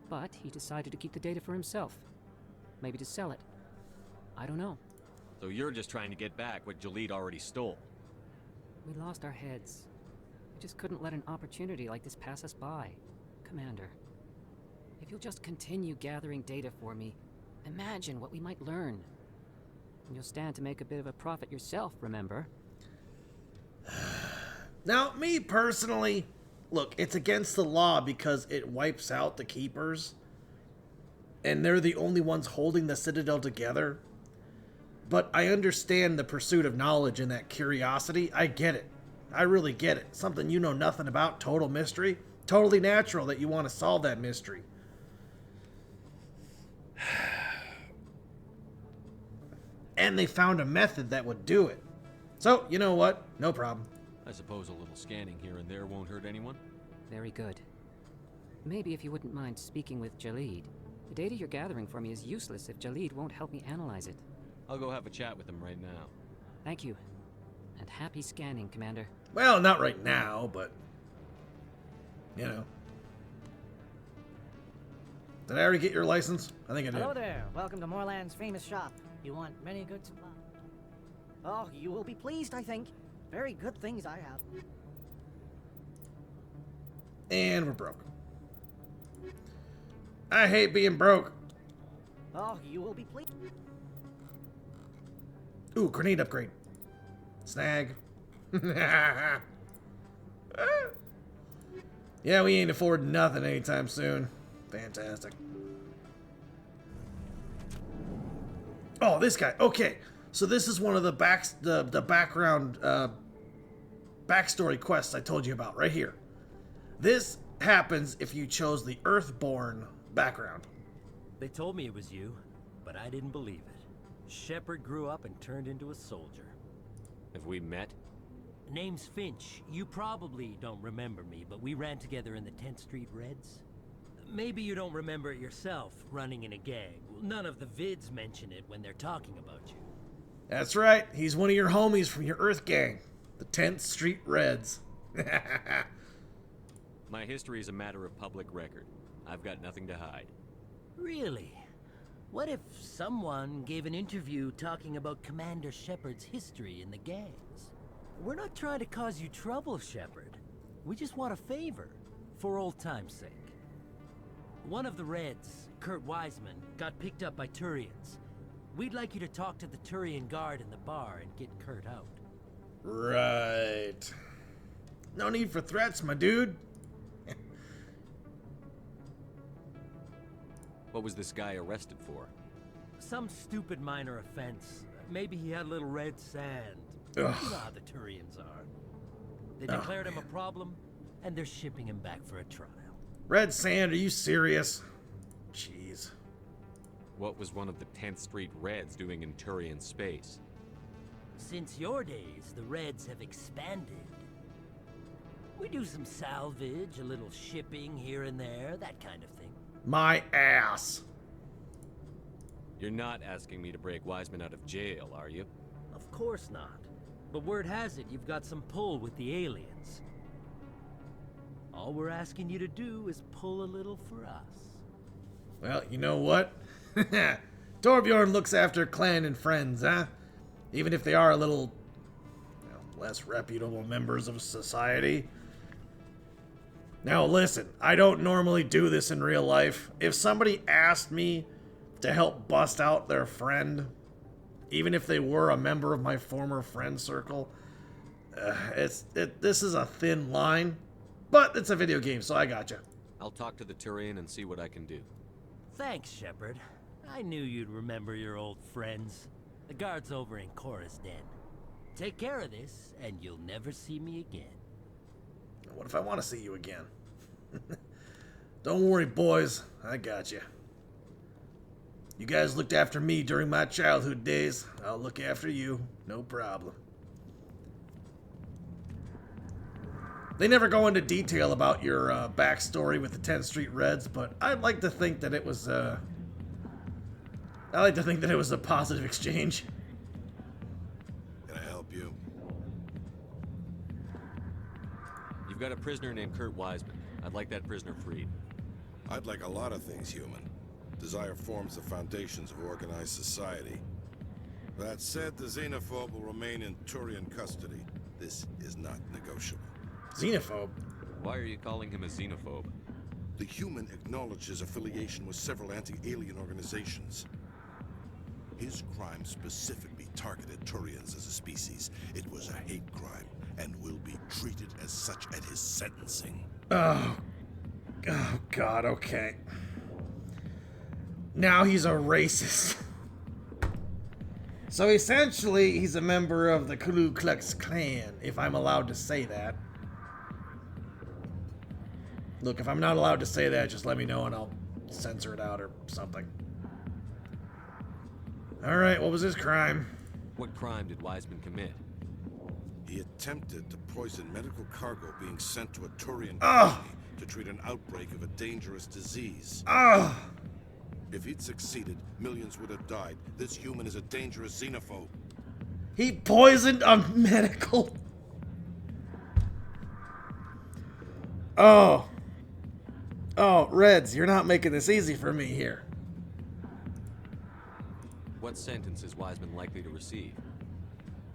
But he decided to keep the data for himself. Maybe to sell it. I don't know. So you're just trying to get back what Jalid already stole? We lost our heads. We just couldn't let an opportunity like this pass us by. Commander, if you'll just continue gathering data for me, imagine what we might learn. And you'll stand to make a bit of a profit yourself, remember? Now, me personally, look, it's against the law because it wipes out the Keepers. And they're the only ones holding the Citadel together. But I understand the pursuit of knowledge and that curiosity. I get it. I really get it. Something you know nothing about, total mystery. Totally natural that you want to solve that mystery. And they found a method that would do it. So, you know what? No problem. I suppose a little scanning here and there won't hurt anyone? Very good. Maybe if you wouldn't mind speaking with Jalid. The data you're gathering for me is useless if Jalid won't help me analyze it. I'll go have a chat with him right now. Thank you. And happy scanning, Commander. Well, not right now, but... you know. Did I already get your license? I think I did. Hello there. Welcome to Moorland's famous shop. You want many good supplies? Oh, you will be pleased, I think. Very good things I have. And we're broke. I hate being broke. Oh, you will be pleased. Ooh, grenade upgrade. Snag. Yeah, we ain't affording nothing anytime soon. Fantastic. Oh, this guy. Okay, so this is one of the background backstory quests I told you about right here. This happens if you chose the Earthborn background. They told me it was you, but I didn't believe it. Shepard grew up and turned into a soldier. Have we met? Name's Finch. You probably don't remember me, but we ran together in the 10th Street Reds. Maybe you don't remember it yourself, running in a gang. None of the vids mention it when they're talking about you. That's right. He's one of your homies from your Earth gang. The 10th Street Reds. My history is a matter of public record. I've got nothing to hide. Really? What if someone gave an interview talking about Commander Shepard's history in the gangs? We're not trying to cause you trouble, Shepard. We just want a favor, for old time's sake. One of the Reds, Kurt Wiseman, got picked up by Turians. We'd like you to talk to the Turian guard in the bar and get Kurt out. Right. No need for threats, my dude. What was this guy arrested for? Some stupid minor offense. Maybe he had a little red sand. Ugh. You know how the Turians are. They declared him a problem, and they're shipping him back for a trial. Red Sand, are you serious? Jeez. What was one of the 10th Street Reds doing in Turian space? Since your days, the Reds have expanded. We do some salvage, a little shipping here and there, that kind of thing. My ass. You're not asking me to break Wiseman out of jail, are you? Of course not. But word has it you've got some pull with the aliens. All we're asking you to do is pull a little for us. Well, you know what? Torbjorn looks after clan and friends, huh? Even if they are a little, less reputable members of society. Now listen, I don't normally do this in real life. If somebody asked me to help bust out their friend, even if they were a member of my former friend circle, this is a thin line. But it's a video game, so I gotcha. I'll talk to the Turian and see what I can do. Thanks, Shepard. I knew you'd remember your old friends. The guard's over in Cora's den. Take care of this, and you'll never see me again. What if I want to see you again? Don't worry, boys. I got you. You guys looked after me during my childhood days. I'll look after you. No problem. They never go into detail about your backstory with the 10th Street Reds, but I'd like to think that it was a positive exchange. Can I help you? You've got a prisoner named Kurt Wiseman. I'd like that prisoner freed. I'd like a lot of things, human. Desire forms the foundations of organized society. That said, the xenophobe will remain in Turian custody. This is not negotiable. Xenophobe? Why are you calling him a xenophobe? The human acknowledges affiliation with several anti-alien organizations. His crime specifically targeted Turians as a species. It was a hate crime and will be treated as such at his sentencing. Oh God, okay. Now he's a racist. So essentially, he's a member of the Ku Klux Klan, if I'm allowed to say that. Look, if I'm not allowed to say that, just let me know and I'll censor it out or something. Alright, what was his crime? What crime did Wiseman commit? He attempted to poison medical cargo being sent to a Turian colony to treat an outbreak of a dangerous disease. If he'd succeeded, millions would have died. This human is a dangerous xenophobe. He poisoned a medical... Oh, Reds, you're not making this easy for me here. What sentence is Wiseman likely to receive?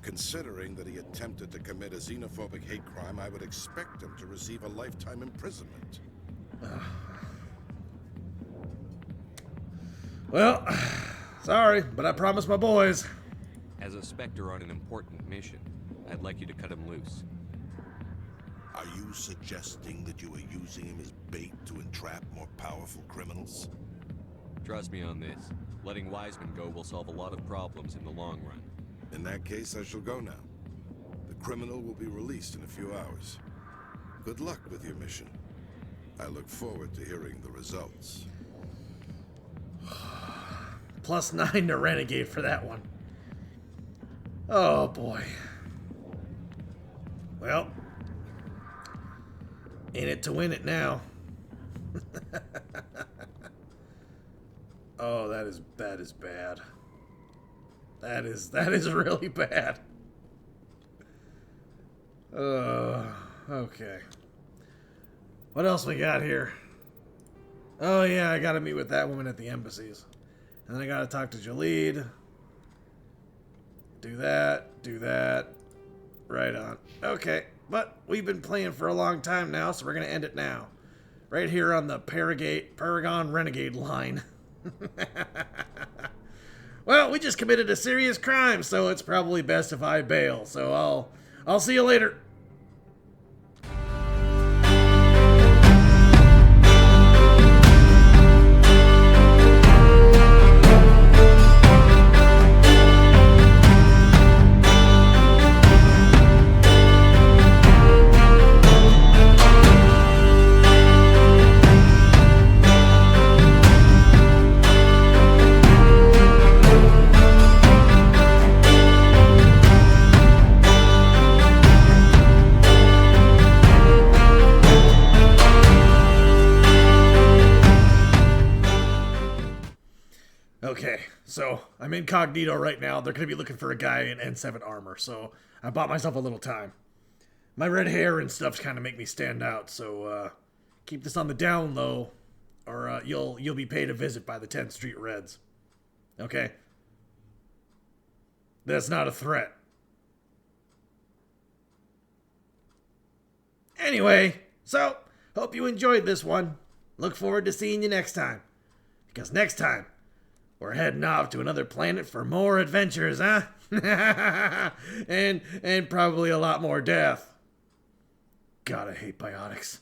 Considering that he attempted to commit a xenophobic hate crime, I would expect him to receive a lifetime imprisonment. Well, sorry, but I promised my boys. As a Spectre on an important mission, I'd like you to cut him loose. Are you suggesting that you are using him as bait to entrap more powerful criminals? Trust me on this. Letting Wiseman go will solve a lot of problems in the long run. In that case, I shall go now. The criminal will be released in a few hours. Good luck with your mission. I look forward to hearing the results. +9 to Renegade for that one. Oh boy. Well, in it to win it now. Oh, that is bad. That is really bad. Okay. What else we got here? Oh yeah, I gotta meet with that woman at the embassies. And then I gotta talk to Jalid. Do that. Right on. Okay, but we've been playing for a long time now, so we're gonna end it now. Right here on the Paragon Renegade line. Well, we just committed a serious crime, so it's probably best if I bail. So I'll see you later. So I'm incognito right now. They're going to be looking for a guy in N7 armor, so I bought myself a little time. My red hair and stuff's kind of make me stand out, so keep this on the down low, or you'll be paid a visit by the 10th Street Reds. Okay? That's not a threat. Anyway, so hope you enjoyed this one. Look forward to seeing you next time. Because next time, we're heading off to another planet for more adventures, huh? and probably a lot more death. God, I hate biotics.